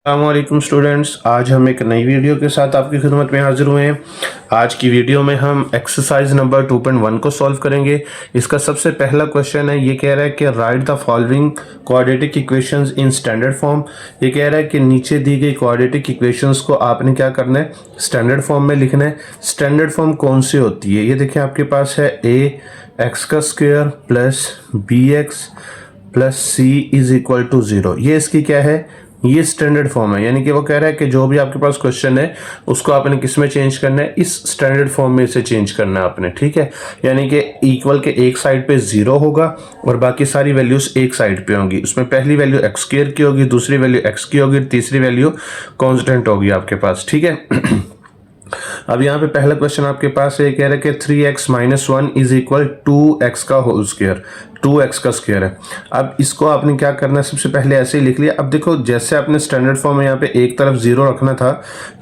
अस्सलामुअलैकुम स्टूडेंट्स, आज हम एक नई वीडियो के साथ आपकी खिदमत में हाजिर हुए हैं। आज की वीडियो में हम एक्सरसाइज नंबर 2.1 को सॉल्व करेंगे। इसका सबसे पहला क्वेश्चन है, ये कह रहा है कि right the following quadratic equations in standard form. ये कह रहा है कि नीचे दी गई क्वाड्रेटिक इक्वेशंस को आपने क्या करना है, स्टैंडर्ड फॉर्म में लिखना है। स्टैंडर्ड फॉर्म कौन सी होती है, ये देखिए आपके पास है ए एक्स का square plus b x plus c is equal to 0। ये इसकी क्या है, ये स्टैंडर्ड फॉर्म है। यानी कि वो कह रहा है कि जो भी आपके पास क्वेश्चन है उसको आपने किस में चेंज करना है, इस स्टैंडर्ड फॉर्म में इसे चेंज करना है आपने। ठीक है, यानी कि इक्वल के एक साइड पे 0 होगा और बाकी सारी वैल्यूज एक साइड पे होंगी। उसमें पहली वैल्यू एक्स स्क्वायर की होगी, दूसरी वैल्यू एक्स की होगी, तीसरी वैल्यू कांस्टेंट होगी आपके पास। ठीक है अब यहाँ पे पहला क्वेश्चन आपके पास है, कह रहा है कि 3x minus 1 is equal 2x का होल स्क्वायर, 2x का स्क्वायर है। अब इसको आपने क्या करना है, सबसे पहले ऐसे ही लिख लिया। अब देखो, जैसे आपने स्टैंडर्ड फॉर्म में यहाँ पे एक तरफ 0 रखना था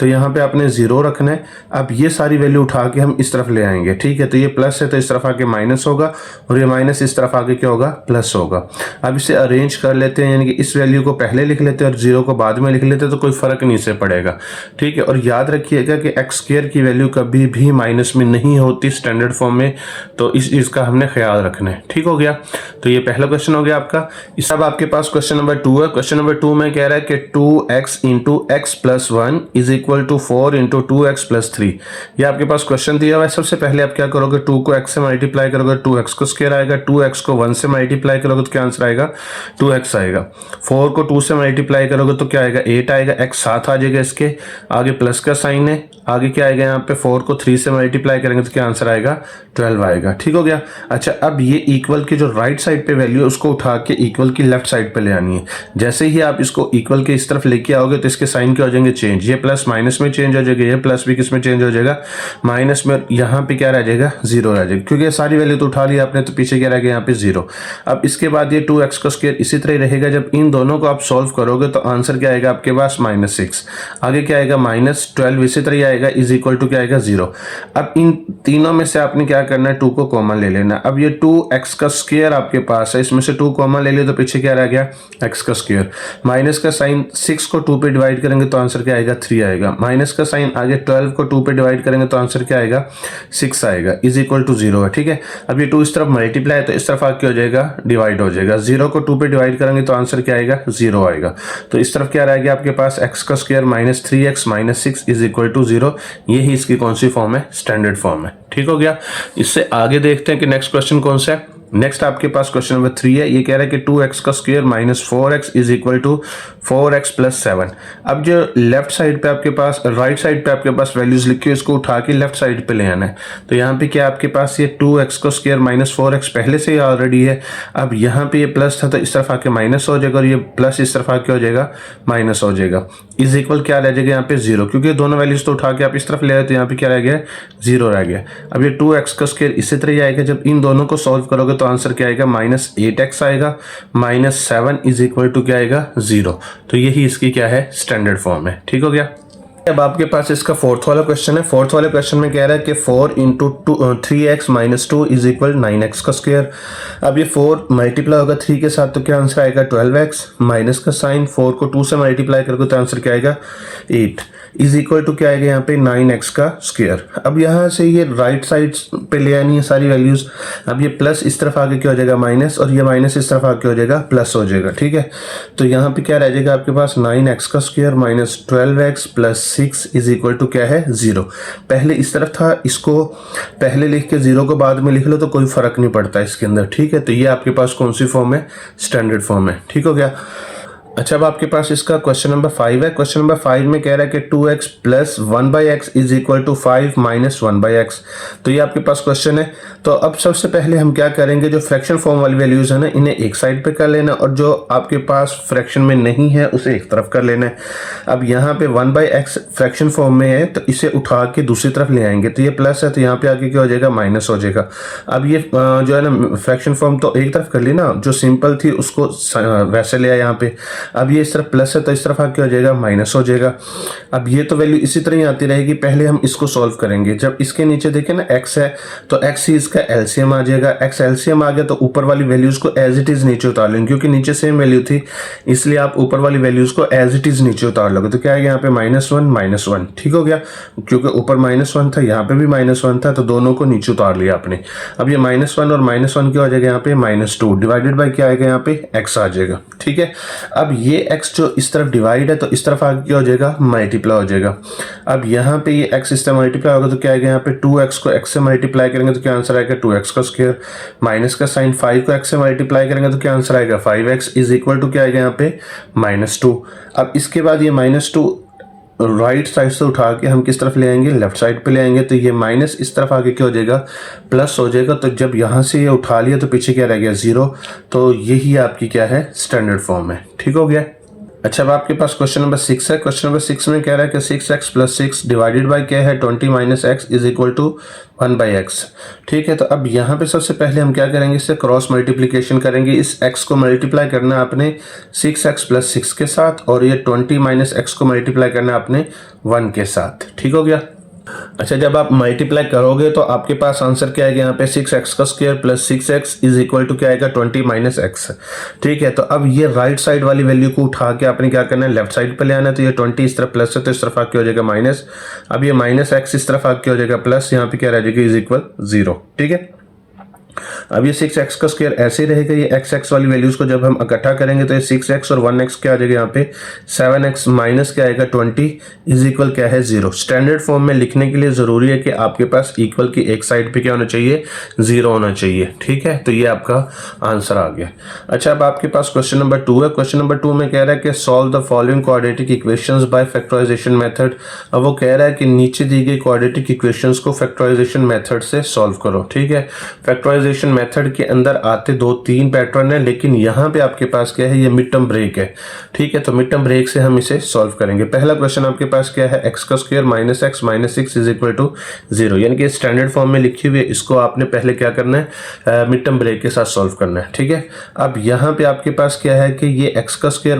तो यहाँ पे आपने 0 रखना है। अब ये सारी वैल्यू उठा के हम इस तरफ ले आएंगे। ठीक है, तो ये प्लस है तो इस तरफ आके माइनस होगा और ये माइनस इस तरफ आके क्या होगा, प्लस होगा। अब इसे अरेंज कर लेते हैं, यानी कि इस वैल्यू को पहले लिख लेते हैं और 0 को बाद में लिख लेते हैं, तो कोई फर्क नहीं से पड़ेगा। ठीक है, और याद रखिएगा कि एक्स स्क्वायर की वैल्यू कभी भी माइनस में नहीं होती स्टैंडर्ड फॉर्म में, तो इस चीज का हमने ख्याल रखना है। ठीक हो गया, तो ये पहला क्वेश्चन हो गया आपका। इस अब आपके पास क्वेश्चन नंबर 2 है। क्वेश्चन नंबर 2 में कह रहा है कि 2x into x plus 1 is equal to 4 into 2x plus 3। ये आपके पास क्वेश्चन दिया हुआ है। सबसे पहले आप क्या करोगे, 2 को x से मल्टीप्लाई करोगे 2x को स्क्वायर आएगा, 2x को 1 से मल्टीप्लाई करोगे तो क्या आंसर आएगा, 2x आएगा। 4 को 2 से मल्टीप्लाई करोगे तो क्या आएगा, 8 आएगा। x साथ आ जाएगा, इसके आगे प्लस का साइन है, आगे क्या आएगा यहाँ पे 4 को 3 से मल्टीप्लाई करेंगे तो क्या आंसर आएगा, 12 आएगा। ठीक हो गया। अच्छा, अब ये इक्वल की जो राइट साइड पे वैल्यू है उसको उठा के इक्वल की लेफ्ट साइड पे ले आनी है। जैसे ही आप इसको इक्वल के इस तरफ लेके आओगे तो इसके साइन क्या हो जाएंगे, चेंज। ये प्लस माइनस में चेंज हो जाएगा, ये प्लस भी किस में चेंज हो जाएगा, माइनस में। यहाँ पे क्या रह जाएगा, 0 रह जाएगा, क्योंकि सारी वैल्यू तो उठा ली आपने, तो पीछे क्या रह गया, यहाँ पे 0। अब इसके बाद ये 2x का स्क्वायर इसी तरह रहेगा। जब इन दोनों को आप सॉल्व करोगे तो आंसर क्या आएगा आपके पास, -6। आगे क्या आएगा, -12 इसी तरह आएगा, इज इक्वल टू क्या आएगा, 0। अब इन तीनों में से आपने क्या करना है, 2 को कॉमन ले लेना। अब ये 2x का स्क्वायर आपके पास है, इसमें से 2 कॉमन ले लिया तो पीछे क्या रह गया, x का स्क्वायर। माइनस का साइन 6 को 2 पे डिवाइड करेंगे तो आंसर क्या आएगा, 3 आएगा। माइनस का साइन आगे 12 को 2 पे डिवाइड करेंगे तो आंसर क्या आएगा, 6 आएगा, इज इक्वल टू 0 है। ठीक है, अब ये 2 इस तरफ मल्टीप्लाई है तो इस तरफ आके हो जाएगा, डिवाइड हो जाएगा। 0 को 2 पे डिवाइड करेंगे तो आंसर क्या आएगा, 0 आएगा। तो इस तरफ क्या रहेगा आपके पास, x का square minus 3x minus 6 is equal to 0। यही इसकी कौन सी फॉर्म है, स्टैंडर्ड फॉर्म है। ठीक हो गया। इससे आगे देखते हैं कि नेक्स्ट क्वेश्चन कौन सा है। नेक्स्ट आपके पास क्वेश्चन नंबर 3 है। ये कह रहा है कि 2x का square minus 4x is equal to 4x plus 7। अब जो लेफ्ट साइड पे आपके पास, राइट साइड पे आपके पास वैल्यूज लिखी है, उसको उठा के लेफ्ट साइड पे ले आना है। तो यहाँ पे क्या आपके पास, ये 2x का स्क्वायर माइनस 4x पहले से ही ऑलरेडी है। अब यहाँ पे ये प्लस था तो इस तरफ आके माइनस हो जाएगा और ये प्लस इस तरफ आके हो जाएगा, माइनस हो जाएगा। इज इक्वल क्या रह जाएगा यहाँ पे, 0, क्योंकि दोनों वैल्यूज तो उठा के आप इस तरफ ले आए तो यहाँ पे क्या रह गया, 0 रह गया। अब ये 2x का स्क्वायर इसी तरह आएगा। जब इन दोनों को सॉल्व करोगे तो आंसर क्या आएगा, -8x आएगा। -7 इज इक्वल टू क्या आएगा, 0। तो यही इसकी क्या है, स्टैंडर्ड फॉर्म है। ठीक हो गया। अब आपके पास इसका फोर्थ वाला क्वेश्चन है। फोर्थ वाले क्वेश्चन में कह रहा है कि 4 into 3x minus 2 is equal 9x का स्क्वायर। अब ये 4 मल्टीप्लाई होगा 3 के साथ तो क्या आंसर आएगा, 12x। माइनस का साइन 4 को 2 से मल्टीप्लाई करोगे तो आंसर क्या आएगा, 8 इज इक्वल टू क्या आएगा यहाँ पे, 9x का स्क्वायर। अब यहाँ से ये राइट साइड पे ले आनी है सारी वैल्यूज। अब ये प्लस इस तरफ आगे क्या हो जाएगा, माइनस, और ये माइनस इस तरफ आगे हो जाएगा, प्लस हो जाएगा। ठीक है, तो यहाँ पे क्या रह जाएगा आपके पास, 9x का square minus 12x plus 6 is equal to क्या है, 0। पहले इस तरफ था, इसको पहले लिख के 0 को बाद में लिख लो तो कोई फर्क नहीं पड़ता इसके अंदर। ठीक है, तो ये आपके पास कौन सी फॉर्म है, स्टैंडर्ड फॉर्म है। ठीक हो गया। अच्छा, अब आपके पास इसका क्वेश्चन नंबर 5 है। क्वेश्चन नंबर 5 में कह रहा है कि 2x plus 1/x is equal to 5 minus 1/x। तो ये आपके पास क्वेश्चन है। तो अब सबसे पहले हम क्या करेंगे, जो फ्रैक्शन फॉर्म वाली वैल्यूज है ना, इन्हें एक साइड पे कर लेना और जो आपके पास फ्रैक्शन में नहीं है उसे एक तरफ कर लेना है। अब यहाँ पे 1/x फ्रैक्शन फॉर्म में है तो इसे उठा के दूसरी तरफ ले आएंगे, तो ये प्लस है तो यहाँ पे आके क्या हो जाएगा, माइनस हो जाएगा। अब ये जो है ना फ्रैक्शन फॉर्म तो एक तरफ कर ली ना, जो सिंपल थी उसको वैसे ले आया यहाँ पे। अब ये इस तरफ प्लस है तो इस तरफ क्या हो जाएगा, माइनस हो जाएगा। अब ये तो वैल्यू इसी तरह ही आती रहेगी। पहले हम इसको सॉल्व करेंगे। जब इसके नीचे देखें ना x है तो x ही इसका एलसीएम आ जाएगा। x एलसीएम आ गया तो ऊपर वाली वैल्यूज को एज इट इज नीचे उतार लेंगे, क्योंकि नीचे सेम वैल्यू थी इसलिए आप ऊपर वाली वैल्यूज को एज इट इज नीचे उतार लोगे। तो क्या है यहाँ पे -1 ठीक हो गया, क्योंकि ऊपर -1 था, यहाँ पे भी -1 था, तो दोनों को नीचे उतार लिया आपने। अब ये -1 और -1 क्या हो जाएगा यहाँ पे, -2 डिवाइडेड बाई क्या आएगा यहाँ पे, x आ जाएगा। ठीक है, अब ये x जो इस तरफ डिवाइड है तो इस तरफ आगे क्या हो जाएगा, मल्टीप्लाई हो जाएगा। अब यहाँ पे ये x इस तरह मल्टीप्लाई होगा तो क्या आएगा यहाँ पे 2x को x से मल्टीप्लाई करेंगे तो क्या आंसर आएगा 2x का स्क्वायर, माइनस का साइन 5 को x से मल्टीप्लाई करेंगे तो क्या आंसर आएगा 5x इज इक्वल टू क्या आएगा यहाँ पे -2। अब इसके बाद ये -2 राइट साइड से उठा के हम किस तरफ ले आएंगे, लेफ्ट साइड पे ले आएंगे, तो ये माइनस इस तरफ आगे क्या हो जाएगा, प्लस हो जाएगा। तो जब यहाँ से ये उठा लिया तो पीछे क्या रह गया, 0। तो यही आपकी क्या है, स्टैंडर्ड फॉर्म है। ठीक हो गया। अच्छा, अब आपके पास क्वेश्चन नंबर 6 है। क्वेश्चन नंबर 6 में कह रहा है कि 6x + 6 डिवाइडेड बाय क्या है, 20 - x is equal to 1/x। ठीक है, तो अब यहाँ पे सबसे पहले हम क्या करेंगे, इससे क्रॉस मल्टीप्लिकेशन करेंगे। इस x को मल्टीप्लाई करना है आपने 6x + 6 के साथ, और ये 20 - x को मल्टीप्लाई करना है आपने 1 के साथ। ठीक हो गया। अच्छा, जब आप मल्टीप्लाई करोगे तो आपके पास आंसर क्या आएगा यहाँ पे, 6x का square plus 6x is equal to क्या आएगा, 20 - x। ठीक है, तो अब ये राइट साइड वाली वैल्यू को उठा के आपने क्या करना है, लेफ्ट साइड पे ले आना है। तो ये 20 इस तरफ प्लस है तो इस तरफ आके हो जाएगा माइनस। अब ये -x इस तरफ आके हो जाएगा प्लस, यहाँ पे क्या रह जाएगा, इज इक्वल 0। ठीक है, अब ये 6x का स्क्वायर ऐसे ही रहेगा। ये x वाली वैल्यूज को जब हम इकट्ठा करेंगे तो ये 6x और 1x क्या आ जाएगा यहाँ पे, 7x माइनस क्या आएगा 20 इज इक्वल क्या है 0। स्टैंडर्ड फॉर्म में लिखने के लिए जरूरी है कि आपके पास इक्वल की एक साइड पे क्या होना चाहिए, 0 होना चाहिए। ठीक है, तो ये आपका आंसर आ गया। अच्छा, अब आपके पास क्वेश्चन नंबर 2 है। क्वेश्चन नंबर 2 में कह रहा है कि solve the following quadratic equations by factorisation method. अब वो कह रहा है कि नीचे दी गई क्वाड्रेटिक इक्वेशंस को फैक्टराइजेशन मेथड से सॉल्व करो। ठीक है, फैक्टराइजेशन मेथड के अंदर आते 2-3 पैटर्न है, लेकिन यहाँ पे आपके पास क्या है, ये मिड टर्म ब्रेक है। ठीक है, तो मिड टर्म ब्रेक से हम इसे सॉल्व करेंगे। पहला क्वेश्चन आपके पास क्या है, x का square -x - 6 is equal to 0, यानी कि स्टैंडर्ड फॉर्म में लिखी हुई है। इसको आपने पहले क्या करना है, मिड टर्म ब्रेक के साथ सॉल्व करना है। ठीक है, अब यहाँ पे आपके पास क्या है कि ये x का square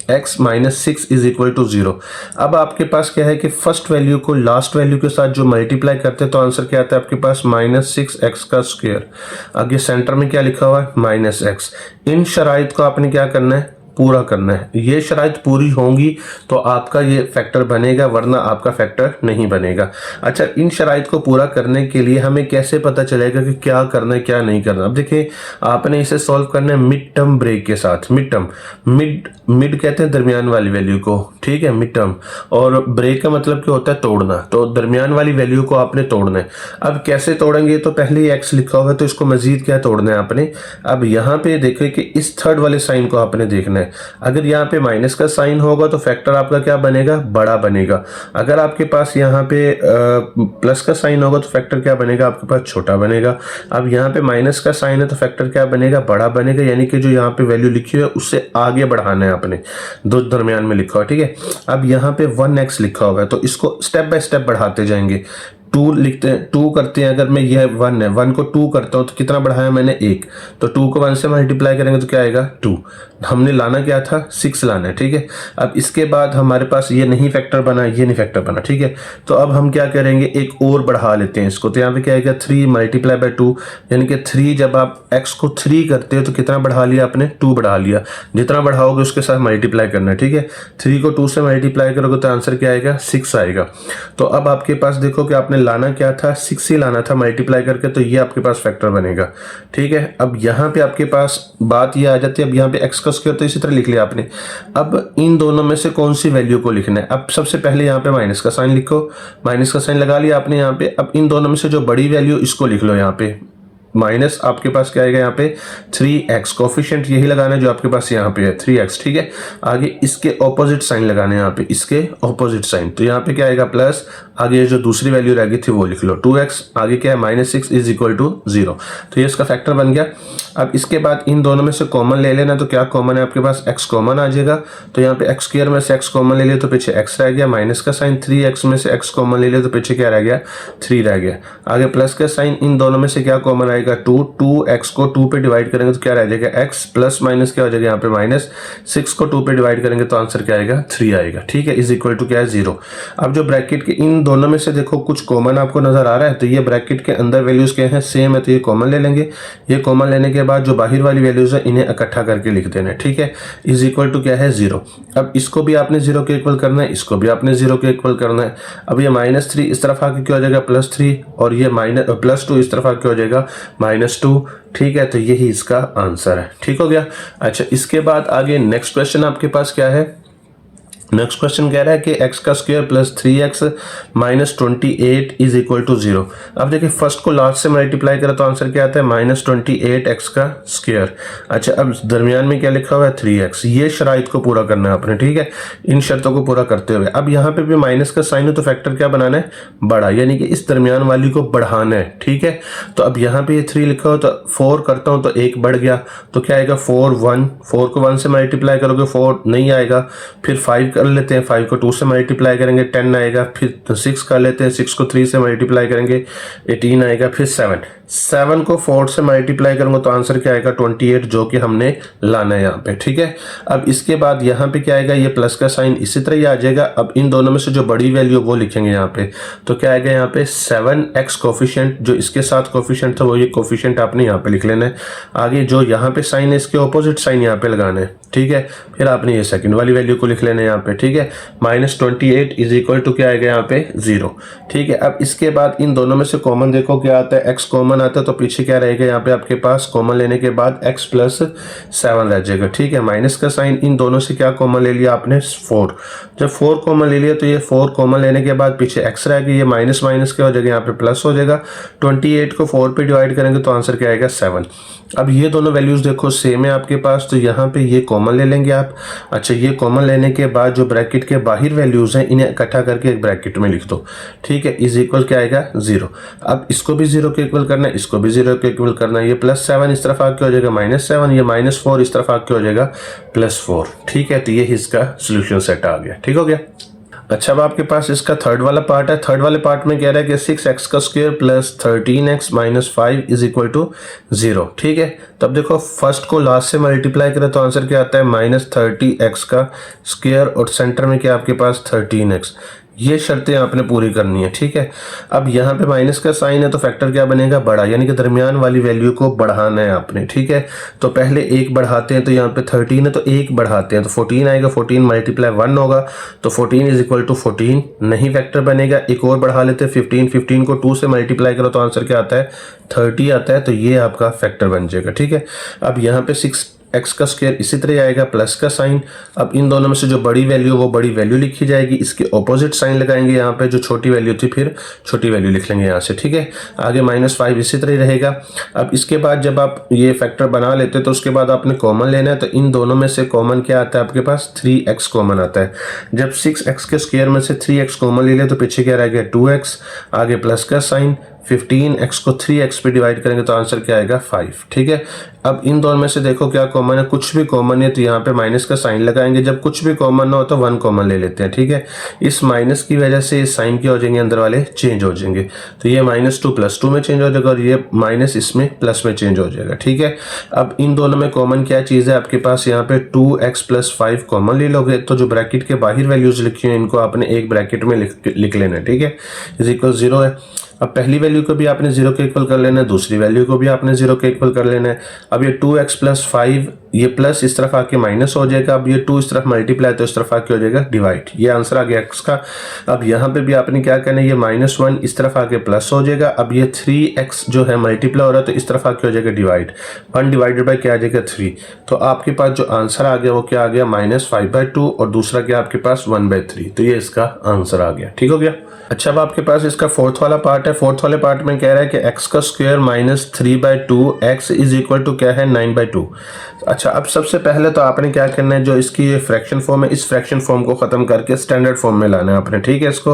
x - 6 is equal to 0। अब आपके पास क्या है कि फर्स्ट वैल्यू को लास्ट वैल्यू के साथ जो मल्टीप्लाई करते हैं तो आंसर क्या आता है आपके पास, -6x का स्क्वायर। आगे सेंटर में क्या लिखा हुआ है, -x। इन शराइत को आपने क्या करना है, पूरा करना है। ये शराइत पूरी होंगी तो आपका ये फैक्टर बनेगा, वरना आपका फैक्टर नहीं बनेगा। अच्छा, इन शराइत को पूरा करने के लिए हमें कैसे पता चलेगा कि क्या करना है क्या नहीं करना। अब देखिए, आपने इसे सॉल्व करना है मिड टर्म ब्रेक के साथ। मिड टर्म, मिड कहते हैं दरमियान वाली वैल्यू को। ठीक है, मिड टर्म, और ब्रेक का मतलब क्या होता है, तोड़ना। तो दरमियान वाली वैल्यू को आपने तोड़ना है। अब कैसे तोड़ेंगे, तो पहले ही x लिखा होगा तो इसको मजीद क्या तोड़ना है आपने। अब यहाँ पे देखिए कि इस थर्ड वाले साइन को आपने देखना है। अगर यहाँ पे माइनस का साइन होगा तो फैक्टर आपका क्या बनेगा, बड़ा बनेगा। अगर आपके पास यहाँ पे प्लस का साइन होगा तो फैक्टर क्या बनेगा, आपके पास छोटा बनेगा। अब यहाँ पे माइनस का साइन है तो फैक्टर क्या बनेगा, बड़ा बनेगा। यानी कि जो यहाँ पे वैल्यू लिखी है उससे आगे बढ़ाना है आपने, दो दरमियान में लिखा हुआ। ठीक है, अब यहाँ पे 1x लिखा हुआ है तो इसको स्टेप बाय स्टेप बढ़ाते जाएंगे। 2 लिखते हैं, 2 करते हैं। अगर मैं यह 1 है, 1 को 2 करता हूँ तो कितना बढ़ाया मैंने, 1। तो 2 को 1 से मल्टीप्लाई करेंगे तो क्या आएगा, 2। हमने लाना क्या था, 6 लाना है। ठीक है, अब इसके बाद हमारे पास ये नहीं फैक्टर बना, ये नहीं फैक्टर बना। ठीक है, तो अब हम क्या करेंगे, एक और बढ़ा लेते हैं इसको। तो यहाँ पे क्या आएगा, 3 × 2, यानी कि 3 जब आप x को 3 करते हो तो कितना बढ़ा लिया आपने, 2 बढ़ा लिया। जितना बढ़ाओगे उसके साथ मल्टीप्लाई करना है। ठीक है, 3 को 2 से मल्टीप्लाई करोगे तो आंसर क्या आएगा, 6 आएगा। तो अब आपके पास देखो कि आपने लाना क्या था, 6 ही लाना था मल्टीप्लाई करके, तो ये आपके पास फैक्टर बनेगा। ठीक है, अब यहाँ पे आपके पास बात ये आ जाती है। अब यहाँ पे x का स्क्वायर तो इसी तरह लिख लिया आपने। अब इन दोनों में से कौन सी वैल्यू को लिखना है। अब सबसे पहले यहाँ पे माइनस का साइन लिखो, माइनस का साइन लगा लिया आपने यहाँ पे। अब इन दोनों में से जो बड़ी वैल्यू इसको लिख लो यहाँ पे, माइनस आपके पास क्या आएगा यहाँ पे 3x। कोफिशिएंट यही लगाना है जो आपके पास यहाँ पे है 3x। ठीक है, आगे इसके ऑपोजिट साइन लगाने हैं यहाँ पे, इसके ऑपोजिट साइन। तो यहाँ पे क्या आएगा प्लस, आगे जो दूसरी वैल्यू रह गई थी वो लिख लो 2x। आगे क्या है -6 इज इक्वल टू 0। तो ये इसका फैक्टर बन गया। अब इसके बाद इन दोनों में से कॉमन ले लेना। तो क्या कॉमन है आपके पास, x कॉमन आ जाएगा। तो यहाँ पे x स्क्वायर में से x कॉमन ले लिया तो पीछे x रह गया। माइनस का साइन 3x में से x कॉमन ले लिया तो पीछे क्या रह गया, 3 रह गया। आगे प्लस का साइन, इन दोनों में से क्या कॉमन आएगा, जाएगा 2x को 2 पे डिवाइड करेंगे तो क्या रह जाएगा x, प्लस माइनस क्या हो जाएगा यहाँ पे माइनस, 6 को 2 पे डिवाइड करेंगे तो आंसर क्या आएगा 3 आएगा, ठीक है, इज इक्वल टू क्या है 0। अब जो ब्रैकेट के इन दोनों में से देखो कुछ कॉमन आपको नजर आ रहा है, तो ये ब्रैकेट के अंदर वैल्यूज क्या है, सेम है, तो ये कॉमन ले लेंगे। ये कॉमन लेने के बाद जो बाहर वाली वैल्यूज है इन्हें इकट्ठा करके लिख देना है, ठीक है, इज इक्वल टू क्या है 0। अब इसको भी आपने 0 के इक्वल करना है, इसको भी आपने 0 के इक्वल करना है। अब ये -3 इस तरफ आके क्या हो जाएगा +3, और ये +2 इस तरफ आके हो जाएगा -2, ठीक है, तो यही इसका आंसर है, ठीक हो गया। अच्छा, इसके बाद आगे नेक्स्ट क्वेश्चन आपके पास क्या है, नेक्स्ट क्वेश्चन कह रहा है कि x का square plus 3x minus 28 is equal to 0। अब देखिए फर्स्ट को लास्ट से मल्टीप्लाई करें तो आंसर क्या आता है -28x का स्क्वायर। अच्छा, अब दरमियान में क्या लिखा हुआ है 3x, ये शराइत को पूरा करना है आपने, ठीक है, इन शर्तों को पूरा करते हुए। अब यहाँ पे भी माइनस का साइन है तो फैक्टर क्या बनाना है, बड़ा, यानी कि इस दरमियान वाली को बढ़ाना है, ठीक है। तो अब यहाँ पे ये 3 लिखा हो तो 4 करता हूँ तो 1 बढ़ गया, तो क्या आएगा 4 को 1 से मल्टीप्लाई करोगे 4 नहीं आएगा, फिर 5 कर लेते हैं, 5 को 2 से मल्टीप्लाई करेंगे 10 आएगा, फिर 6 कर लेते हैं, 6 को 3 से मल्टीप्लाई करेंगे 18 आएगा, फिर 7 को 4 से मल्टीप्लाई करूंगा तो आंसर क्या आएगा 28, जो कि हमने लाना है यहाँ पे, ठीक है। अब इसके बाद यहाँ पे क्या आएगा, ये प्लस का साइन इसी तरह ही आ जाएगा। अब इन दोनों में से जो बड़ी वैल्यू वो लिखेंगे यहाँ पे, तो क्या आएगा यहाँ पे 7x कोफिशिएंट, जो इसके साथ कोफिशिएंट था वो ये कोफिशिएंट आपने यहाँ पे लिख लेना है। आगे जो यहाँ पे साइन है इसके ऑपोजिट साइन यहाँ पे लगाना है, ठीक है, फिर आपने ये सेकंड वाली वैल्यू को लिख लेना है यहाँ पे, ठीक है, -28 इज इक्वल टू क्या आएगा यहाँ पे 0, ठीक है। अब इसके बाद इन दोनों में से कॉमन देखो क्या आता है, x कॉमन आता है तो पीछे क्या रहेगा यहाँ पे आपके पास, कॉमन लेने के बाद x प्लस 7 रह जाएगा, ठीक है। माइनस का साइन, इन दोनों से क्या कॉमन ले लिया आपने 4, जब 4 कॉमन ले लिया तो ये 4 कॉमन लेने के बाद पीछे x रहेगा, ये माइनस माइनस क्या हो जाएगा यहाँ पे प्लस हो जाएगा। 28 को 4 पे डिवाइड करेंगे तो आंसर क्या आएगा 7। अब ये दोनों वैल्यूज देखो सेम है आपके पास, तो यहाँ पे ये कॉमन ले लेंगे आप। अच्छा, ये कॉमन लेने के बाद जो ब्रैकेट के बाहर वैल्यूज हैं इन्हें इकट्ठा करके एक ब्रैकेट में लिख दो, ठीक है, इज इक्वल क्या आएगा 0। अब इसको भी 0 के इक्वल करना है, इसको भी 0 के इक्वल करना है। ये +7 इस तरफ आके हो जाएगा -7, ये -4 इस तरफ आके हो जाएगा +4, ठीक है, तो ये इसका सोल्यूशन सेट आ गया, ठीक हो गया। अच्छा, अब आपके पास इसका थर्ड वाला पार्ट है। थर्ड वाले पार्ट में कह रहा है कि 6x का square plus 13x minus 5 is equal to 0, ठीक है। तब देखो फर्स्ट को लास्ट से मल्टीप्लाई करें तो आंसर क्या आता है -30x का स्क्वायर, और सेंटर में क्या आपके पास 13x। ये शर्तें आपने पूरी करनी है, ठीक है। अब यहाँ पे माइनस का साइन है तो फैक्टर क्या बनेगा, बड़ा, यानी कि दरमियान वाली वैल्यू को बढ़ाना है आपने, ठीक है। तो पहले 1 बढ़ाते हैं, तो यहाँ पे 13 है तो 1 बढ़ाते हैं तो 14 आएगा, 14 मल्टीप्लाई 1 होगा तो 14 इज इक्वल टू 14 नहीं फैक्टर बनेगा। एक और बढ़ा लेते हैं 15 को 2 से मल्टीप्लाई करो तो आंसर क्या आता है 30 आता है, तो ये आपका फैक्टर बन जाएगा, ठीक है। अब यहाँ पे 6x का स्क्वायर इसी तरह आएगा, प्लस का साइन। अब इन दोनों में से जो बड़ी वैल्यू वो बड़ी वैल्यू लिखी जाएगी, इसके ऑपोजिट साइन लगाएंगे यहाँ पे, जो छोटी वैल्यू थी फिर छोटी वैल्यू लिख लेंगे यहाँ से, ठीक है। आगे -5 इसी तरह ही रहेगा। अब इसके बाद जब आप ये फैक्टर बना लेते तो उसके बाद आपने कॉमन लेना है, तो इन दोनों में से कॉमन क्या आता है आपके पास 3x कॉमन आता है। जब 6x के स्क्वायर में से 3x कॉमन ले लिया तो पीछे क्या रह गया 2x, आगे प्लस का साइन, 15x को 3x पे डिवाइड करेंगे तो आंसर क्या आएगा 5, ठीक है। अब इन दोनों में से देखो क्या कॉमन है, कुछ भी कॉमन है तो यहाँ पे माइनस का साइन लगाएंगे। जब कुछ भी कॉमन ना हो तो 1 कॉमन ले लेते हैं, ठीक है। इस माइनस की वजह से इस साइन क्या हो जाएंगे, अंदर वाले चेंज हो जाएंगे, तो ये -2 +2 में चेंज हो जाएगा और ये माइनस इसमें प्लस में चेंज हो जाएगा, ठीक है। अब इन दोनों में कॉमन क्या चीज़ है आपके पास, यहाँ पे 2x + 5 कॉमन ले लोगे तो जो ब्रैकेट के बाहर वैल्यूज लिखी हैं इनको आपने एक ब्रैकेट में लिख लेना है, ठीक है, इज इक्वल 0 है। अब पहली वैल्यू को भी आपने 0 के इक्वल कर लेना है, दूसरी वैल्यू को भी आपने 0 के इक्वल कर लेना है। अब ये 2x + 5 ये प्लस इस तरफ आके माइनस हो जाएगा। अब ये 2 इस तरफ मल्टीप्लाई तो इस तरफ आके हो जाएगा डिवाइड, ये आंसर आ गया x का। अब यहाँ पे भी आपने क्या करना है, ये -1 इस तरफ आके प्लस हो जाएगा। अब ये 3x जो है मल्टीप्लाई हो रहा है तो इस तरफ आके हो जाएगा डिवाइड, 1 डिवाइडेड बाय क्या आ जाएगा 3। तो आपके पास जो आंसर आ गया वो क्या आ गया -5/2 और दूसरा क्या आपके पास 1/3, तो ये इसका आंसर आ गया, ठीक हो गया। अच्छा, अब आपके पास इसका फोर्थ वाला पार्ट है। फोर्थ वाले पार्ट में कह रहा है कि x का square -3/2 x is equal to क्या है 9/2। अच्छा, अच्छा, अब सबसे पहले तो आपने क्या करना है, जो इसकी ये फ्रैक्शन फॉर्म है, इस फ्रैक्शन फॉर्म को खत्म करके स्टैंडर्ड फॉर्म में लाना है आपने, ठीक है इसको।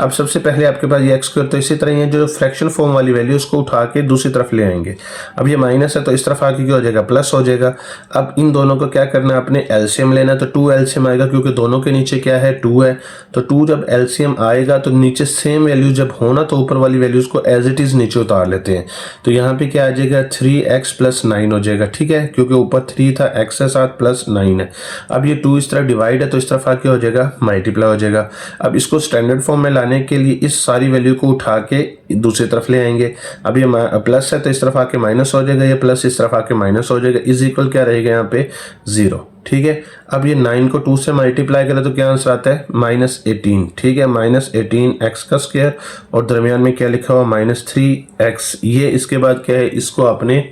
अब सबसे पहले आपके पास ये एक्स स्क्वायर, तो इसी तरह ये जो फ्रैक्शन फॉर्म वाली वैल्यू उसको उठा के दूसरी तरफ ले आएंगे। अब ये माइनस है तो इस तरफ आके क्या हो जाएगा, प्लस हो जाएगा। अब इन दोनों को क्या करना है, अपने एलसीएम लेना है, तो 2 एलसीएम आएगा क्योंकि दोनों के नीचे क्या है, 2 है। तो 2 जब एलसीएम आएगा तो नीचे सेम वैल्यू जब होना तो ऊपर वाली वैल्यूज को एज इट इज नीचे उतार लेते हैं। तो यहाँ पे क्या आ जाएगा, 3x प्लस 9 हो जाएगा, ठीक है, क्योंकि ऊपर 3 था, x के साथ प्लस 9 है। अब ये 2 इस तरफ डिवाइड है तो इस तरफ आके हो जाएगा मल्टीप्लाई हो जाएगा। अब इसको स्टैंडर्ड फॉर्म में लाने के लिए इस सारी वैल्यू को उठा के दूसरी तरफ ले आएंगे। अब ये प्लस है तो इस तरफ आके माइनस हो जाएगा, ये प्लस इस तरफ आके माइनस हो जाएगा, इज इक्वल क्या रहेगा यहाँ पे, 0, ठीक है। अब ये 9 को 2 से मल्टीप्लाई करें तो क्या आंसर आता है, -18, ठीक है, -18 x का स्क्वायर, और दरमियान में क्या लिखा हुआ, -3x। ये इसके बाद क्या है, इसको आपने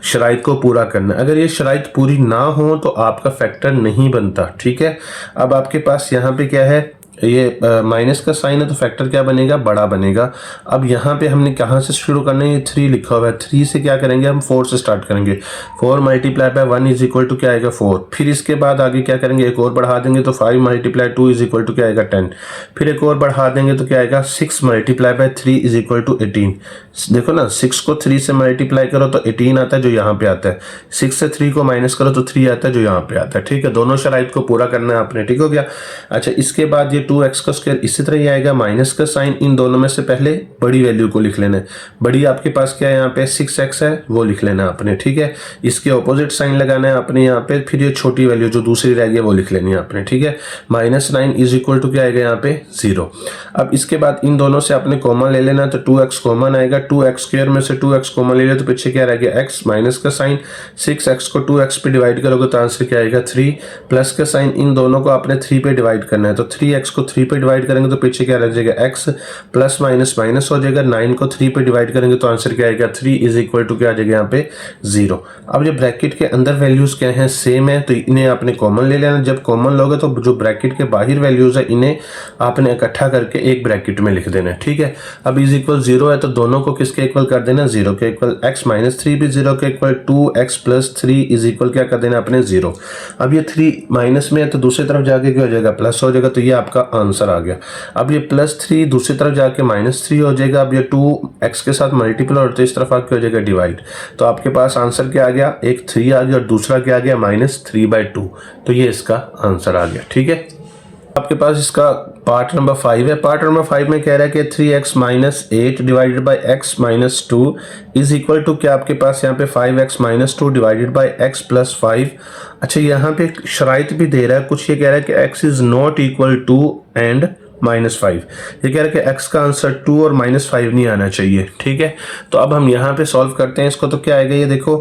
शराइत को पूरा करना है। अगर ये शराइत पूरी ना हो तो आपका फैक्टर नहीं बनता, ठीक है। अब आपके पास यहाँ पे क्या है, ये माइनस का साइन है तो फैक्टर क्या बनेगा, बड़ा बनेगा। अब यहाँ पे हमने कहाँ से शुरू करना है, ये 3 लिखा हुआ है, 3 से क्या करेंगे हम, 4 से स्टार्ट करेंगे। 4 multiply by 1 is equal to क्या आएगा, 4। फिर इसके बाद आगे क्या करेंगे, एक और बढ़ा देंगे तो 5 मल्टीप्लाई 2 इज इक्वल टू क्या आएगा, 10। फिर एक और बढ़ा देंगे तो क्या आएगा, 6 multiply by 3 is equal to 18। देखो ना, 6 को 3 से मल्टीप्लाई करो तो 18 आता है जो यहाँ पे आता है, 6 से 3 को माइनस करो तो 3 आता है जो यहाँ पे आता है, ठीक है। दोनों शराइत को पूरा करना है आपने, ठीक हो गया। अच्छा, इसके बाद ये 2x का स्क्वायर इसी तरह ही आएगा, माइनस का साइन, इन दोनों में से पहले बड़ी वैल्यू को लिख लेना है। बड़ी आपके पास क्या है, यहाँ पे 6x है, वो लिख लेना है आपने, ठीक है। इसके ऑपोजिट साइन लगाना है आपने यहाँ पे, फिर ये छोटी वैल्यू जो दूसरी रह गई वो लिख लेनी है आपने, ठीक है। -9 इज इक्वल टू क्या आएगा यहाँ पे, 0। अब इसके बाद इन दोनों से आपने कॉमन ले लेना, तो 2x कॉमन आएगा, 2x स्क्वायर में से 2x कॉमन ले लिया तो पीछे क्या रह गया, x, माइनस का साइन, 6x को 2x पे डिवाइड करोगे तो आंसर क्या आएगा, 3, प्लस का साइन, इन दोनों को आपने 3 पे डिवाइड करना है, तो 3x को 3 पे डिवाइड करेंगे तो पीछे क्या रह जाएगा, x, प्लस माइनस माइनस हो जाएगा, 9 को 3 पे डिवाइड करेंगे तो आंसर क्या आएगा, 3 इज इक्वल टू क्या आ जाएगा यहाँ पे, 0। अब ये ब्रैकेट के अंदर वैल्यूज क्या है, सेम है, तो इन्हें आपने कॉमन ले लेना। जब कॉमन लोगे तो जो ब्रैकेट के बाहर वैल्यूज है इन्हें आपने इकट्ठा करके एक ब्रैकेट में लिख देना है, ठीक है। अब इज इक्वल 0 है तो दोनों को किसके इक्वल कर देना, 0 के इक्वल, x माइनस 3 भी 0 के equal, 2x plus 3 is equal क्या कर देना अपने, 0। अब ये 3 माइनस में है तो दूसरी तरफ जाके क्या हो जाएगा, प्लस हो जाएगा, तो ये आपका आंसर आ गया। अब ये +3 दूसरी तरफ जाके -3 हो जाएगा। अब ये 2x के साथ मल्टीप्लाई और तो इस तरफ आके हो जाएगा डिवाइड, तो आपके पास आंसर क्या आ गया, एक 3 आ गया और दूसरा क्या आ गया, -3/2। तो ये इसका आंसर आ गया, ठीक है। आपके पास इसका पार्ट नंबर 5 है। पार्ट नंबर 5 में कह रहा है कि 3x minus 8 divided by x minus 2 is equal to क्या, आपके पास यहाँ पे 5x minus 2 divided by x plus 5। अच्छा, यहाँ पे शराइत भी दे रहा है कुछ, ये कह रहा है कि x is not equal to and -5। ये कह रहा है कि x का आंसर 2 और -5 नहीं आना चाहिए, ठीक है। तो अब हम यहाँ पे सॉल्व करते हैं इसको, तो क्या आएगा, ये देखो,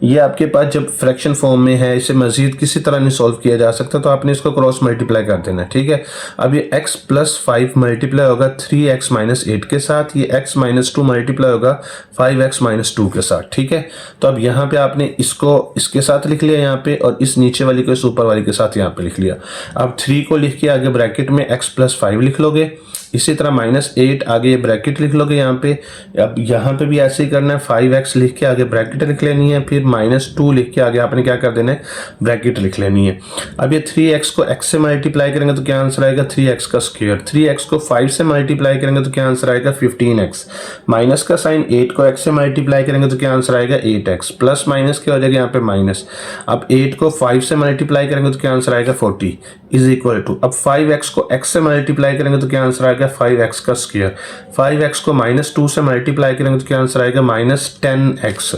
ये आपके पास जब फ्रैक्शन फॉर्म में है, इसे मजीद किसी तरह नहीं सॉल्व किया जा सकता, तो आपने इसको क्रॉस मल्टीप्लाई कर देना, ठीक है। अब ये x प्लस 5 मल्टीप्लाई होगा 3x माइनस 8 के साथ, ये x माइनस 2 मल्टीप्लाई होगा 5x माइनस 2 के साथ, ठीक है। तो अब यहाँ पे आपने इसको इसके साथ लिख लिया यहाँ पे, और इस नीचे वाली को इस ऊपर वाली के साथ यहाँ पे लिख लिया। अब 3 को लिख के आगे ब्रैकेट में x प्लस 5 लिख लोगे, इसी तरह -8 आगे ब्रैकेट लिख लोगे यहाँ पे। अब यहाँ पे भी ऐसे ही करना है, 5x लिख के आगे ब्रैकेट लिख लेनी है, फिर -2 लिख के आगे आपने क्या कर देना है, ब्रैकेट लिख लेनी है। अब ये 3x को x से मल्टीप्लाई करेंगे तो क्या आंसर आएगा, 3x का स्क्वायर। 3x को 5 से मल्टीप्लाई करेंगे तो क्या आंसर आएगा, 15x। माइनस का साइन, 8 को x से मल्टीप्लाई करेंगे तो क्या आंसर आएगा, 8x। प्लस माइनस क्या हो जाएगा यहाँ पे, माइनस। अब 8 को 5 से मल्टीप्लाई करेंगे तो क्या आंसर आएगा, 40 इज इक्वल टू, अब 5x को x से मल्टीप्लाई करेंगे तो क्या आंसर आएगा, 5x का स्क्वायर। 5x को -2 से मल्टीप्लाई करेंगे तो क्या आंसर आएगा, -10x।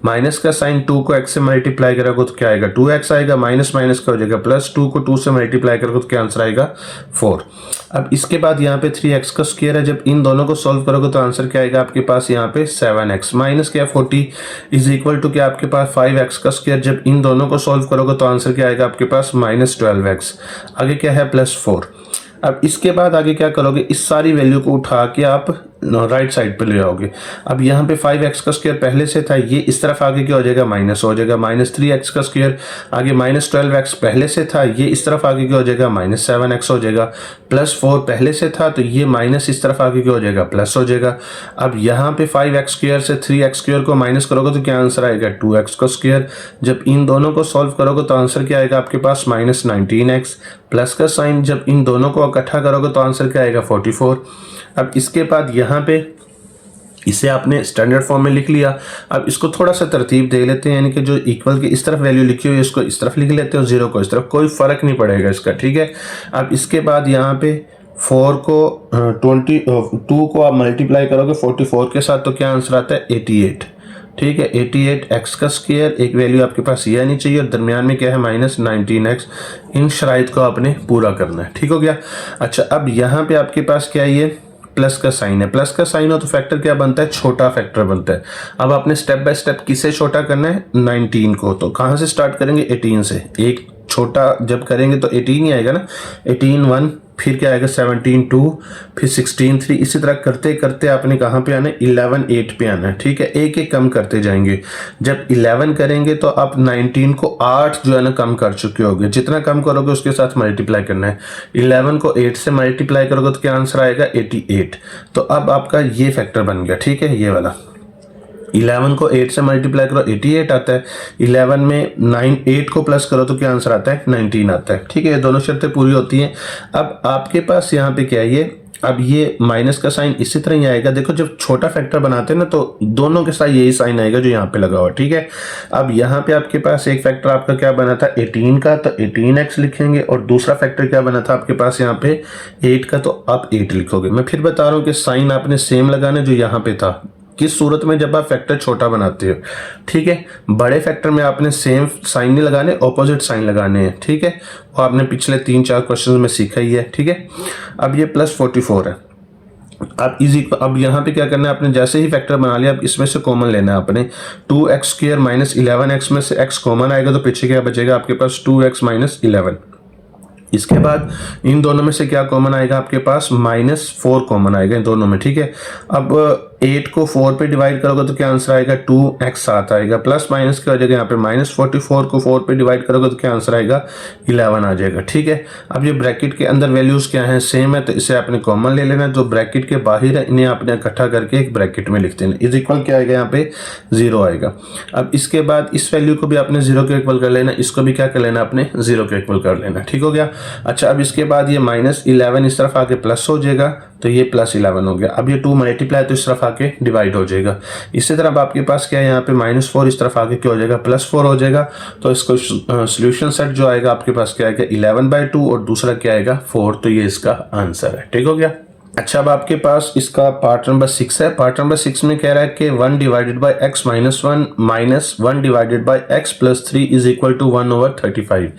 माइनस का साइन, 2 को x से मल्टीप्लाई करोगे तो क्या आएगा, 2x आएगा, माइनस माइनस का हो जाएगा प्लस, 2 को 2 से मल्टीप्लाई करोगे तो क्या आंसर आएगा, 4। अब इसके बाद यहाँ पे 3x का स्क्वायर है, जब इन दोनों को सॉल्व करोगे तो आंसर क्या आएगा आपके पास यहाँ पे 7x, माइनस क्या 40 इज इक्वल टू क्या आपके पास 5x का स्क्वायर। जब इन दोनों को सॉल्व करोगे तो आंसर क्या आएगा आपके पास -12x, आगे क्या है +4। अब इसके बाद आगे क्या करोगे, इस सारी वैल्यू को उठा के आप राइट साइड पे ले आओगे। अब यहाँ पे 5x का स्क्वायर पहले से था, ये इस तरफ आगे क्या हो जाएगा, माइनस हो जाएगा। -3x का स्क्वायर आगे -12x पहले से था, ये इस तरफ आगे क्या हो जाएगा, -7x हो जाएगा। +4 पहले से था तो ये माइनस इस तरफ आगे क्या हो जाएगा, प्लस हो जाएगा। अब यहाँ पे 5x स्क्वायर से 3x स्क्वायर को माइनस करोगे तो क्या आंसर आएगा, 2x का स्क्वायर। जब इन दोनों को सॉल्व करोगे तो आंसर क्या आएगा आपके पास, -19x। प्लस का साइन जब इन दोनों को इकट्ठा करोगे तो आंसर क्या आएगा, 44। अब इसके बाद यहाँ पे इसे आपने स्टैंडर्ड फॉर्म में लिख लिया। अब इसको थोड़ा सा तरतीब दे लेते हैं, यानी कि जो इक्वल की इस तरफ वैल्यू लिखी हुई है इसको इस तरफ लिख लेते हैं, 0 को इस तरफ, कोई फर्क नहीं पड़ेगा इसका, ठीक है। अब इसके बाद यहाँ पे 4 को 2 को आप मल्टीप्लाई करोगे 44 के साथ तो क्या आंसर आता है, 88, ठीक है। 88x का स्क्वायर, एक वैल्यू आपके पास ये आनी चाहिए और दरमियान में क्या है, -19x। इन शराइत को आपने पूरा करना है, ठीक हो गया। अच्छा, अब यहाँ पे आपके पास क्या है, ये प्लस का साइन है। प्लस का साइन हो तो फैक्टर क्या बनता है, छोटा फैक्टर बनता है। अब आपने स्टेप बाय स्टेप किसे छोटा करना है, 19 को। तो कहाँ से स्टार्ट करेंगे, 18 से। एक छोटा जब करेंगे तो 18 ही आएगा ना, 18 1, फिर क्या आएगा 17 2, फिर 16 3, इसी तरह करते करते आपने कहाँ पे आना है, 11 8 पे आना है, ठीक है। एक एक कम करते जाएंगे। जब 11 करेंगे तो आप 19 को 8 जो है ना कम कर चुके होगे। जितना कम करोगे उसके साथ मल्टीप्लाई करना है। 11 को 8 से मल्टीप्लाई करोगे तो क्या आंसर आएगा, 88। तो अब आपका ये फैक्टर बन गया, ठीक है, ये वाला। 11 को 8 से मल्टीप्लाई करो 88 आता है। 11 में 8 को प्लस करो तो क्या आंसर आता है, 19 आता है, ठीक है। ये दोनों शर्तें पूरी होती हैं। अब आपके पास यहाँ पे क्या है, ये अब ये माइनस का साइन इसी तरह ही आएगा। देखो जब छोटा फैक्टर बनाते हैं ना तो दोनों के साथ यही साइन आएगा जो यहाँ पे लगा हुआ, ठीक है। अब यहाँ पे आपके पास एक फैक्टर आपका क्या बना था, 18 का, तो 18x लिखेंगे। और दूसरा फैक्टर क्या बना था आपके पास यहाँ पे 8 का, तो आप 8 लिखोगे। मैं फिर बता रहा हूँ कि साइन आपने सेम लगाना जो यहाँ पे था। किस सूरत में, जब आप फैक्टर छोटा बनाते हो, ठीक है। बड़े फैक्टर में आपने सेम साइन नहीं लगाने, ऑपोजिट साइन लगाने हैं, ठीक है। वो आपने पिछले 3-4 क्वेश्चन में सीखा ही है, ठीक है। अब ये +44 है। अब यहाँ पे क्या करना है, आपने जैसे ही फैक्टर बना लिया, अब इसमें से कॉमन लेना है आपने। 2x स्क्वायर -11x में से x कॉमन आएगा तो पीछे क्या बचेगा आपके पास, 2x - 11। इसके बाद इन दोनों में से क्या कॉमन आएगा आपके पास, -4 कॉमन आएगा इन दोनों में, ठीक है। अब 8 को 4 पे डिवाइड करोगे तो क्या आंसर आएगा, 2x साथ आएगा। प्लस माइनस की वजह यहाँ पे -44 को 4 पे डिवाइड करोगे तो क्या आंसर आएगा, 11 आ जाएगा, ठीक है। अब ये ब्रैकेट के अंदर वैल्यूज क्या है, सेम है, तो इसे आपने कॉमन ले लेना। जो ब्रैकेट के बाहर है इन्हें आपने इकट्ठा करके एक ब्रैकेट में लिख देना। इज इक्वल क्या आएगा, यहाँ पे 0 आएगा। अब इसके बाद इस वैल्यू को भी आपने 0 के इक्वल कर लेना, इसको भी क्या कर लेना आपने, 0 के इक्वल कर लेना, ठीक हो गया। अच्छा, अब इसके बाद ये -11 इस तरफ आके प्लस हो जाएगा तो ये +11 हो गया। अब ये 2 मल्टीप्लाई तो इस तरफ आके डिवाइड हो जाएगा। इसी तरह आपके पास क्या है, यहाँ पे -4 इस तरफ आके क्या हो जाएगा, +4 हो जाएगा। तो इसको सोल्यूशन सेट जो आएगा आपके पास क्या आएगा, 11/2 और दूसरा क्या आएगा, 4। तो ये इसका आंसर है, ठीक हो गया। अच्छा, अब आपके पास इसका पार्ट नंबर 6 है। पार्ट नंबर 6 में कह रहा है कि 1 divided by x - 1 minus 1 divided by x + 3 is equal to 1/35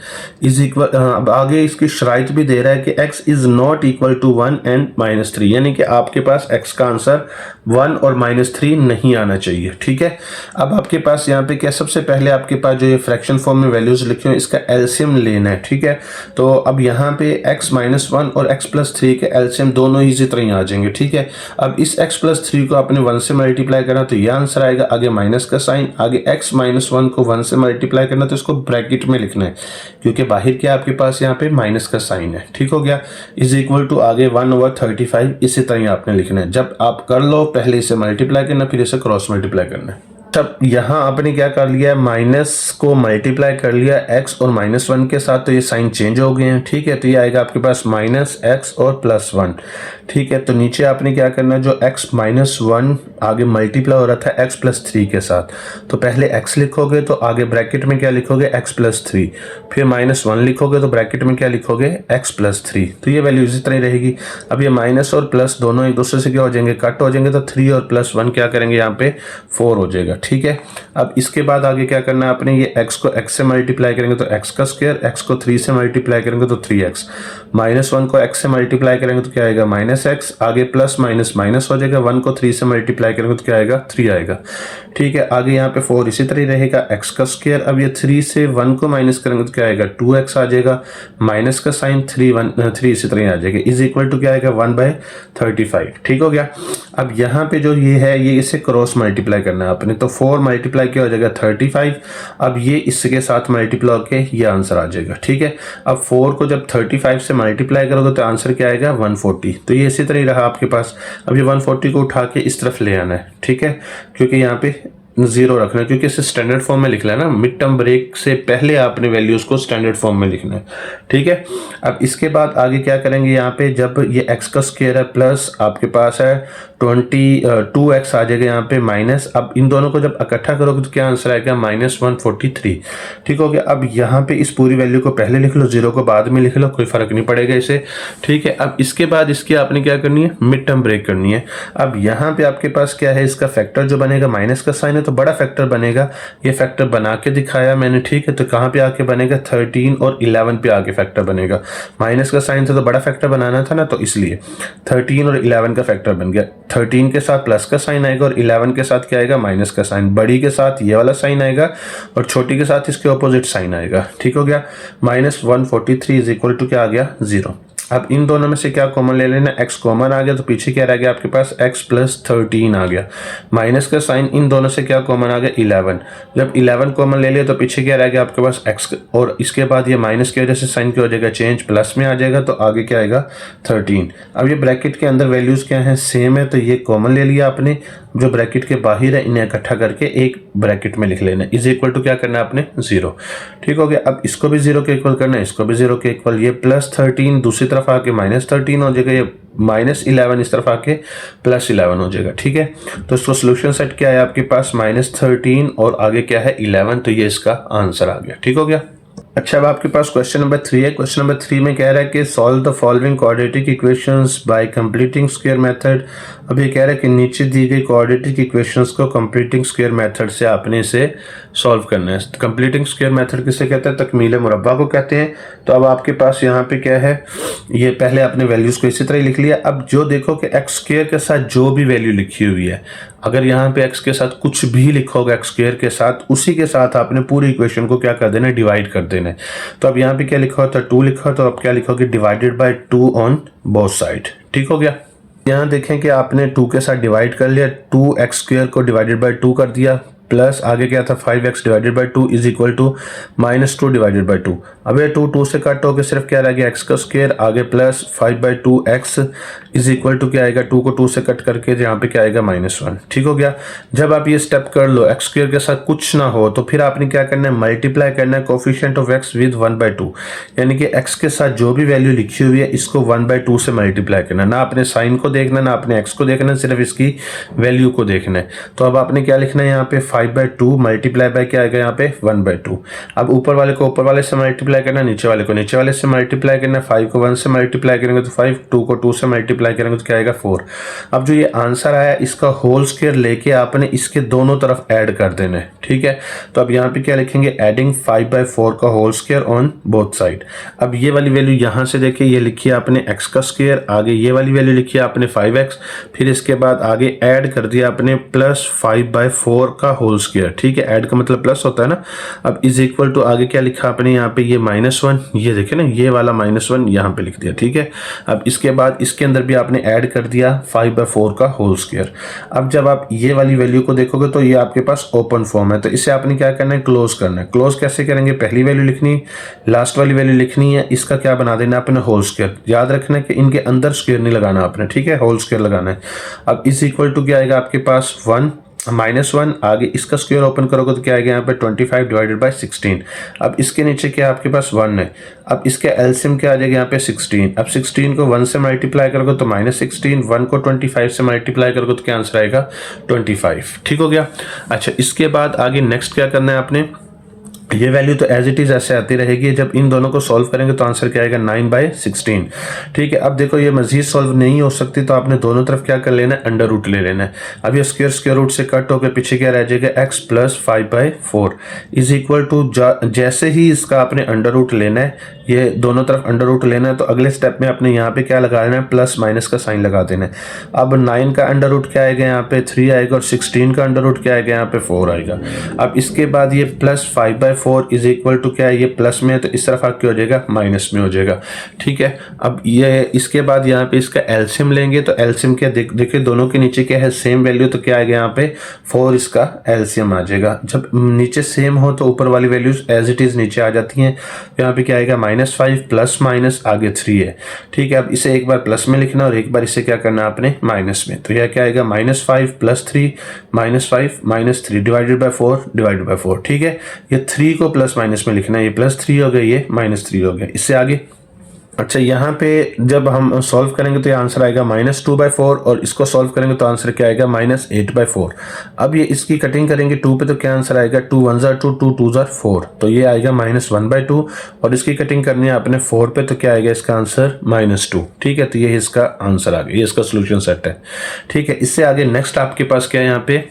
is equal. अब आगे इसकी शराइत भी दे रहा है कि x is not equal to 1 and -3, यानी कि आपके पास x का आंसर 1 और -3 नहीं आना चाहिए, ठीक है। अब आपके पास यहाँ पे क्या, सबसे पहले आपके पास जो ये फ्रैक्शन फॉर्म में वैल्यूज लिखे हुए इसका एलसीएम लेना है, ठीक है। तो अब यहाँ पे x - 1 और x + 3 के एलसीएम दोनों इसी तरह ही आ जाएंगे, ठीक है। अब इस x + 3 को आपने 1 से मल्टीप्लाई करना तो ये आंसर आएगा। आगे माइनस का साइन, आगे x - 1 को 1 से मल्टीप्लाई करना तो इसको ब्रैकेट में लिखना है क्योंकि बाहर क्या आपके पास यहाँ पे माइनस का साइन है, ठीक हो गया। इज इक्वल टू आगे 1/35 इसी तरह आपने लिखना है। जब आप कर लो पहले इसे मल्टीप्लाई करना फिर इसे क्रॉस मल्टीप्लाई करना है। तब यहाँ आपने क्या कर लिया, माइनस को मल्टीप्लाई कर लिया x और -1 के साथ, तो ये साइन चेंज हो गए हैं, ठीक है। तो ये आएगा आपके पास -x और +1, ठीक है। तो नीचे आपने क्या करना है, जो x - 1 आगे मल्टीप्लाई हो रहा था x + 3 के साथ, तो पहले x लिखोगे तो आगे ब्रैकेट में क्या लिखोगे, x + 3, फिर -1 लिखोगे तो ब्रैकेट में क्या लिखोगे, x + 3। तो ये वैल्यू इसी तरह रहेगी। अब ये माइनस और प्लस दोनों एक दूसरे से क्या हो जाएंगे, कट हो जाएंगे। तो 3 और +1 क्या करेंगे, यहाँ पे 4 हो जाएगा, ठीक है। अब इसके बाद आगे क्या करना है आपने, ये x को x से मल्टीप्लाई करेंगे तो x का स्क्वायर, x को 3 से मल्टीप्लाई करेंगे तो 3x, -1 को x से मल्टीप्लाई करेंगे तो क्या आएगा, -x, आगे प्लस माइनस माइनस हो जाएगा। 1 को 3 से मल्टीप्लाई करेंगे तो क्या आएगा, 3 आएगा, ठीक है। आगे यहाँ पे 4 इसी तरह रहेगा, x का स्क्वायर। अब ये 3 से 1 को माइनस करेंगे तो क्या आएगा, 2x आ जाएगा। माइनस का साइन 3 इसी तरह आ जाएगा। इज इक्वल टू क्या आएगा, 1/35, ठीक हो गया। अब यहाँ पे जो ये है ये इसे क्रॉस मल्टीप्लाई करना है आपने, तो 4 मल्टीप्लाई किया हो जाएगा 35। अब ये इसके साथ मल्टीप्लाई होकर ये आंसर आ जाएगा। ठीक है, अब 4 को जब 35 से मल्टीप्लाई करोगे तो आंसर क्या आएगा 140। तो ये इसी तरह रहा आपके पास। अब ये 140 को उठा के इस तरफ ले आना है। ठीक है, क्योंकि यहाँ पे 0 रखना है, क्योंकि इसे स्टैंडर्ड फॉर्म में लिखना है ना, मिड टर्म ब्रेक से पहले आपने वैल्यूज को स्टैंडर्ड फॉर्म में लिखना है। ठीक है, अब इसके बाद आगे क्या करेंगे, यहाँ पे जब ये x का स्क्वायर है प्लस आपके पास है 2x आ जाएगा यहाँ पे माइनस। अब इन दोनों को जब इकट्ठा करोगे तो क्या आंसर आएगा -143। ठीक हो गया। अब यहाँ पे इस पूरी वैल्यू को पहले लिख लो, 0 को बाद में लिख लो, कोई फर्क नहीं पड़ेगा इसे। ठीक है, अब इसके बाद इसकी आपने क्या करनी है, मिड टर्म ब्रेक करनी है। अब यहाँ पे आपके पास क्या है, इसका फैक्टर जो बनेगा, माइनस का साइन है तो बड़ा फैक्टर बनेगा, ये फैक्टर बना के दिखाया मैंने। ठीक है, तो कहाँ पे आके बनेगा 13 और 11 पे आके फैक्टर बनेगा। माइनस का साइन था तो बड़ा फैक्टर बनाना था ना, तो इसलिए 13 और 11 का फैक्टर बन गया। 13 के साथ प्लस का साइन आएगा और 11 के साथ क्या आएगा, माइनस का साइन। बड़ी के साथ ये वाला साइन आएगा और छोटी के साथ इसके ऑपोजिट साइन आएगा। ठीक हो गया, -143 इज इक्वल टू क्या आ गया 0। अब इन दोनों में से क्या कॉमन ले लेना, x कॉमन आ गया तो पीछे क्या रह गया आपके पास x + 13 आ गया। माइनस का साइन इन दोनों से क्या कॉमन आ गया 11। जब 11 कॉमन ले लिया तो पीछे क्या रह गया आपके पास x, और इसके बाद ये माइनस की वजह से साइन क्या हो जाएगा चेंज, प्लस में आ जाएगा, तो आगे क्या आएगा 13। अब ये ब्रैकेट के अंदर वैल्यूज क्या है, सेम है, तो ये कॉमन ले लिया आपने। जो ब्रैकेट के बाहर है इन्हें इकट्ठा करके एक ब्रैकेट में लिख लेना, इज इक्वल टू क्या करना है आपने 0। ठीक हो गया। अब इसको भी 0 के इक्वल करना है, इसको भी 0 के इक्वल। ये +13 दूसरी तरफ आके -13 हो जाएगा, ये -11 इस तरफ आके +11 हो जाएगा। ठीक है, तो इसको सोल्यूशन सेट क्या है आपके पास -13 और आगे क्या है 11, तो ये इसका आंसर आ गया। ठीक हो गया। अच्छा, अब आपके पास क्वेश्चन नंबर 3 है। क्वेश्चन नंबर 3 में कह रहा है कि solve the following quadratic equations bye completing square method. अब ये कह रहा है कि नीचे दी गई क्वाड्रेटिक इक्वेशंस को कंप्लीटिंग स्क्वायर मेथड से आपने इसे सॉल्व करना है। कंप्लीटिंग स्क्वायर मेथड किसे कहते हैं, तकमील मुरब्बा को कहते हैं। तो अब आपके पास यहाँ पे क्या है, ये पहले आपने वैल्यूज को इसी तरह लिख लिया। अब जो देखो कि एक्स स्क्वायर के साथ जो भी वैल्यू लिखी हुई है, अगर यहाँ पे x के साथ कुछ भी लिखोगे एक्स स्क्वायर के साथ, उसी के साथ आपने पूरी इक्वेशन को क्या कर देना है, डिवाइड कर देना है। तो अब यहाँ पे क्या लिखा होता है 2 लिखा हो, तो अब क्या लिखोगे divided by 2 on both side. ठीक हो गया। यहाँ देखें कि आपने 2 के साथ डिवाइड कर लिया, 2x² को डिवाइडेड बाय 2 कर दिया, प्लस आगे क्या था 5x divided by 2 is equal to -2 divided by 2। अब ये 2 से कट होकर सिर्फ क्या रह गया x का स्क्वायर, आगे plus 5/2x is equal to क्या आएगा, 2 को 2 से कट करके यहाँ पे क्या आएगा -1। ठीक हो गया। जब आप ये स्टेप कर लो, x स्क्वायर के साथ कुछ ना हो, तो फिर आपने क्या करना है, मल्टीप्लाई करना है कोफिशिएंट ऑफ x विद 1/2, यानी कि x के साथ जो भी वैल्यू लिखी हुई है इसको 1/2 से मल्टीप्लाई करना। ना अपने साइन को देखना, ना अपने x को देखना, सिर्फ इसकी वैल्यू को देखना है। तो अब आपने क्या लिखना है यहाँ पे 5/2 मल्टीप्लाई बाय क्या आएगा यहाँ पे 1/2। अब ऊपर वाले को ऊपर वाले से मल्टीप्लाई करना, नीचे वाले को नीचे वाले से मल्टीप्लाई करना। 5 को 1 से मल्टीप्लाई करेंगे तो 5, 2 को 2 से मल्टीप्लाई करेंगे तो क्या आएगा 4। अब जो ये आंसर आया इसका होल स्क्वायर लेके आपने इसके दोनों तरफ ऐड कर देना है। ठीक है, तो अब यहाँ पे क्या लिखेंगे, एडिंग 5/4 का whole square on both side. अब ये वाली वैल्यू यहाँ से देखिए, ये लिखी है आपने x का स्क्वायर, आगे ये वाली वैल्यू लिखी है आपने 5x, फिर इसके बाद आगे ऐड कर दिया आपने +5/4 का होल स्क्वायर। ठीक है, ऐड का मतलब प्लस होता है ना। अब इज इक्वल टू आगे क्या लिखा आपने यहाँ पे, ये -1, ये देखे ना, ये वाला -1 यहाँ पे लिख दिया। ठीक है, अब इसके बाद इसके अंदर भी आपने ऐड कर दिया 5/4 का होल स्क्वायर। अब जब आप ये वाली वैल्यू को देखोगे तो ये आपके पास ओपन फॉर्म है, तो इसे आपने क्या करना है, क्लोज करना है। क्लोज कैसे करेंगे, पहली वैल्यू लिखनी, लास्ट वाली वैल्यू लिखनी है, इसका क्या बना देना आपने होल स्क्वायर। याद रखना है कि इनके अंदर स्क्वायर नहीं लगाना आपने, ठीक है, होल स्क्वायर लगाना है। अब इज इक्वल टू क्या आएगा आपके पास -1, आगे इसका स्क्वायर ओपन करोगे तो क्या आएगा यहाँ पे 25 डिवाइडेड बाय 16। अब इसके नीचे क्या आपके पास 1 है, अब इसके एलसीएम क्या आ जाएगा यहाँ पे 16। अब 16 को 1 से मल्टीप्लाई करोगे तो -16, 1 को 25 से मल्टीप्लाई करोगे तो क्या आंसर आएगा 25। ठीक हो गया। अच्छा, इसके बाद आगे नेक्स्ट क्या करना है आपने, ये वैल्यू तो एज इट इज ऐसे आती रहेगी। जब इन दोनों को सॉल्व करेंगे तो आंसर क्या आएगा 9/16। ठीक है, अब देखो ये मजीद सॉल्व नहीं हो सकती तो आपने दोनों तरफ क्या कर लेना है, अंडर रूट ले लेना है। अब ये स्क्वायर रूट से कट होकर पीछे क्या रह जाएगा, x + 5/4 इज इक्वल टू, जैसे ही इसका आपने अंडर रूट लेना है, ये दोनों तरफ अंडर रूट लेना है, तो अगले स्टेप में अपने यहाँ पे क्या लगा देना है, प्लस माइनस का साइन लगा देना है। अब 9 का अंडर रूट क्या आएगा यहाँ पे 3 आएगा, और 16 का अंडर रूट क्या आएगा यहाँ पे 4 आएगा। अब इसके बाद ये +5/4 4 इज इक्वल टू क्या है, ये प्लस में है तो इस तरफ आके हो जाएगा माइनस में हो जाएगा। ठीक है, अब ये इसके बाद यहाँ पे इसका एलसीएम लेंगे तो एलसीएम क्या देखिए दोनों के नीचे क्या है सेम वैल्यू, तो क्या आएगा यहाँ पे 4 इसका एलसीएम आ जाएगा। जब नीचे सेम हो तो ऊपर वाली वैल्यूज एज इट इज नीचे आ जाती हैं। यहाँ पे क्या आएगा -5 प्लस माइनस आगे 3 है। ठीक है, अब इसे एक बार प्लस में लिखना और एक बार इसे क्या करना है आपने माइनस में, तो यह क्या आएगा -5 प्लस 3 -5 -3 डिवाइडेड बाय 4 ठीक है, ये 3 को प्लस माइनस में लिखना है, ये +3 हो गया, ये -3 हो गया। इससे आगे अच्छा यहाँ पे जब हम सॉल्व करेंगे तो ये आंसर आएगा -2/4 और इसको सॉल्व करेंगे तो आंसर क्या आएगा -8/4। अब ये इसकी कटिंग करेंगे 2 पे तो क्या आंसर आएगा 2 1 ज़ा 2 2 2 ज़ा 4, तो ये आएगा -1/2 और इसकी कटिंग करनी है आपने 4 पे तो क्या आएगा इसका आंसर -2। ठीक है, तो ये इसका आंसर आ गया, ये इसका सोल्यूशन सेट है। ठीक है, इससे आगे नेक्स्ट आपके पास क्या है, यहाँ पे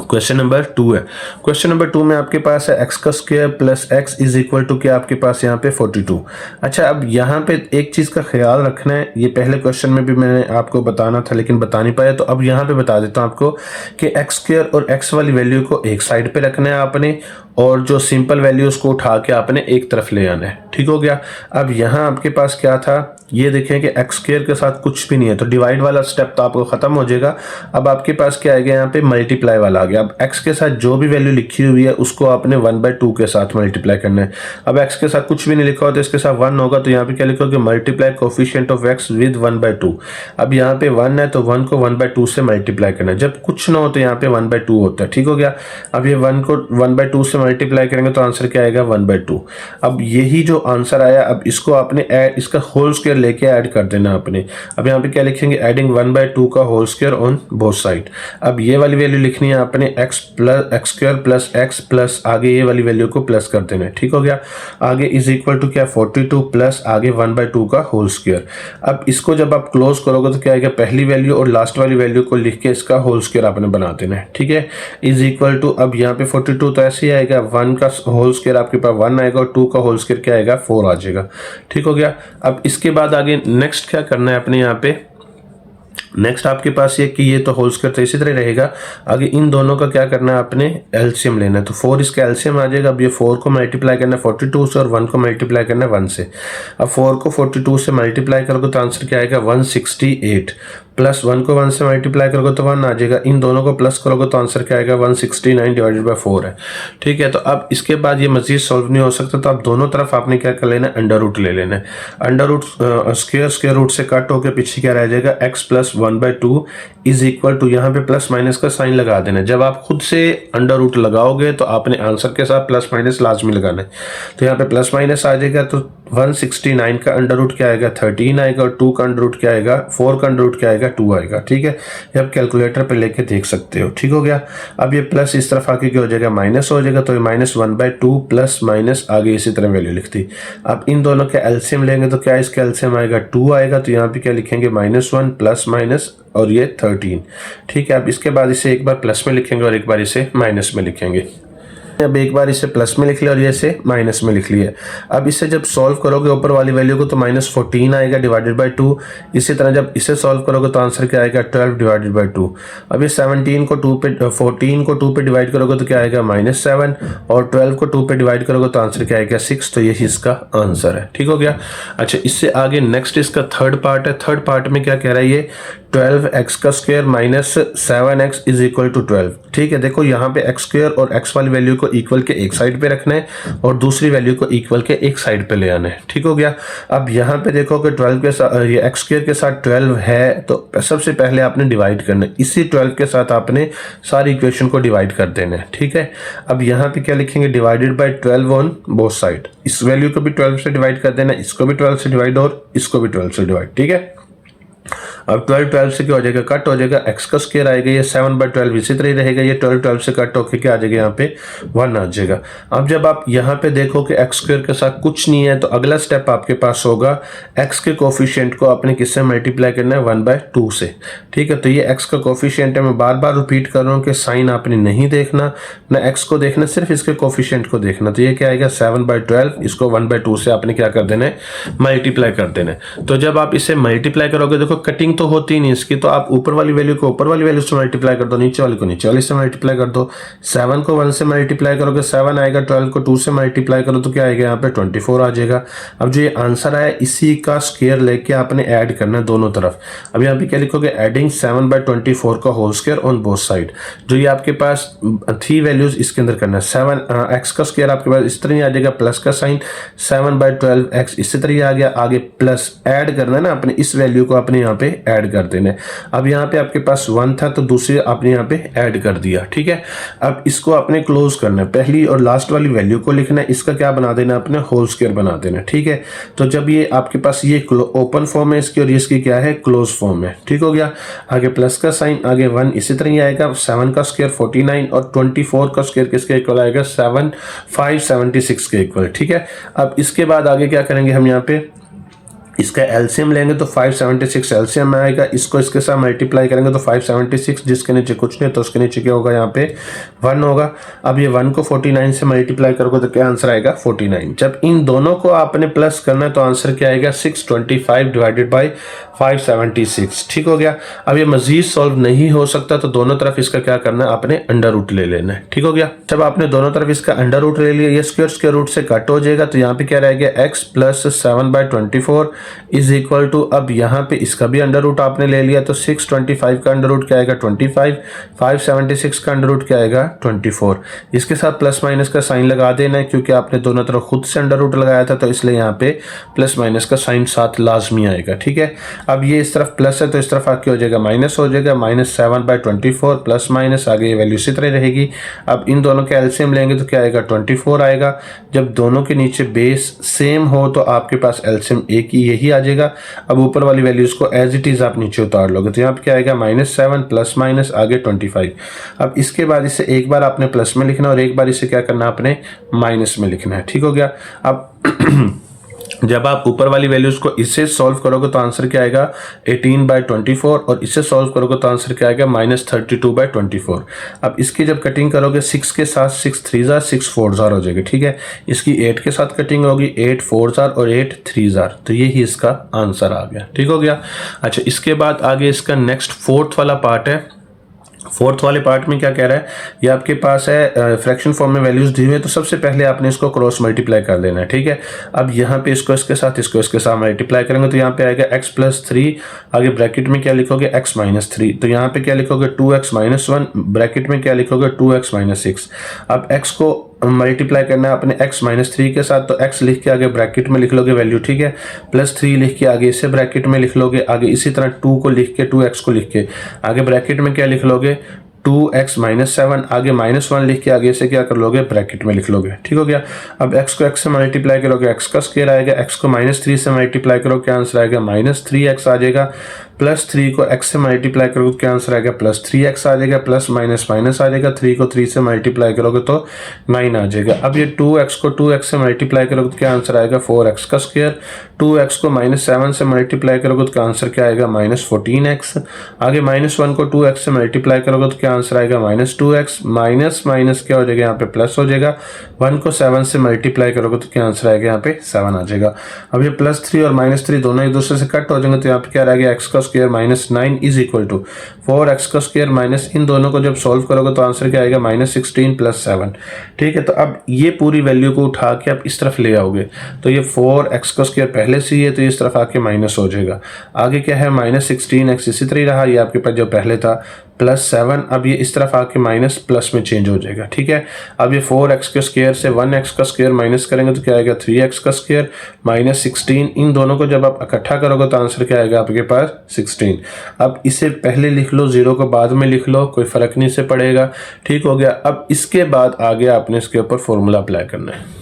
क्वेश्चन नंबर 2 है। क्वेश्चन नंबर 2 में आपके पास है x का square plus x is equal to क्या आपके पास यहाँ पे 42। अच्छा, अब यहाँ पे एक चीज़ का ख्याल रखना है, ये पहले क्वेश्चन में भी मैंने आपको बताना था लेकिन बता नहीं पाया, तो अब यहाँ पे बता देता हूँ आपको कि x स्क्वायर और x वाली वैल्यू को एक साइड पे रखना है आपने और जो सिंपल वैल्यू उसको उठा के आपने एक तरफ ले आना है। ठीक हो गया। अब यहाँ आपके पास क्या था, ये देखें कि x स्क्वायर के साथ कुछ भी नहीं है तो डिवाइड वाला स्टेप तो आपको खत्म हो जाएगा। अब आपके पास क्या आएगा, यहाँ पे मल्टीप्लाई वाला आ गया। अब x के साथ जो भी वैल्यू लिखी हुई है उसको आपने 1/2 के साथ मल्टीप्लाई करना है। अब x के साथ कुछ भी नहीं लिखा हो तो इसके साथ 1 होगा, तो यहाँ पे क्या लिखोगे multiply coefficient of x with 1/2। अब यहाँ पे 1 है तो 1 को 1/2 से मल्टीप्लाई करना है, जब कुछ ना हो तो यहाँ पे 1/2 होता है। ठीक हो गया। अब ये 1 को 1/2 से मल्टीप्लाई करेंगे तो आंसर क्या आएगा 1/2। अब यही जो आंसर आया, अब इसको आपने इसका होल स्क्वायर लेके ऐड कर देना आपने। अब यहाँ पे क्या लिखेंगे, एडिंग 1/2 का whole square on both side. अब ये वाली वैल्यू लिखनी है आपने x square plus x plus आगे ये वाली वैल्यू को प्लस कर देना है। ठीक हो गया। आगे इज इक्वल टू क्या 42 प्लस आगे 1/2 का होल स्क्वायर। अब इसको जब आप क्लोज करोगे तो क्या आएगा, पहली वैल्यू और लास्ट वाली वैल्यू को लिख के इसका होल स्क्वायर आपने बना देना है। ठीक है, इज इक्वल टू अब यहाँ पे 42 तो ऐसे ही आएगा, 1 का होल स्क्वायर आपके पास 1 आएगा और 2 का होल स्क्वायर क्या आएगा 4 आ जाएगा। ठीक हो गया। अब इसके बाद आगे नेक्स्ट क्या करना है अपने यहाँ पे, नेक्स्ट आपके पास ये कि ये तो होल स्क्वायर तो इसी तरह रहेगा। आगे इन दोनों का क्या करना है आपने एलसीएम लेना है, तो 4 इसका एलसीएम आ जाएगा। अब ये 4 को मल्टीप्लाई करना है 42 से और 1 को मल्टीप्लाई करना है 1 से। अब 4 को 42 से मल्टीप्लाई करोगे तो आंसर क्या आएगा 168 प्लस 1 को 1 से मल्टीप्लाई करोगे तो 1 आ जाएगा। इन दोनों को प्लस करोगे तो आंसर क्या आएगा 169 डिवाइडेड बाय 4 है। ठीक है, तो अब इसके बाद ये मजीद सॉल्व नहीं हो सकता, तो अब दोनों तरफ आपने क्या कर लेना है अंडर रूट ले लेना है। अंडर रूट स्क्वायर रूट से कट होकर पीछे क्या रह जाएगा x plus 1/2 is equal to यहाँ पे प्लस माइनस का साइन लगा देना है। जब आप खुद से अंडर रूट लगाओगे तो आपने आंसर के साथ प्लस माइनस लाजमी लगाना है, तो यहाँ पे प्लस माइनस आ जाएगा। तो 169 का अंडर रूट क्या आएगा 13 आएगा और 2 का अंडर रूट क्या आएगा 4 का अंडर रूट क्या आएगा 2 आएगा। ठीक है, ये आप कैलकुलेटर पे लेके देख सकते हो। ठीक हो गया। अब ये प्लस इस तरफ आके क्या हो जाएगा माइनस हो जाएगा, तो ये -1/2 प्लस माइनस आगे इसी तरह वैल्यू लिखती। अब इन दोनों के एलसीएम लेंगे तो क्या इसका एलसीएम आएगा 2 आएगा, तो यहाँ पे क्या लिखेंगे -1 प्लस माइनस और ये 13। ठीक है, अब इसके बाद इसे एक बार प्लस में लिखेंगे और एक बार इसे माइनस में लिखेंगे। अब एक बार इसे प्लस में लिख लिया और ये इसे माइनस में लिख लिया। अब इसे जब सॉल्व करोगे ऊपर वाली वैल्यू को तो -14 आएगा डिवाइडेड बाय 2। इसी तरह जब इसे सॉल्व करोगे तो आंसर क्या आएगा 12 डिवाइडेड बाय 2। अब ये 14 को 2 पे डिवाइड करोगे तो क्या आएगा -7 और 12 को 2 पे डिवाइड करोगे तो आंसर क्या आएगा 6, तो यही इसका आंसर है। ठीक हो गया। अच्छा, इससे आगे नेक्स्ट इसका थर्ड पार्ट है। थर्ड पार्ट में क्या कह रहा है, ये 12x का square minus 7x is equal to 12। ठीक है, देखो यहाँ पे x स्क्वायर और x वाली वैल्यू को इक्वल के एक साइड पे रखना है और दूसरी वैल्यू को इक्वल के एक साइड पे ले आना है। ठीक हो गया। अब यहाँ पे देखो कि 12 के साथ ये x स्क्वायर के साथ 12 है तो सबसे पहले आपने डिवाइड करना है, इसी 12 के साथ आपने सारी इक्वेशन को डिवाइड कर देना है। ठीक है, अब यहाँ पे क्या लिखेंगे divided by 12 on both side. इस वैल्यू को भी 12 से डिवाइड कर देना, इसको भी 12 से डिवाइड और इसको भी 12 से डिवाइड। ठीक है, अब 12 से क्या हो जाएगा कट हो जाएगा, x का स्क्वायर आएगा ये 7/12 इसी तरह ही रहेगा, ये 12 से कट होकर क्या आ जाएगा यहाँ पे 1 आ जाएगा। अब जब आप यहाँ पे देखो कि x स्क्वायर के साथ कुछ नहीं है तो अगला स्टेप आपके पास होगा x के कोफिशिएंट को आपने किससे मल्टीप्लाई करना है 1/2 से। ठीक है, तो ये x का कोफिशिएंट है। मैं बार बार रिपीट कर रहा हूँ कि साइन आपने नहीं देखना ना x को देखना, सिर्फ इसके कोफिशिएंट को देखना। तो ये क्या आएगा 7/12, इसको 1/2 से आपने क्या कर देना है मल्टीप्लाई कर देना है। तो जब आप इसे मल्टीप्लाई करोगे देखो कटिंग तो होती नहीं इसकी, तो आप ऊपर वाली वैल्यू को ऊपर वाली वैल्यू से मल्टीप्लाई कर दो, नीचे वाली को नीचे वाली से मल्टीप्लाई कर दो। 7 को 1 से मल्टीप्लाई करोगे 7 आएगा, 12 को 2 से मल्टीप्लाई करो तो क्या आएगा यहाँ पे 24 आ जाएगा। अब जो ये आंसर आया इसी का स्क्वायर लेके आपने ऐड करना है दोनों तरफ। अब यहाँ पे क्या लिखोगे, एडिंग 7/24 का whole square on both side. जो ये आपके पास 3 वैल्यूज इसके अंदर करना है, 7x का स्क्वायर आपके पास इस तरह ही आ जाएगा, प्लस का साइन 7/12x इसी तरह आ गया, आगे प्लस ऐड करना है ना अपने इस वैल्यू को अपने यहाँ पे ऐड कर देना है। अब यहाँ पे आपके पास 1 था तो दूसरे आपने यहाँ पे ऐड कर दिया, ठीक है। अब इसको आपने क्लोज करना है, पहली और लास्ट वाली वैल्यू को लिखना है, इसका क्या बना देना अपने होल स्क्वायर बना देना, ठीक है। तो जब ये आपके पास ये ओपन फॉर्म है इसकी और इसकी क्या है क्लोज फॉर्म है, ठीक हो गया। आगे प्लस का साइन, आगे 1 इसी तरह ही आएगा, 7 का स्क्वायर 49 और 24 का स्क्वायर किसके इक्वल आएगा 576 के इक्वल, ठीक है। अब इसके बाद आगे क्या करेंगे हम यहाँ पे इसका एलसीएम लेंगे तो 576 एलसीएम आएगा, इसको इसके साथ मल्टीप्लाई करेंगे तो 576 जिसके नीचे कुछ नहीं तो उसके नीचे क्या होगा यहाँ पे 1 होगा। अब ये 1 को 49 से मल्टीप्लाई करोगे तो क्या आंसर आएगा 49। जब इन दोनों को आपने प्लस करना है तो आंसर क्या आएगा 625 डिवाइडेड बाई 576, ठीक हो गया। अब ये मजीद सॉल्व नहीं हो सकता तो दोनों तरफ इसका क्या करना है आपने अंडर रूट ले लेना है, ठीक हो गया। जब आपने दोनों तरफ इसका अंडर रूट ले लिया ये स्क्वायर रूट से कट हो जाएगा तो यहाँ पे क्या रहेगा x plus 7/24 is equal to, अब यहाँ पे इसका भी अंडर रूट आपने ले लिया तो 625 का अंडर रूट क्या आएगा 25, 576 का अंडर रूट क्या आएगा 24। इसके साथ प्लस माइनस का साइन लगा देना है क्योंकि आपने दोनों तरफ खुद से अंडर रूट लगाया था तो इसलिए यहाँ पे प्लस माइनस का साइन साथ लाजमी आएगा, ठीक है। अब ये इस तरफ प्लस है तो इस तरफ आके हो जाएगा माइनस हो जाएगा, -7/24 प्लस माइनस आगे ये वैल्यू इसी तरह रहेगी। अब इन दोनों के एलसीएम लेंगे तो क्या आएगा 24 आएगा। जब दोनों के नीचे बेस सेम हो तो आपके पास एलसीएम एक ही यही आ जाएगा। अब ऊपर वाली वैल्यूज को एज इट इज आप नीचे उतार लोगे तो यहाँ पे क्या आएगा -7 प्लस माइनस आगे 25। अब इसके बाद इसे एक बार आपने प्लस में लिखना और एक बार इसे क्या करना आपने माइनस में लिखना है, ठीक हो गया। अब जब आप ऊपर वाली वैल्यूज को इससे सॉल्व करोगे तो आंसर क्या आएगा 18/24 और इससे सॉल्व करोगे तो आंसर क्या आएगा -32/24। अब इसकी जब कटिंग करोगे 6 के साथ 6 3 6 4 हो जाएगी, ठीक है। इसकी 8 के साथ कटिंग होगी 8 4 और 8 3 तो यही इसका आंसर आ गया, ठीक हो गया। अच्छा इसके बाद आगे इसका नेक्स्ट फोर्थ वाला पार्ट है। फोर्थ वाले पार्ट में क्या कह रहा है, ये आपके पास है फ्रैक्शन फॉर्म में वैल्यूज दी हुई है तो सबसे पहले आपने इसको क्रॉस मल्टीप्लाई कर देना है, ठीक है। अब यहाँ पे इसको इसके साथ मल्टीप्लाई करेंगे तो यहाँ पे आएगा x प्लस 3, आगे ब्रैकेट में क्या लिखोगे x माइनस 3, तो यहाँ पे क्या लिखोगे 2x माइनस 1, ब्रैकेट में क्या लिखोगे 2x माइनस 6। अब x को मल्टीप्लाई करना है अपने x माइनस 3 के साथ तो x लिख के आगे ब्रैकेट में लिख लोगे वैल्यू, ठीक है। प्लस 3 लिख के आगे इसे ब्रैकेट में लिख लोगे, आगे इसी तरह 2 को लिख के 2x को लिख के आगे ब्रैकेट में क्या लिख लोगे 2x माइनस 7, आगे -1 लिख के आगे से क्या कर लोगे ब्रैकेट में लिख लोगे, ठीक हो गया। अब x को x से मल्टीप्लाई करोगे x का स्क्वायर आएगा, x को -3 से मल्टीप्लाई करो क्या आंसर आएगा -3x आ जाएगा। प्लस 3 को x से मल्टीप्लाई करोगे क्या आंसर आएगा +3x आ जाएगा, प्लस माइनस माइनस आ जाएगा, 3 को 3 से मल्टीप्लाई करोगे तो 9 आ जाएगा। अब ये 2x को 2x से मल्टीप्लाई करोगे तो क्या आंसर आएगा 4x का स्क्वायर, 2x को -7 से मल्टीप्लाई करोगे तो क्या आंसर क्या आएगा -14x, आगे -1 को 2x से मल्टीप्लाई करोगे तो क्या आंसर आएगा -2x, माइनस माइनस क्या हो जाएगा यहाँ पे प्लस हो जाएगा, 1 को 7 से मल्टीप्लाई करोगे तो क्या आंसर आएगा यहाँ पे 7 आ जाएगा। अब ये +3 और -3 दोनों एक दूसरे से कट हो जाएंगे तो यहाँ पे क्या रहेगा x का square -9 is equal to 4x का स्क्वायर माइनस, इन दोनों को जब सॉल्व करोगे तो आंसर क्या आएगा -16 + 7, ठीक है। तो अब ये पूरी वैल्यू को उठा के आप इस तरफ ले आओगे तो ये 4x का स्क्वायर पहले से ही है तो इस तरफ आके माइनस हो जाएगा, आगे क्या है -16x इसी तरह रहा, ये आपके पास जो पहले था +7, अब ये इस तरफ आके माइनस प्लस में चेंज हो जाएगा, ठीक है। अब ये 4x के स्क्वायर से 1x का स्क्वायर माइनस करेंगे तो क्या आएगा 3x का स्क्वायर -16, इन दोनों को जब आप इकट्ठा करोगे तो आंसर क्या आएगा आपके पास 16। अब इसे पहले लिख लो, 0 को बाद में लिख लो, कोई फर्क नहीं से पड़ेगा, ठीक हो गया। अब इसके बाद आगे आपने इसके ऊपर फॉर्मूला अप्लाई करना है।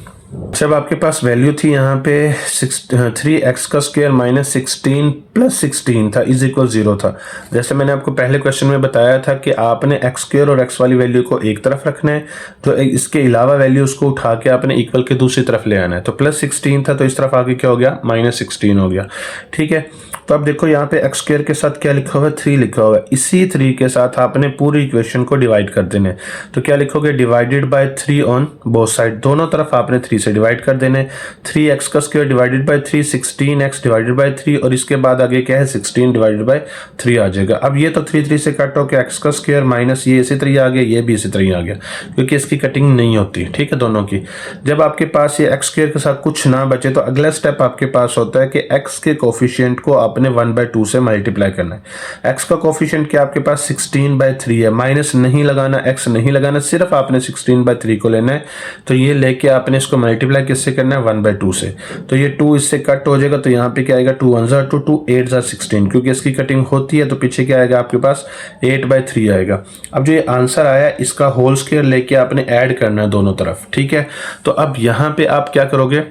जब आपके पास वैल्यू थी यहाँ पे 3x का स्क्वायर -16 + 16 था इज इक्वल 0 था, जैसे मैंने आपको पहले क्वेश्चन में बताया था कि आपने x स्क्वायर और x वाली वैल्यू को एक तरफ रखना है तो इसके अलावा वैल्यू उसको उठा के आपने इक्वल के दूसरी तरफ ले आना है। तो +16 था तो इस तरफ आगे क्या हो गया -16 हो गया, ठीक है। तो अब देखो यहाँ पे एक्स स्क्वायर के साथ क्या लिखा हुआ है, 3 लिखा हुआ है। इसी 3 के साथ आपने पूरी इक्वेशन को डिवाइड कर देने। तो क्या लिखोगे, divided by 3 on both side, दोनों तरफ आपने 3 से डिवाइड कर देने। 3x का square divided by 3, 16x divided by 3, और इसके बाद आगे क्या है, 16 डिवाइडेड बाय 3 आ जाएगा। अब ये तो 3 से कट होकर x का स्क्वायर माइनस ये इसी तरह आ गया, ये भी इसी तरह आ गया, क्योंकि इसकी कटिंग नहीं होती, ठीक है, दोनों की। जब आपके पास ये एक्स स्क्वायर के साथ कुछ ना बचे तो अगला स्टेप आपके पास होता है कि एक्स के कोफिशिएंट को आपने 1/2 से मल्टीप्लाई करना है। एक्स का कोफिशिएंट क्या आपके पास 16/3 है, माइनस नहीं लगाना, एक्स नहीं लगाना, सिर्फ आपने 16/3 को लेना है। तो ये लेके आपने इसको मल्टीप्लाई किससे करना है, 1/2 से। तो ये 2 इससे कट हो जाएगा, तो यहाँ पे क्या आएगा, 2 1 ज़ा 2, 2 8 ज़ा 16, क्योंकि इसकी कटिंग होती है तो पीछे क्या आएगा आपके पास 8/3 आएगा। अब जो ये आंसर आया इसका होल स्क्वायर लेके आपने ऐड करना है दोनों तरफ, ठीक है। तो अब यहाँ पे आप क्या करोगे,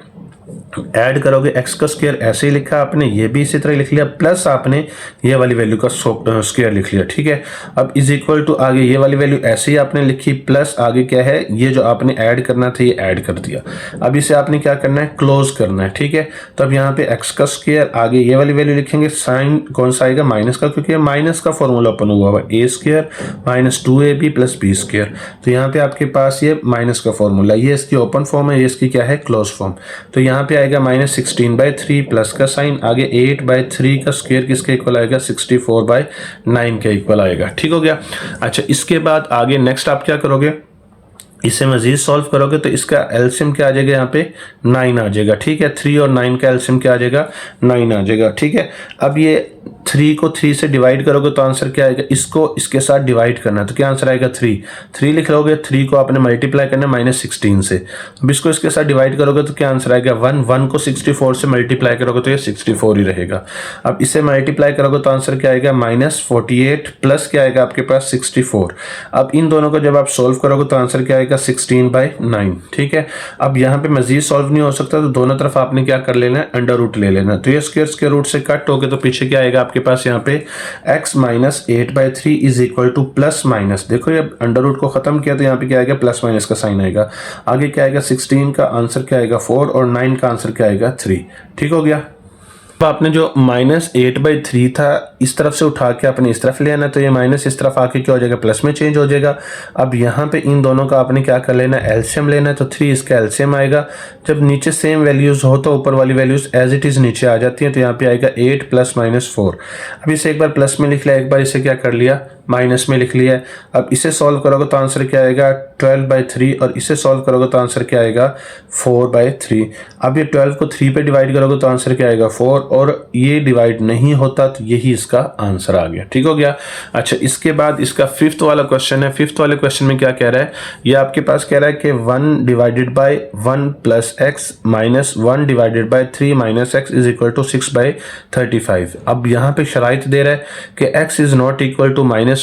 ऐड करोगे, एक्स का स्क्वायर ऐसे ही लिखा आपने, ये भी इसी तरह लिख लिया, प्लस आपने ये वाली वैल्यू का स्क्वायर लिख लिया, ठीक है। अब इज इक्वल टू आगे ये वाली वैल्यू ऐसे ही आपने लिखी, प्लस आगे क्या है, ये जो आपने ऐड करना था ये ऐड कर दिया। अब इसे आपने क्या करना है, क्लोज करना है, ठीक है। तो अब यहाँ पे एक्स का स्क्वायर आगे ये वाली वैल्यू लिखेंगे, साइन कौन सा आएगा, माइनस का, क्योंकि माइनस का फॉर्मूला ओपन हुआ है, a square minus 2ab plus b square. तो यहाँ पे आपके पास ये माइनस का फॉर्मूला, ये इसकी ओपन फॉर्म है, ये इसकी क्या है, क्लोज फॉर्म। तो यहाँ पे आएगा -16/3 प्लस का साइन, आगे 8/3 का स्क्वायर किसके इक्वल आएगा, 64/9 के इक्वल आएगा, ठीक हो गया। अच्छा, इसके बाद आगे नेक्स्ट आप क्या करोगे, इसे मजीद सॉल्व करोगे तो इसका एलसीएम क्या आ जाएगा, यहाँ पे 9 आ जाएगा, ठीक है। 3 और 9 का एलसीएम क्या आ जाएगा, 9 आ जाएगा, ठीक है। अब ये 3 को 3 से डिवाइड करोगे तो आंसर क्या आएगा, इसको इसके साथ डिवाइड करना है, तो क्या आंसर आएगा 3 लिख लोगे, 3 को आपने मल्टीप्लाई करना है -16 से। अब इसको इसके साथ डिवाइड करोगे तो क्या आंसर आएगा 1 को 64 से मल्टीप्लाई करोगे तो ये 64 ही रहेगा। अब इसे मल्टीप्लाई करोगे तो आंसर क्या आएगा, -48 प्लस क्या आएगा आपके पास 64। अब इन दोनों को जब आप सोल्व करोगे तो आंसर क्या आएगा, 16/9, ठीक है। अब यहाँ पे मजीद सॉल्व नहीं हो सकता, तो दोनों तरफ आपने क्या कर लेना है, अंडर रूट ले लेना। तो ये स्क्वायर के रूट से कट हो गए, तो पीछे क्या आएगा आपके पास, यहाँ पे x minus 8/3 is equal two plus minus, देखो ये अंडर रूट को खत्म किया तो यहाँ पे क्या आएगा, प्लस माइनस का साइन आएगा। आगे क्या आएगा, 16 का आंसर क्या आएगा 4, और 9 का आंसर क्या आएगा 3, ठीक हो गया। अब आपने जो -8/3 था इस तरफ से उठा के आपने इस तरफ ले आना, तो ये माइनस इस तरफ आके क्या हो जाएगा, प्लस में चेंज हो जाएगा। अब यहाँ पे इन दोनों का आपने क्या कर लेना है, एलसीएम लेना है, तो 3 इसका एलसीएम आएगा। जब नीचे सेम वैल्यूज हो तो ऊपर वाली वैल्यूज एज इट इज नीचे आ जाती हैं, तो यहाँ पे आएगा 8 + -4। अब इसे एक बार प्लस में लिख लिया, एक बार इसे क्या कर लिया, माइनस में लिख लिया। अब इसे सॉल्व करोगे तो आंसर क्या आएगा, 12/3, और इसे सॉल्व करोगे तो आंसर क्या आएगा, 4/3। अब ये 12 को 3 पे डिवाइड करोगे तो आंसर क्या आएगा 4, और ये डिवाइड नहीं होता तो यही इसका आंसर आ गया, ठीक हो गया। अच्छा, इसके बाद इसका 5th वाला क्वेश्चन है। 5th वाले क्वेश्चन में क्या कह रहा है, ये आपके पास कह रहा है कि 1 divided by 1 + x minus 1 divided by 3 - x is equal to 6/35। अब यहाँ पे शराइत दे रहा है कि x is not equal to -1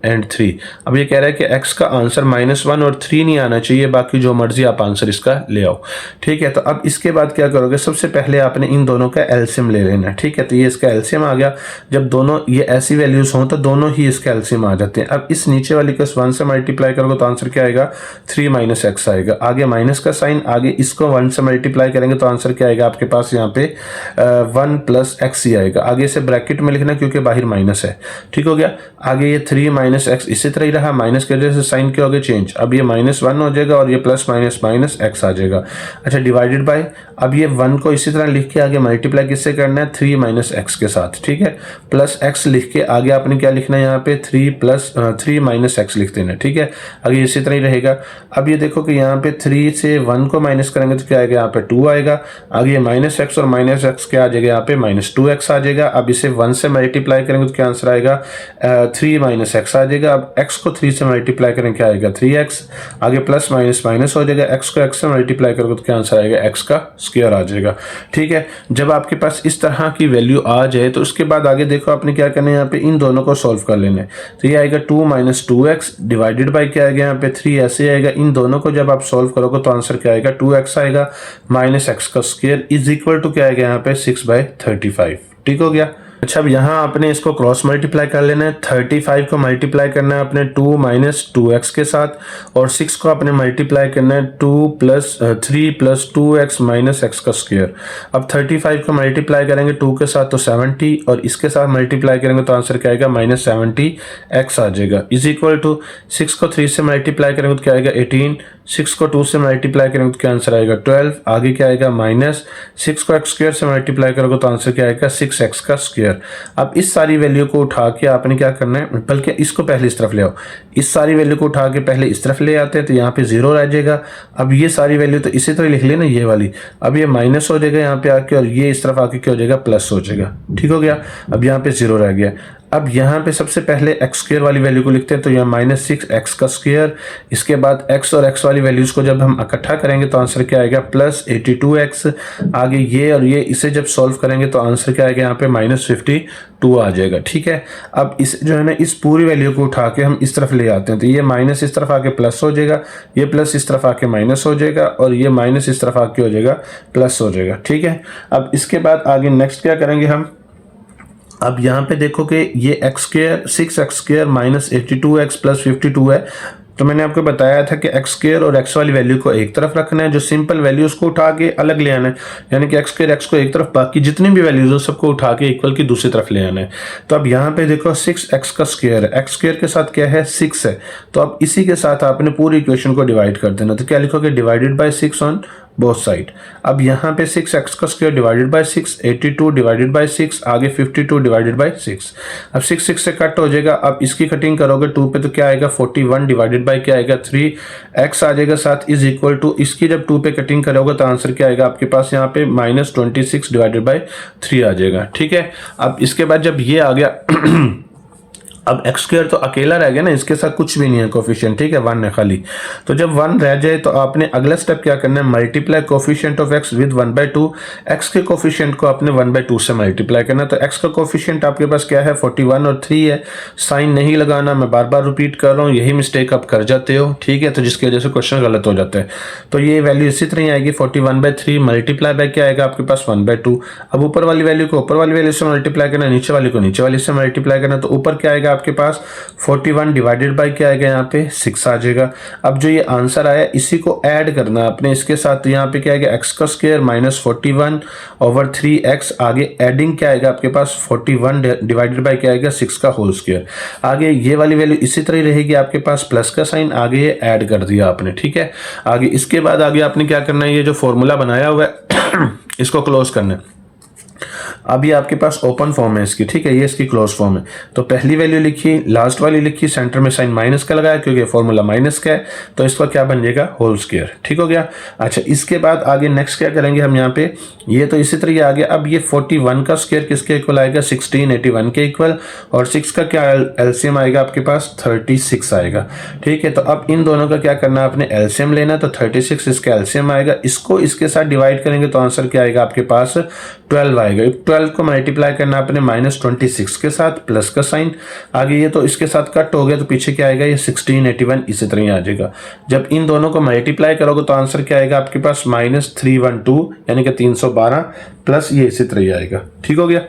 and 3। अब ये कह रहा है कि x का आंसर -1 और 3 नहीं आना चाहिए, बाकी जो मर्जी आप आंसर इसका ले आओ, ठीक है। तो अब इसके बाद क्या करोगे, सबसे पहले आपने इन दोनों का एलसीएम ले लेना है, ठीक है। तो ये इसका एलसीएम आ गया। जब दोनों ये ऐसी वैल्यूज हों तो दोनों ही इसका एलसीएम आ जाते हैं। अब इस नीचे वाली को 1 से मल्टीप्लाई करोगे तो आंसर क्या आएगा, 3 - x आएगा। आगे माइनस का साइन, आगे इसको 1 से मल्टीप्लाई करेंगे तो आंसर क्या आएगा आपके पास, यहाँ पे 1 + x ही आएगा। आगे इसे ब्रैकेट में लिखना क्योंकि बाहर माइनस है, ठीक हो गया। आगे ये 3 - x इसी तरह ही रहा, माइनस की वजह से साइन क्या हो गया चेंज। अब ये -1 हो जाएगा और ये प्लस माइनस x आ जाएगा। अच्छा, डिवाइडेड बाय, अब ये 1 को इसी तरह लिख के आगे मल्टीप्लाई किससे करना है, 3 - x के साथ, ठीक है। प्लस x लिख के आगे आपने क्या लिखना है, यहाँ पे 3 - x लिख देना, ठीक है। आगे इसी तरह ही रहेगा। अब ये देखो कि यहाँ पे 3 से 1 को माइनस करेंगे तो क्या आएगा, यहाँ पे 2 आएगा। आगे -x और -x क्या आ जाएगा, यहाँ पे -2x आ जाएगा। अब इसे 1 से मल्टीप्लाई करेंगे तो क्या आंसर आएगा, 3 - x आ जाएगा। अब x को 3 से मल्टीप्लाई करें क्या आएगा, 3x। आगे प्लस माइनस हो जाएगा, x को x से मल्टीप्लाई करोगे तो क्या आंसर आएगा, x का स्क्वायर आ जाएगा, ठीक है। जब आपके पास इस तरह की वैल्यू आ जाए तो उसके बाद आगे देखो आपने क्या करना है, यहाँ पे इन दोनों को सॉल्व कर लेना है। तो ये आएगा 2 - 2x डिवाइडेड बाय क्या आएगा, यहाँ पे 3 ऐसे आएगा। इन दोनों को जब आप सॉल्व करोगे तो आंसर क्या आएगा, 2x आएगा - x का स्क्वायर इज इक्वल टू क्या आएगा, यहाँ पे 6/35, ठीक हो गया। अच्छा, अब यहाँ आपने इसको क्रॉस मल्टीप्लाई कर लेना है। 35 को मल्टीप्लाई करना है अपने 2 माइनस 2x के साथ, और 6 को आपने मल्टीप्लाई करना है 3 प्लस 2x माइनस एक्स का स्क्वायर। अब 35 को मल्टीप्लाई करेंगे 2 के साथ तो 70, और इसके साथ मल्टीप्लाई करेंगे तो आंसर क्या आएगा, -70x आ जाएगा। इज इक्वल टू 6 को 3 से मल्टीप्लाई करेंगे तो क्या आएगा 18, 6 को 2 से मल्टीप्लाई करेंगे तो क्या आंसर आएगा 12, आगे क्या आएगा माइनस 6 को x स्क्वायर से मल्टीप्लाई करोगे तो आंसर क्या आएगा 6x का स्क्वायर। अब इस सारी वैल्यू को उठा के आपने क्या करना है, बल्कि इसको पहले इस तरफ ले आओ, इस सारी वैल्यू को उठा के पहले इस तरफ ले आते हैं तो यहाँ पे 0 रह जाएगा। अब ये सारी वैल्यू तो इसी तरह लिख लेना ये वाली, अब ये माइनस हो जाएगा यहाँ पे आके, और ये इस तरफ आके क्या हो जाएगा प्लस हो जाएगा। ठीक हो गया, अब यहाँ पे 0 रह गया। अब यहाँ पे सबसे पहले एक्स स्क्वायर वाली वैल्यू को लिखते हैं तो यहाँ -6x का स्क्वायर, इसके बाद x और x वाली वैल्यूज को जब हम इकट्ठा करेंगे तो आंसर क्या आएगा +82x। आगे ये और ये इसे जब सॉल्व करेंगे तो आंसर क्या आएगा यहाँ पे -52 आ जाएगा। ठीक है, अब इस जो है ना इस पूरी वैल्यू को उठा के हम इस तरफ ले आते हैं तो ये माइनस इस तरफ आके प्लस हो जाएगा, ये प्लस इस तरफ आके माइनस हो जाएगा, और ये माइनस इस तरफ आके हो जाएगा प्लस हो जाएगा। ठीक है, अब इसके बाद आगे नेक्स्ट क्या करेंगे हम, अब यहाँ पे देखो कि ये x square 6x square minus 82x plus 52 है, तो मैंने आपको बताया था कि x स्क्वायर और x वाली वैल्यू को एक तरफ रखना है, जो सिंपल वैल्यूज को उठा के अलग ले आना है, यानी कि x स्क्वायर x को एक तरफ, बाकी जितनी भी वैल्यूज हो सबको उठा के इक्वल की दूसरी तरफ ले आना है। तो अब यहाँ पे देखो 6x का स्क्वायर है, x स्क्वायर के साथ क्या है 6 है, तो अब इसी के साथ आपने पूरी इक्वेशन को डिवाइड कर देना, तो क्या लिखोगे divided by 6 on both side. अब यहाँ पे 6x का square divided by 6, 82 divided by 6, आगे 52 डिवाइडेड बाय 6। अब 6 से कट हो जाएगा, अब इसकी कटिंग करोगे 2 पे तो क्या आएगा 41 डिवाइडेड बाय क्या आएगा 3x आ जाएगा साथ, इज इक्वल टू इसकी जब 2 पे कटिंग करोगे तो आंसर क्या आएगा आपके पास यहाँ पे -26 डिवाइडेड बाय 3 आ जाएगा। ठीक है, अब इसके बाद जब ये आ गया अब एक्स स्क्वायर तो अकेला रह गया ना, इसके साथ कुछ भी नहीं है कोफिशिएंट। ठीक है, 1 है खाली, तो जब 1 रह जाए तो आपने अगला स्टेप क्या करना है, multiply coefficient of x with 1/2। X के कोफिशिएंट को आपने 1/2 से मल्टीप्लाई करना, तो एक्स का कोफिशिएंट आपके पास क्या है 41 और 3 है, साइन नहीं लगाना, मैं बार बार रिपीट कर रहा हूँ, यही मिस्टेक आप कर जाते हो। ठीक है, तो जिसकी वजह से क्वेश्चन गलत हो जाता है। तो ये वैल्यू इसी तरह आएगी 41/3 मल्टीप्लाई बाय क्या आएगा आपके पास 1/2। अब ऊपर वाली वैल्यू को ऊपर वाली वैल्यू से मल्टीप्लाई करना, नीचे वाली को नीचे वाली से मल्टीप्लाई करना, तो ऊपर क्या आएगा आपके पास 41 डिवाइडेड बाय क्या आएगा यहाँ पे 6 आ जाएगा। अब जो ये आंसर आया इसी को ऐड करना है आपने इसके साथ, तो यहाँ पे क्या आएगा x का स्क्वायर -41 ओवर 3x, आगे एडिंग क्या आएगा आपके पास 41 डिवाइडेड बाय क्या आएगा 6 का होल स्क्वायर। आगे ये वाली वैल्यू इसी तरह रहेगी आपके पास प्लस का साइन, आगे ये ऐड कर दिया आपने। ठीक है, आगे इसके बाद आगे आपने क्या करना है, ये जो फॉर्मूला बनाया हुआ है इसको क्लोज करना है। अब ये आपके पास ओपन फॉर्म है इसकी। ठीक है, ये इसकी क्लोज फॉर्म है, तो पहली वैल्यू लिखी, लास्ट वाली लिखी, सेंटर में साइन माइनस का लगाया क्योंकि फॉर्मूला माइनस का है, तो इसका क्या बन जाएगा होल स्क्वायर। ठीक हो गया। अच्छा, इसके बाद आगे नेक्स्ट क्या करेंगे हम यहाँ पे, ये तो इसी तरह आ गया। अब ये 41 का स्क्वायर किसके इक्वल आएगा 1681 के इक्वल, और 6 का क्या एलसीएम आएगा आपके पास 36 आएगा। ठीक है, तो अब इन दोनों का क्या करना है आपने एलसीएम लेना, तो 36 इसका एलसीएम आएगा, इसको इसके साथ डिवाइड करेंगे तो आंसर क्या आएगा आपके पास 12 आएगा। 12 को मल्टीप्लाई करना आपने -26 के साथ प्लस का साइन, आगे ये तो इसके साथ कट हो गया तो पीछे क्या आएगा ये 1681 इसी तरह ही आ जाएगा। जब इन दोनों को मल्टीप्लाई करोगे तो आंसर क्या आएगा आपके पास -312 यानी कि 312 प्लस ये इसी तरह ही आएगा। ठीक हो गया।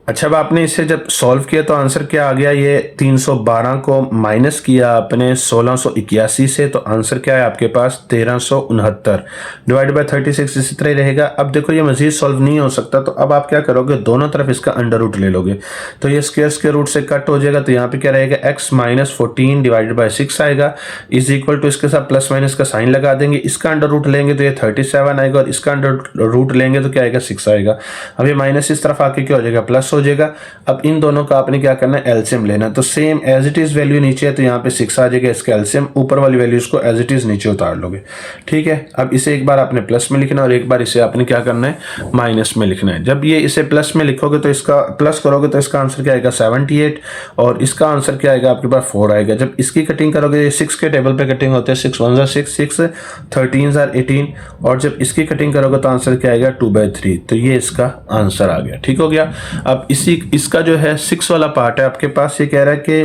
अच्छा, अब आपने इसे जब सॉल्व किया तो आंसर क्या आ गया, ये 312 को माइनस किया आपने 1681 से, तो आंसर क्या है आपके पास 1369 डिवाइड बाय 36 इसी तरह रहेगा। अब देखो ये मजीद सॉल्व नहीं हो सकता, तो अब आप क्या करोगे दोनों तरफ इसका अंडर रूट ले लोगे, तो ये स्क्वायर रूट से कट हो जाएगा, तो यहाँ पे क्या रहेगा x -14 डिवाइडेड बाय 6 आएगा, इज इक्वल टू इसके साथ प्लस माइनस का साइन लगा देंगे, इसका अंडर रूट लेंगे तो ये 37 आएगा, और इसका अंडर रूट लेंगे तो क्या आएगा 6 आएगा। अब ये माइनस इस तरफ आके क्या हो जाएगा प्लस हो जाएगा। अब इन दोनों का आपने क्या करना है एलसीएम लेना, तो same as it is value नीचे है तो यहाँ पे 6 आ जाएगा, इसका एलसीएम ऊपर वाली वैल्यूज को एज इट इज नीचे उतार लोगे। ठीक है, अब इसे एक बार आपने प्लस में लिखना और एक बार इसे आपने क्या करना है माइनस में लिखना है। जब ये इसे प्लस में लिखोगे तो इसका प्लस करोगे तो इसका आंसर क्या आएगा 78, और इसका आंसर क्या आएगा आपके पास 4 आएगा। जब इसकी कटिंग करोगे 6 के टेबल पे कटिंग होते हैं, 6 1 6 6 13 18, और जब इसकी कटिंग करोगे तो आंसर क्या आएगा 2/3, तो ये इसका आंसर आ गया। ठीक हो गया। अब इसका जो है 6 वाला पार्ट है आपके पास, ये कह रहा है कि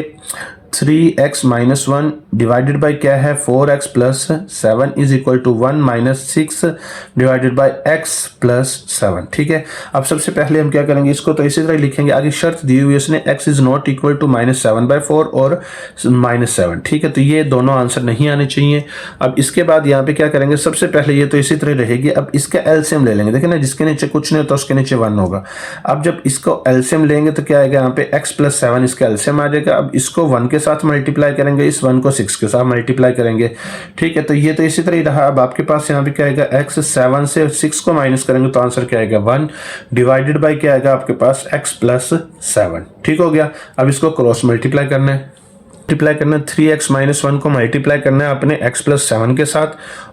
3x माइनस 1 डिवाइडेड बाई क्या है 4x plus 7 is equal to 1 minus 6 divided by x plus 7। ठीक है, अब सबसे पहले हम क्या करेंगे, इसको तो इसी तरह लिखेंगे, आगे शर्त दी हुई है उसने x is not equal to minus 7/4 और माइनस 7। ठीक है, तो ये दोनों आंसर नहीं आने चाहिए। अब इसके बाद यहाँ पे क्या करेंगे, सबसे पहले ये तो इसी तरह रहेगी। अब इसका एलसीएम ले लेंगे, देखिए ना जिसके नीचे कुछ नहीं होता उसके नीचे 1 होगा। अब जब इसको एलसीएम लेंगे तो क्या आएगा, यहाँ पे x प्लस 7 इसका एलसीएम आ जाएगा। अब इसको 1 के साथ मल्टीप्लाई करेंगे, इस 1 को 6 के साथ मल्टीप्लाई करेंगे। ठीक है, तो ये तो इसी तरह ही रहा। अब आपके पास यहाँ पे क्या आएगा, x 7 से 6 को माइनस करेंगे तो आंसर क्या आएगा 1 डिवाइडेड बाई क्या आएगा आपके पास x प्लस 7। ठीक हो गया। अब इसको क्रॉस मल्टीप्लाई करना है, 3x माइनस 1 को मल्टीप्लाई करना है अपने x प्लस 7 के साथ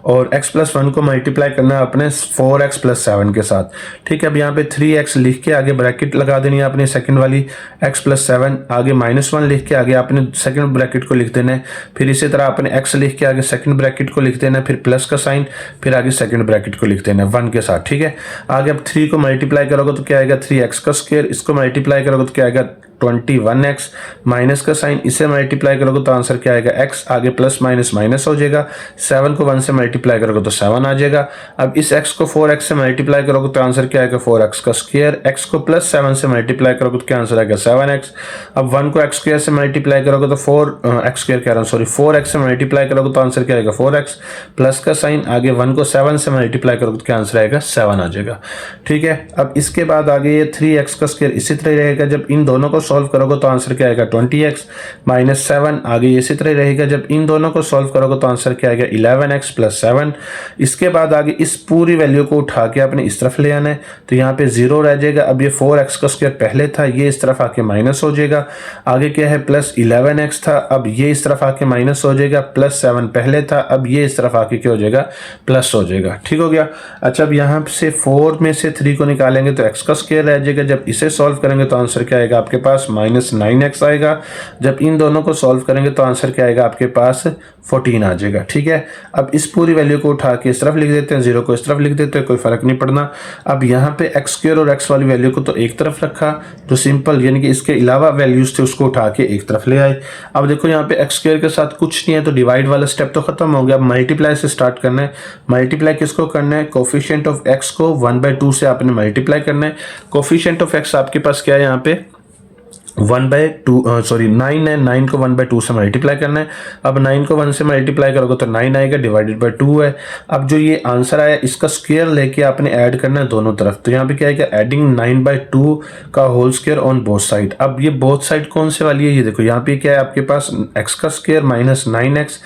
और x प्लस 1 को मल्टीप्लाई करना है अपने 4x प्लस 7 के साथ। ठीक है, अब यहाँ पे 3x लिख के आगे ब्रैकेट लगा देनी है अपने सेकंड वाली, x प्लस 7 आगे माइनस 1 लिख के आगे आपने सेकंड ब्रैकेट को लिख देना है। फिर इसी तरह अपने x लिख के आगे सेकंड ब्रैकेट को लिख देना है, फिर प्लस का साइन, फिर आगे सेकंड ब्रैकेट को लिख देना है 1 के साथ। ठीक है, आगे अब 3 को मल्टीप्लाई करोगे तो क्या आएगा 3x का स्क्वायर, इसको मल्टीप्लाई करोगे तो क्या आएगा 21x, माइनस का साइन, इसे मल्टीप्लाई करोगे तो आंसर क्या आएगा x, आगे प्लस माइनस माइनस हो जाएगा, 7 को 1 से मल्टीप्लाई करोगे तो 7 आ जाएगा। अब इस x को 4x से मल्टीप्लाई करोगे तो आंसर क्या आएगा 4x का स्क्वायर, x को प्लस 7 से मल्टीप्लाई करोगे तो क्या आंसर आएगा 7x। अब 1 को x स्क्वायर से मल्टीप्लाई करोगे तो 4x स्क्वायर कह रहा हूँ सॉरी 4x से मल्टीप्लाई करोगे तो आंसर क्या आएगा 4x, प्लस का साइन, आगे 1 को 7 से मल्टीप्लाई करोगे तो क्या आंसर आएगा 7 आ जाएगा। ठीक है, अब इसके बाद आगे ये 3x का स्क्वायर इसी तरह रहेगा, जब इन दोनों को सॉल्व करोगे तो आंसर क्या आएगा 20x माइनस 7, आगे इसी तरह रहेगा, जब इन दोनों को सॉल्व करोगे तो आंसर क्या आएगा 11x प्लस 7। इसके बाद आगे इस पूरी वैल्यू को उठा के आपने इस तरफ ले आना है, तो यहाँ पे 0 रह जाएगा। अब ये 4x का स्क्वायर पहले था, ये इस तरफ आके माइनस हो जाएगा, आगे क्या है प्लस 11x था, अब ये इस तरफ आके माइनस हो जाएगा, प्लस 7 पहले था, अब ये इस तरफ आके क्या हो जाएगा प्लस हो जाएगा। ठीक हो गया। अच्छा, अब यहाँ से 4 में से 3 को निकालेंगे तो x का स्क्वायर रह जाएगा, जब इसे सॉल्व करेंगे तो आंसर क्या आएगा आपके पास माइनस 9x आएगा, जब इन दोनों को सॉल्व करेंगे तो आंसर क्या आएगा आपके पास 14 आ जाएगा। ठीक है, अब इस पूरी वैल्यू को उठा के इस तरफ लिख देते हैं, 0 को इस तरफ लिख देते हैं, कोई फर्क नहीं पड़ना। अब यहाँ पे x स्क्वायर और x वाली वैल्यू को तो एक तरफ रखा, जो सिंपल यानी कि इसके अलावा वैल्यूज थे उसको उठा के एक तरफ ले आए। अब देखो यहाँ पे x स्क्वायर के साथ कुछ नहीं है तो डिवाइड वाला स्टेप तो खत्म हो गया, अब मल्टीप्लाई से स्टार्ट करना है। मल्टीप्लाई किसको करना है, कोफिशिएंट ऑफ x को 1/2 से आपने मल्टीप्लाई करना है। कोफिशिएंट ऑफ x आपके पास क्या है यहाँ पे 1/2 सॉरी 9 है, 9 को 1/2 से मल्टीप्लाई करना है। अब 9 को 1 से मल्टीप्लाई करोगे तो 9 आएगा, डिवाइडेड बाय 2 है। अब जो ये आंसर आया इसका स्क्वायर लेके आपने ऐड करना है दोनों तरफ, तो यहाँ पे क्या है एडिंग 9/2 का whole square on both side. अब ये बोथ साइड कौन से वाली है, ये देखो यहाँ पे क्या है आपके पास x का स्क्वायर माइनस 9x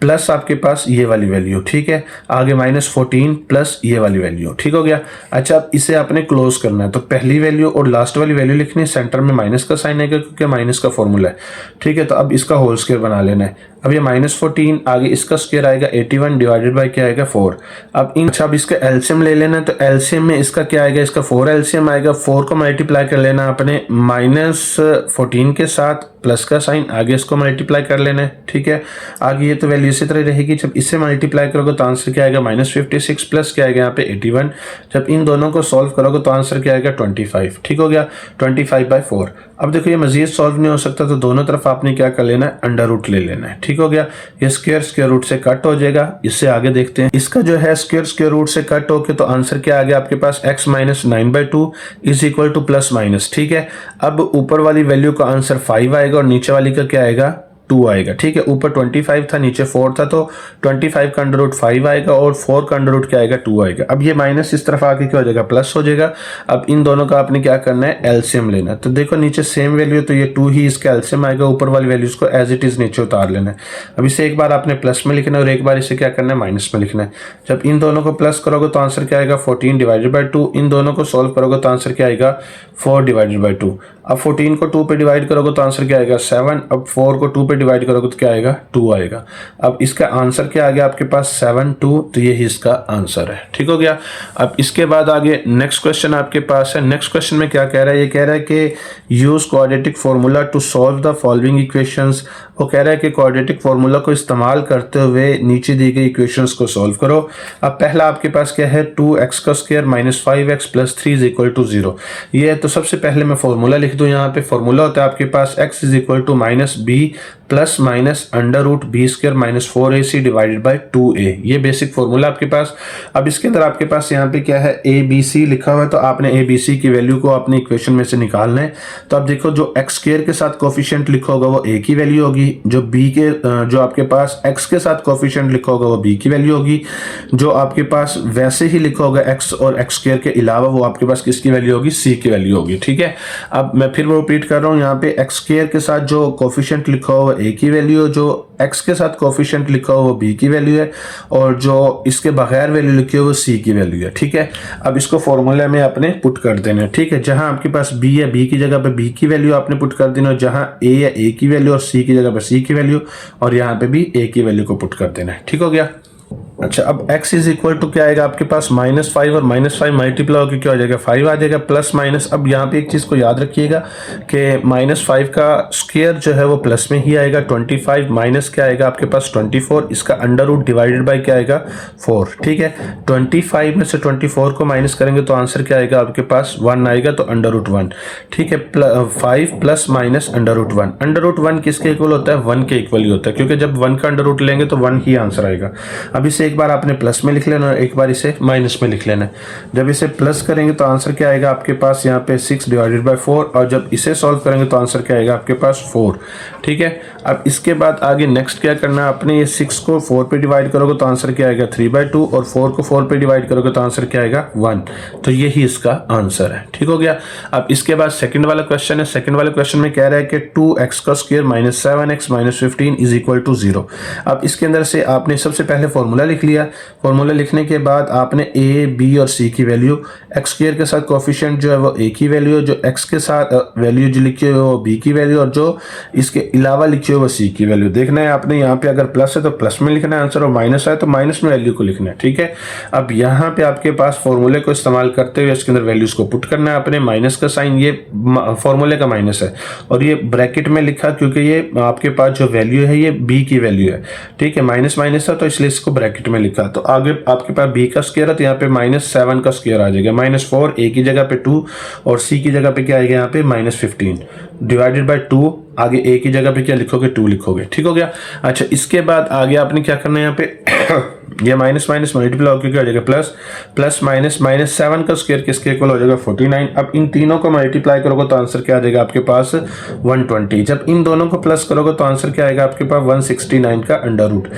प्लस आपके पास ये वाली वैल्यू। ठीक है, आगे माइनस 14 प्लस ये वाली वैल्यू। ठीक हो गया। अच्छा, अब इसे आपने क्लोज करना है, तो पहली वैल्यू और लास्ट वाली वैल्यू लिखनी है, सेंटर में माइनस का साइन आएगा क्योंकि माइनस का फॉर्मूला है। ठीक है, तो अब इसका होल स्क्वायर बना लेना है। अब ये माइनस 14 आगे इसका स्क्वायर आएगा 81 डिवाइडेड बाय क्या आएगा 4। अब इसका एलसीएम ले लेना है, तो एलसीएम में इसका क्या आएगा, इसका 4 एलसीएम आएगा। 4 को मल्टीप्लाई कर लेना अपने माइनस 14 के साथ, प्लस का साइन, आगे इसको मल्टीप्लाई कर लेना है। ठीक है, आगे ये तो वैल्यू इसी तरह रहेगी, जब इससे मल्टीप्लाई करोगे तो आंसर क्या आएगा -56 प्लस क्या आएगा यहाँ पे 81। जब इन दोनों को सॉल्व करोगे तो आंसर क्या आएगा 25। ठीक हो गया, 25/4। अब देखो ये मजीद सॉल्व नहीं हो सकता, तो दोनों तरफ आपने क्या कर लेना है, अंडर रूट ले लेना है। ठीक हो गया, ये स्क्वायर रूट से कट हो जाएगा। इससे आगे देखते हैं, इसका जो है स्क्वायर रूट से कट होके तो आंसर क्या आ गया आपके पास x minus 9/2 is equal two plus minus. ठीक है, अब ऊपर वाली वैल्यू का आंसर 5 आएगा और नीचे वाली का क्या आएगा 2 आएगा। ठीक है, ऊपर 25 था नीचे 4 था, तो 25 का अंडर रूट 5 आएगा और 4 का अंडर रूट क्या आएगा 2 आएगा। अब ये माइनस इस तरफ आके क्या हो जाएगा प्लस हो जाएगा। अब इन दोनों का आपने क्या करना है, एलसीएम लेना। तो देखो नीचे सेम वैल्यू, तो ये 2 ही इसका एलसीएम आएगा, ऊपर वाली वैल्यूज को एज इट इज नीचे उतार लेना है। अब इसे एक बार आपने प्लस में लिखना है और एक बार इसे क्या करना है माइनस में लिखना है। जब इन दोनों को प्लस करोगे तो आंसर क्या आएगा 14 डिवाइडेड बाई 2। इन दोनों को सॉल्व करोगे तो आंसर क्या आएगा 4 डिवाइडेड बाई 2। अब 14 को 2 पे डिवाइड करोगे तो आंसर क्या आएगा 7। अब 4 को 2 पे डिवाइड करोगे तो क्या आएगा 2 आएगा। अब इसका आंसर क्या आ गया आपके पास 7 2, तो ये ही इसका आंसर है। ठीक हो गया। अब इसके बाद आगे नेक्स्ट क्वेश्चन आपके पास है। नेक्स्ट क्वेश्चन में क्या कह रहा है, ये कह रहा है कि use quadratic formula to solve the following equations. वो कह रहा है कि क्वाड्रेटिक फॉर्मूला को इस्तेमाल करते हुए नीचे दी गई इक्वेशंस को सॉल्व करो। अब पहला आपके पास क्या है 2x का square minus 5x plus 3 is equal to 0। ये तो सबसे पहले मैं फॉर्मूला लिख दूं। यहाँ पे फॉर्मूला होता है आपके पास x is equal to minus b plus minus under root B square minus 4ac divided by 2a। ये बेसिक फॉर्मूला आपके पास। अब इसके अंदर आपके पास यहाँ पे क्या है, ए बी सी लिखा हुआ है, तो आपने ए बी सी की वैल्यू को अपने इक्वेशन में से निकालना है। तो अब देखो, जो एक्स स्क्वायर के साथ कोफिशिएंट लिखा होगा वो ए की वैल्यू होगी, जो आपके पास एक्स के साथ कोफिशिएंट लिखा होगा वो बी की वैल्यू होगी, जो आपके पास वैसे ही लिखा होगा एक्स और एक्स स्क्वायर के अलावा वो आपके पास किसकी वैल्यू होगी, सी की वैल्यू होगी। ठीक है, अब मैं फिर वो रिपीट कर रहा हूँ, यहाँ पे एक्स स्क्वायर के साथ जो कोफिशिएंट लिखा हुआ ए की वैल्यू, जो एक्स के साथ कोफिशिएंट लिखा हुआ वो बी की वैल्यू है, और जो इसके बगैर वैल्यू लिखी हो वो सी की वैल्यू है। ठीक है, अब इसको फॉर्मूले में आपने पुट कर देना है। ठीक है, जहां आपके पास बी है, बी की जगह पे बी की वैल्यू आपने पुट कर देना है, जहां ए है ए की वैल्यू और सी की जगह पे सी की वैल्यू, और यहाँ पे भी ए की वैल्यू को पुट कर देना है। ठीक हो गया। अच्छा, अब x इज इक्वल टू क्या आएगा आपके पास, -5 और -5 मल्टीप्लाई होकर क्या हो जाएगा, 5 आ जाएगा, प्लस माइनस। अब यहाँ पे एक चीज़ को याद रखिएगा कि -5 का स्क्वायर जो है वो प्लस में ही आएगा, 25 माइनस क्या आएगा आपके पास 24, इसका अंडर रूट डिवाइडेड बाई क्या आएगा 4। ठीक है, 25 में से 24 को माइनस करेंगे तो आंसर क्या आएगा आपके पास 1 आएगा, तो अंडर रूट 1। ठीक है, 5 plus minus under root 1। Under root 1 किसके इक्वल होता है, 1 के इक्वल ही होता है, क्योंकि जब 1 का अंडर रूट लेंगे तो 1 ही आंसर आएगा। अब इसे एक बार आपने प्लस में लिख लेना और एक बार इसे माइनस में लिख लेना है। जब इसे प्लस करेंगे तो आंसर क्या आएगा आपके पास यहाँ पे 6 डिवाइडेड बाय 4, और जब इसे सॉल्व करेंगे तो आंसर क्या आएगा आपके पास 4। ठीक है, अब इसके बाद आगे नेक्स्ट क्या करना है आपने, ये 6 को 4 पे डिवाइड करोगे तो आंसर क्या आएगा 3/2, और 4 को 4 पे डिवाइड करोगे तो आंसर क्या आएगा 1। तो यही इसका आंसर है। ठीक हो गया। अब इसके बाद सेकंड वाला क्वेश्चन है। सेकंड वाले क्वेश्चन में कह रहा है कि 2x का square minus 7x minus 15 is equal to 0। अब इसके अंदर से आपने सबसे पहले फॉर्मूला लिख लिया। फॉर्मूला लिखने के बाद आपने ए बी और सी की वैल्यू, एक्स स्क्वायर के साथ कोफिशिएंट जो है वो ए की वैल्यू, जो एक्स के साथ वैल्यू जो लिखी है वो बी की वैल्यू, और जो इसके अलावा लिखी है वो सी की वैल्यू। देखना है आपने यहाँ पे अगर प्लस है तो प्लस में लिखना है आंसर, और माइनस है तो माइनस में वैल्यू को लिखना है। ठीक है, अब यहाँ पे आपके पास फॉर्मूले को इस्तेमाल करते हुए इसके अंदर वैल्यूज को पुट करना है आपने। माइनस का साइन ये फॉर्मूले का माइनस है, और ये ब्रैकेट में लिखा क्योंकि ये आपके पास जो वैल्यू है ये बी की वैल्यू है। ठीक है, माइनस माइनस है तो इसलिए इसको ब्रैकेट में लिखा। तो आगे आपके पास बी का स्क्वायर है तो यहाँ पे -7 का स्क्वायर आ जाएगा, -4, ए की जगह पे 2 और सी की जगह पे क्या आएगा यहाँ पे -15 डिवाइडेड बाय 2। आगे ए की जगह पे क्या लिखोगे 2 लिखोगे। ठीक हो गया। अच्छा, इसके बाद आगे आपने क्या करना है यहाँ पे ये माइनस माइनस मल्टीप्लाई होकर क्या हो जाएगा प्लस, प्लस माइनस -7 का स्क्वायर किसके इक्वल हो जाएगा 49। अब इन तीनों को मल्टीप्लाई करोगे तो आंसर क्या आ जाएगा आपके पास 120। जब इन दोनों को प्लस करोगे तो आंसर क्या आएगा आपके पास 169 का अंडर रूट।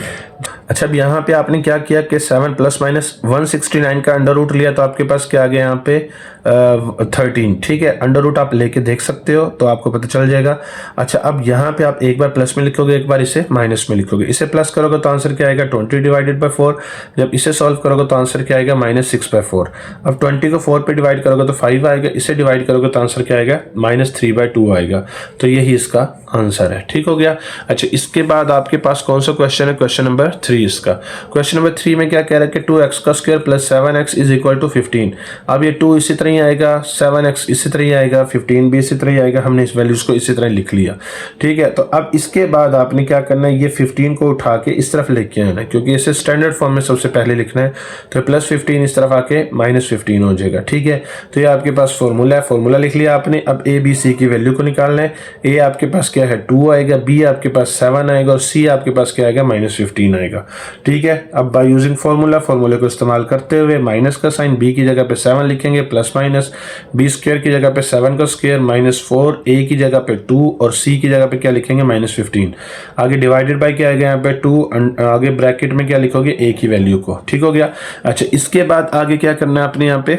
अच्छा, अब यहाँ पे आपने क्या किया कि 7 प्लस माइनस 169 का अंडर रूट लिया तो आपके पास क्या आ गया यहाँ पे 13। ठीक है, अंडर रूट आप लेके देख सकते हो तो आपको पता चल जाएगा। अच्छा, अब यहाँ पे आप एक बार प्लस में लिखोगे, एक बार इसे माइनस में लिखोगे। इसे प्लस करोगे तो आंसर क्या आएगा 20 डिवाइडेड बाय 4। जब इसे सॉल्व करोगे तो आंसर क्या आएगा -6/4। अब 20 को 4 पे डिवाइड करोगे तो 5 आएगा, इसे डिवाइड करोगे तो आंसर क्या आएगा -3/2 आएगा। तो यही इसका आंसर है। ठीक हो गया। अच्छा, इसके बाद आपके पास कौन सा क्वेश्चन है, क्वेश्चन नंबर 3 इसका। क्वेश्चन नंबर 3 में क्या कह रहा है कि 2x का square plus 7x is equal to 15। अब ये 2 इसी तरह ही आएगा, 7x इसी तरह ही आएगा, 15 भी इसी तरह ही आएगा। हमने इस वैल्यूज को इसी तरह लिख लिया। ठीक है, तो अब इसके बाद आपने क्या करना है, ये 15 को उठा के इस तरफ लेके आना है, क्योंकि इसे स्टैंडर्ड फॉर्म में सबसे पहले लिखना है। तो +15 इस तरफ आके -15 हो जाएगा। ठीक है, तो ये आपके पास फॉर्मूला है, फॉर्मूला लिख लिया आपने। अब ए बी सी की वैल्यू को निकालना है। ए आपके पास क्या है 2 आएगा, बी आपके पास 7 आएगा, और सी आपके पास क्या आएगा -15 आएगा। ठीक है, अब बाय यूजिंग फॉर्मूला, फॉर्मूले को इस्तेमाल करते हुए माइनस का साइन बी की जगह पे 7 लिखेंगे, प्लस माइनस बी स्क्वायर की जगह पे 7 का स्क्वायर -4, ए की जगह पे 2 और सी की जगह पे क्या लिखेंगे -15। आगे डिवाइडेड बाय क्या आएगा यहाँ पे 2, आगे ब्रैकेट में क्या लिखोगे ए की वैल्यू को। ठीक हो गया। अच्छा, इसके बाद आगे क्या करना है आपने यहाँ पे,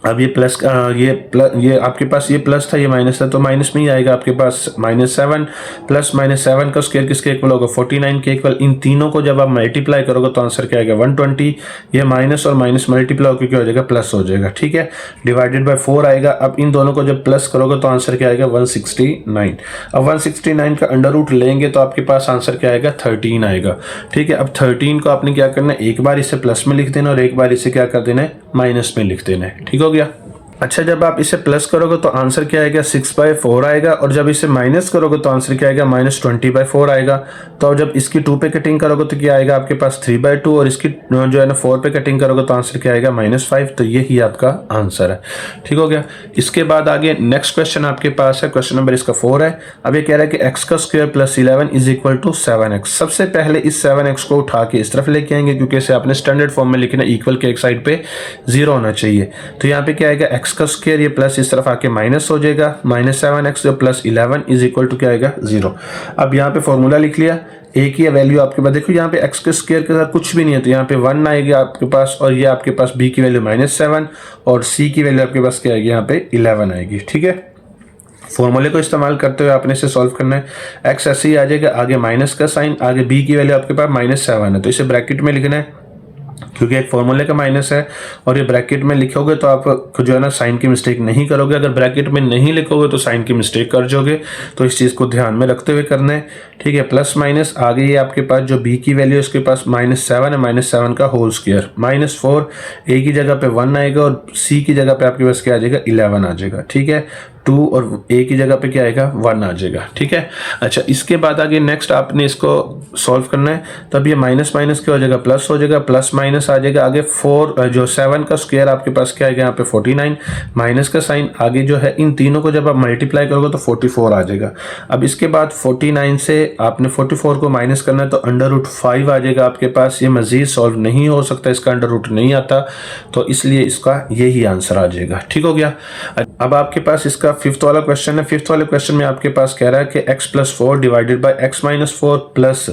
अब ये प्लस ये आपके पास ये प्लस था, ये माइनस था, तो माइनस में ही आएगा आपके पास -7 प्लस -7 का स्क्वायर किसके इक्वल होगा 49 के इक्वल। इन तीनों को जब आप मल्टीप्लाई करोगे तो आंसर क्या आएगा 120। ये माइनस और माइनस मल्टीप्लाई होकर क्या हो जाएगा प्लस हो जाएगा। ठीक है, डिवाइडेड बाय 4 आएगा। अब इन दोनों को जब प्लस करोगे तो आंसर क्या आएगा 169। अब 169 का अंडर रूट लेंगे तो आपके पास आंसर क्या आएगा 13 आएगा। ठीक है, अब 13 को आपने क्या करना है, एक बार इसे प्लस में लिख देना और एक बार इसे क्या कर देना है माइनस में लिख देना है। ठीक हो गया। अच्छा, जब आप इसे प्लस करोगे तो आंसर क्या आएगा, 6/4 आएगा, और जब इसे माइनस करोगे तो आंसर क्या आएगा, -20/4 आएगा। तो अब जब इसकी 2 पे कटिंग करोगे तो क्या आएगा आपके पास 3/2, और इसकी जो है ना 4 पे कटिंग करोगे तो आंसर क्या आएगा, -5। तो ये ही आपका आंसर है। ठीक हो गया। इसके बाद आगे नेक्स्ट क्वेश्चन आपके पास है, क्वेश्चन नंबर इसका 4 है। अब ये कह रहा है कि x का square plus 11 is equal to 7x। सबसे पहले इस 7x को उठा के इस तरफ लेके आएंगे, क्योंकि इसे आपने स्टैंडर्ड फॉर्म में लिखना, इक्वल के एक साइड पे 0 होना चाहिए। तो यहाँ पे क्या आएगा, x का स्क्वायर, ये प्लस इस तरफ आके माइनस हो जाएगा, -7x जो प्लस 11 इज इक्वल टू क्या आएगा, 0। अब यहाँ पे फॉर्मूला लिख लिया, एक ही वैल्यू आपके पास, देखो यहाँ पे x के स्क्वायर के साथ कुछ भी नहीं है, तो यहाँ पे 1 आएगी आपके पास, और ये आपके पास b की वैल्यू -7 और c की वैल्यू आपके पास क्या आएगी, यहाँ पे 11 आएगी। ठीक है, फॉर्मूले को इस्तेमाल करते हुए आपने इसे सॉल्व करना है। x ऐसे ही आ जाएगा, आगे माइनस का साइन, आगे b की वैल्यू आपके पास -7 है, तो इसे ब्रैकेट में लिखना है, क्योंकि एक फॉर्मूले का माइनस है, और ये ब्रैकेट में लिखोगे तो आप जो है ना साइन की मिस्टेक नहीं करोगे। अगर ब्रैकेट में नहीं लिखोगे तो साइन की मिस्टेक कर जाओगे, तो इस चीज़ को ध्यान में रखते हुए करना है। ठीक है, प्लस माइनस, आगे ये आपके पास जो b की वैल्यू है उसके पास -7 है, -7 का होल स्क्वायर, -4, a की जगह पे 1 आएगा, और c की जगह पे आपके पास क्या आ जाएगा, 11 आ जाएगा। ठीक है, 2 और a की जगह पे क्या आएगा, 1 आ जाएगा। ठीक है, अच्छा इसके बाद आगे नेक्स्ट आपने इसको सॉल्व करना है, तब ये माइनस माइनस क्या हो जाएगा, प्लस हो जाएगा, प्लस माइनस आ जाएगा, आगे 4 जो 7 का स्क्वायर आपके पास क्या आएगा, यहाँ पे 49, माइनस का साइन, आगे जो है इन तीनों को जब आप मल्टीप्लाई करोगे तो 44 आ जाएगा। अब इसके बाद 49 से आपने 44 को माइनस करना है, तो √5 आ जाएगा आपके पास। ये मजीद सॉल्व नहीं हो सकता, इसका अंडर रूट नहीं आता, तो इसलिए इसका यही आंसर आ जाएगा। ठीक हो गया। अब आपके पास इसका फिफ्थ वाला क्वेश्चन है। फिफ्थ वाले क्वेश्चन में आपके पास कह रहा है कि x+4 divided by x-4 plus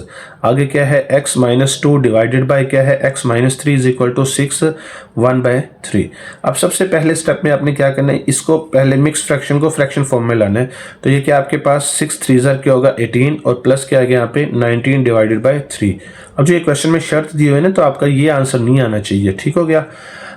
आगे क्या है x-2 डिवाइडेड बाय क्या है x-3 इज इक्वल टू 6 1/3। अब सबसे पहले स्टेप में आपने क्या करना है, इसको पहले मिक्स फ्रैक्शन को फ्रैक्शन फॉर्म में लाना है। तो ये क्या आपके पास 6 3 क्या होगा 18, और प्लस क्या आ गया यहाँ पे 19 डिवाइडेड बाय 3। अब जो ये क्वेश्चन में शर्त दी हुई है ना, तो आपका ये आंसर नहीं आना चाहिए। ठीक हो गया।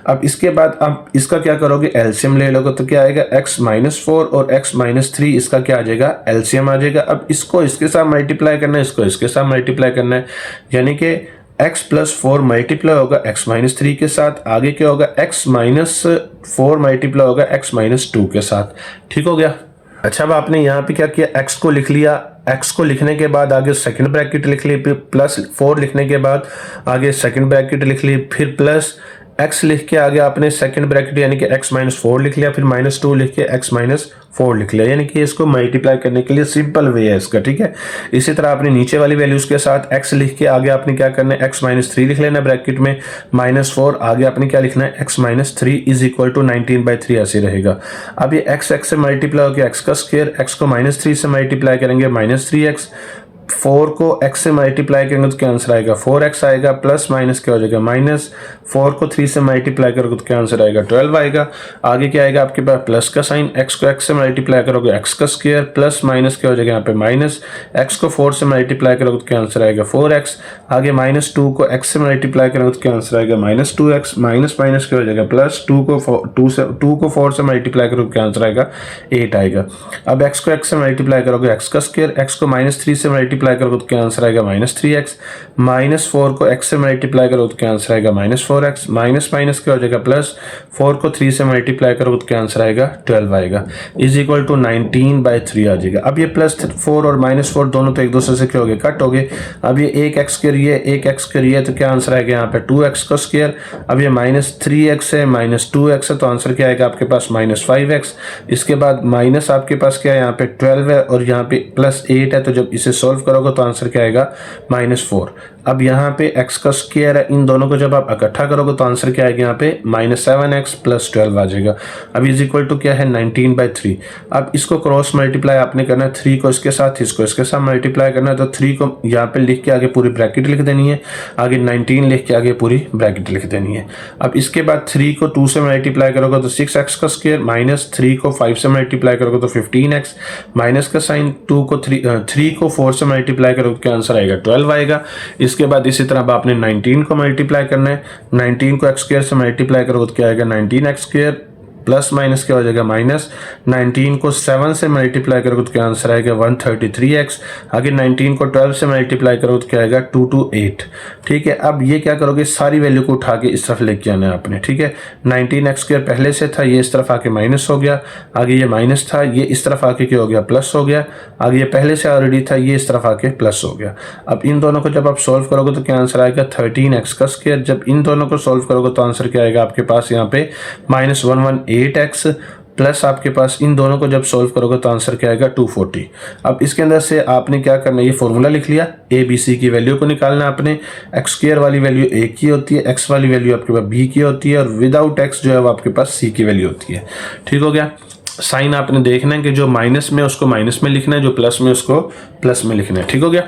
अब इसके बाद आप इसका क्या करोगे, एलसीएम ले लोगे, तो क्या आएगा x-4 और x-3, इसका क्या आ जाएगा, एलसीएम आ जाएगा। अब इसको इसके साथ मल्टीप्लाई करना है, इसको इसके साथ मल्टीप्लाई करना है, यानी कि x+4 मल्टीप्लाई होगा x-3 के साथ, आगे क्या होगा x-4 मल्टीप्लाई होगा x-2 के साथ। ठीक हो गया। अच्छा, अब आपने यहाँ पे क्या किया, x को लिख लिया, x को लिखने के बाद आगे सेकंड ब्रैकेट लिख ली, फिर +4 लिखने के बाद आगे सेकंड ब्रैकेट लिख ली, फिर प्लस x लिख के आगे आपने सेकंड ब्रैकेट यानी कि x-4 लिख लिया, फिर -2 लिख के x-4 लिख लिया, यानी कि इसको मल्टीप्लाई करने के लिए सिंपल वे है इसका। ठीक है, इसी तरह आपने नीचे वाली वैल्यूज के साथ x लिख के आगे आपने क्या करना है, x-3 लिख लेना ब्रैकेट में, -4 आगे आपने क्या लिखना है, x-3 इज इक्वल टू 19/3 ऐसे रहेगा। अब ये x से मल्टीप्लाई होकर x का स्क्वायर, x को -3 से मल्टीप्लाई करेंगे -3x, 4 को x से मल्टीप्लाई करेंगे तो क्या आंसर आएगा, 4x आएगा, प्लस माइनस क्या हो जाएगा, -4 को 3 से मल्टीप्लाई करोगे तो क्या आंसर आएगा, 12 आएगा। आगे क्या आएगा आपके पास प्लस का साइन, x को x से मल्टीप्लाई करोगे x का स्क्वायर, प्लस माइनस क्या हो जाएगा यहाँ पे माइनस, x को 4 से मल्टीप्लाई करोगे तो क्या आंसर आएगा 4x, आगे -2 को x से मल्टीप्लाई करोगे तो क्या आंसर आएगा -2x, माइनस माइनस क्या हो जाएगा प्लस, 2 को 4 से मल्टीप्लाई करोगे क्या आंसर आएगा 8 आएगा। अब x को x से मल्टीप्लाई करोगे x का स्क्वायर, x को -3 से मल्टीप्लाई करोगे तो क्या आंसर आएगा -3x, -4 को x से मल्टीप्लाई करोगे तो क्या आंसर आएगा -4x, माइनस माइनस क्या हो जाएगा प्लस, 4 को 3 से मल्टीप्लाई करोगे तो क्या आंसर आएगा 12 आएगा, इज इक्वल टू 19/3 आ जाएगा। अब ये +4 और -4 दोनों तो एक दूसरे से क्या हो गए, कट हो गए। अब ये एक x करिए, एक x करिए, तो क्या आंसर आएगा यहाँ पे 2x का स्क्वायर। अब ये -3x है, -2x है, तो आंसर क्या आएगा आपके पास -5x। इसके बाद माइनस आपके पास क्या है यहाँ पे 12 है, और यहाँ पे +8 है, तो जब इसे सॉल्व करोगे तो आंसर क्या आएगा -4। अब यहाँ पे x का स्क्वायर है, इन दोनों को जब आप इकट्ठा करोगे तो आंसर क्या आएगा यहाँ पे -7x + 12 आ जाएगा। अब इज इक्वल टू क्या है 19/3। अब इसको क्रॉस मल्टीप्लाई आपने करना है, 3 को इसके साथ, इसको इसके साथ मल्टीप्लाई करना है, तो 3 को यहाँ पे लिख के आगे पूरी ब्रैकेट लिख देनी है, आगे 19 लिख के आगे पूरी ब्रैकेट लिख देनी है। अब इसके बाद 3 को 2 से मल्टीप्लाई करोगे तो 6x का स्क्वायर, -3 को 5 से मल्टीप्लाई करोगे तो 15x, माइनस का साइन, 3 को 4 से मल्टीप्लाई करोगे तो क्या आंसर आएगा 12 आएगा। इसके बाद इसी तरह आपने 19 को मल्टीप्लाई करना है, 19 को x² से मल्टीप्लाई करोगे तो क्या आएगा 19x², प्लस माइनस क्या हो जाएगा माइनस, 19 को 7 से मल्टीप्लाई करोगे तो क्या आंसर आएगा 133x। आगे 19 को 12 से मल्टीप्लाई करोगे तो क्या आएगा 228। ठीक है, अब ये क्या करोगे, सारी वैल्यू को उठा के इस तरफ लेके आना है आपने। ठीक है, 19x² पहले से था, ये इस तरफ आके माइनस हो गया, आगे ये माइनस था, ये इस तरफ आके क्या हो गया प्लस हो गया, आगे ये पहले से ऑलरेडी था, ये इस तरफ आके प्लस हो गया। अब इन दोनों को जब आप सॉल्व करोगे तो क्या आंसर आएगा 13x²। जब इन दोनों को सॉल्व करोगे तो आंसर क्या आएगा आपके पास यहाँ पे -118x, प्लस आपके पास इन दोनों को जब सॉल्व करोगे तो आंसर क्या आएगा 240। अब इसके अंदर से आपने क्या करना है, ये फॉर्मूला लिख लिया, ए बी सी की वैल्यू को निकालना आपने। x² वाली वैल्यू a की होती है, x वाली वैल्यू आपके पास b की होती है, और विदाउट x जो है वो आपके पास c की वैल्यू होती है। ठीक हो गया। साइन आपने देखना है कि जो माइनस में उसको माइनस में लिखना है, जो प्लस में उसको प्लस में लिखना है। ठीक हो गया।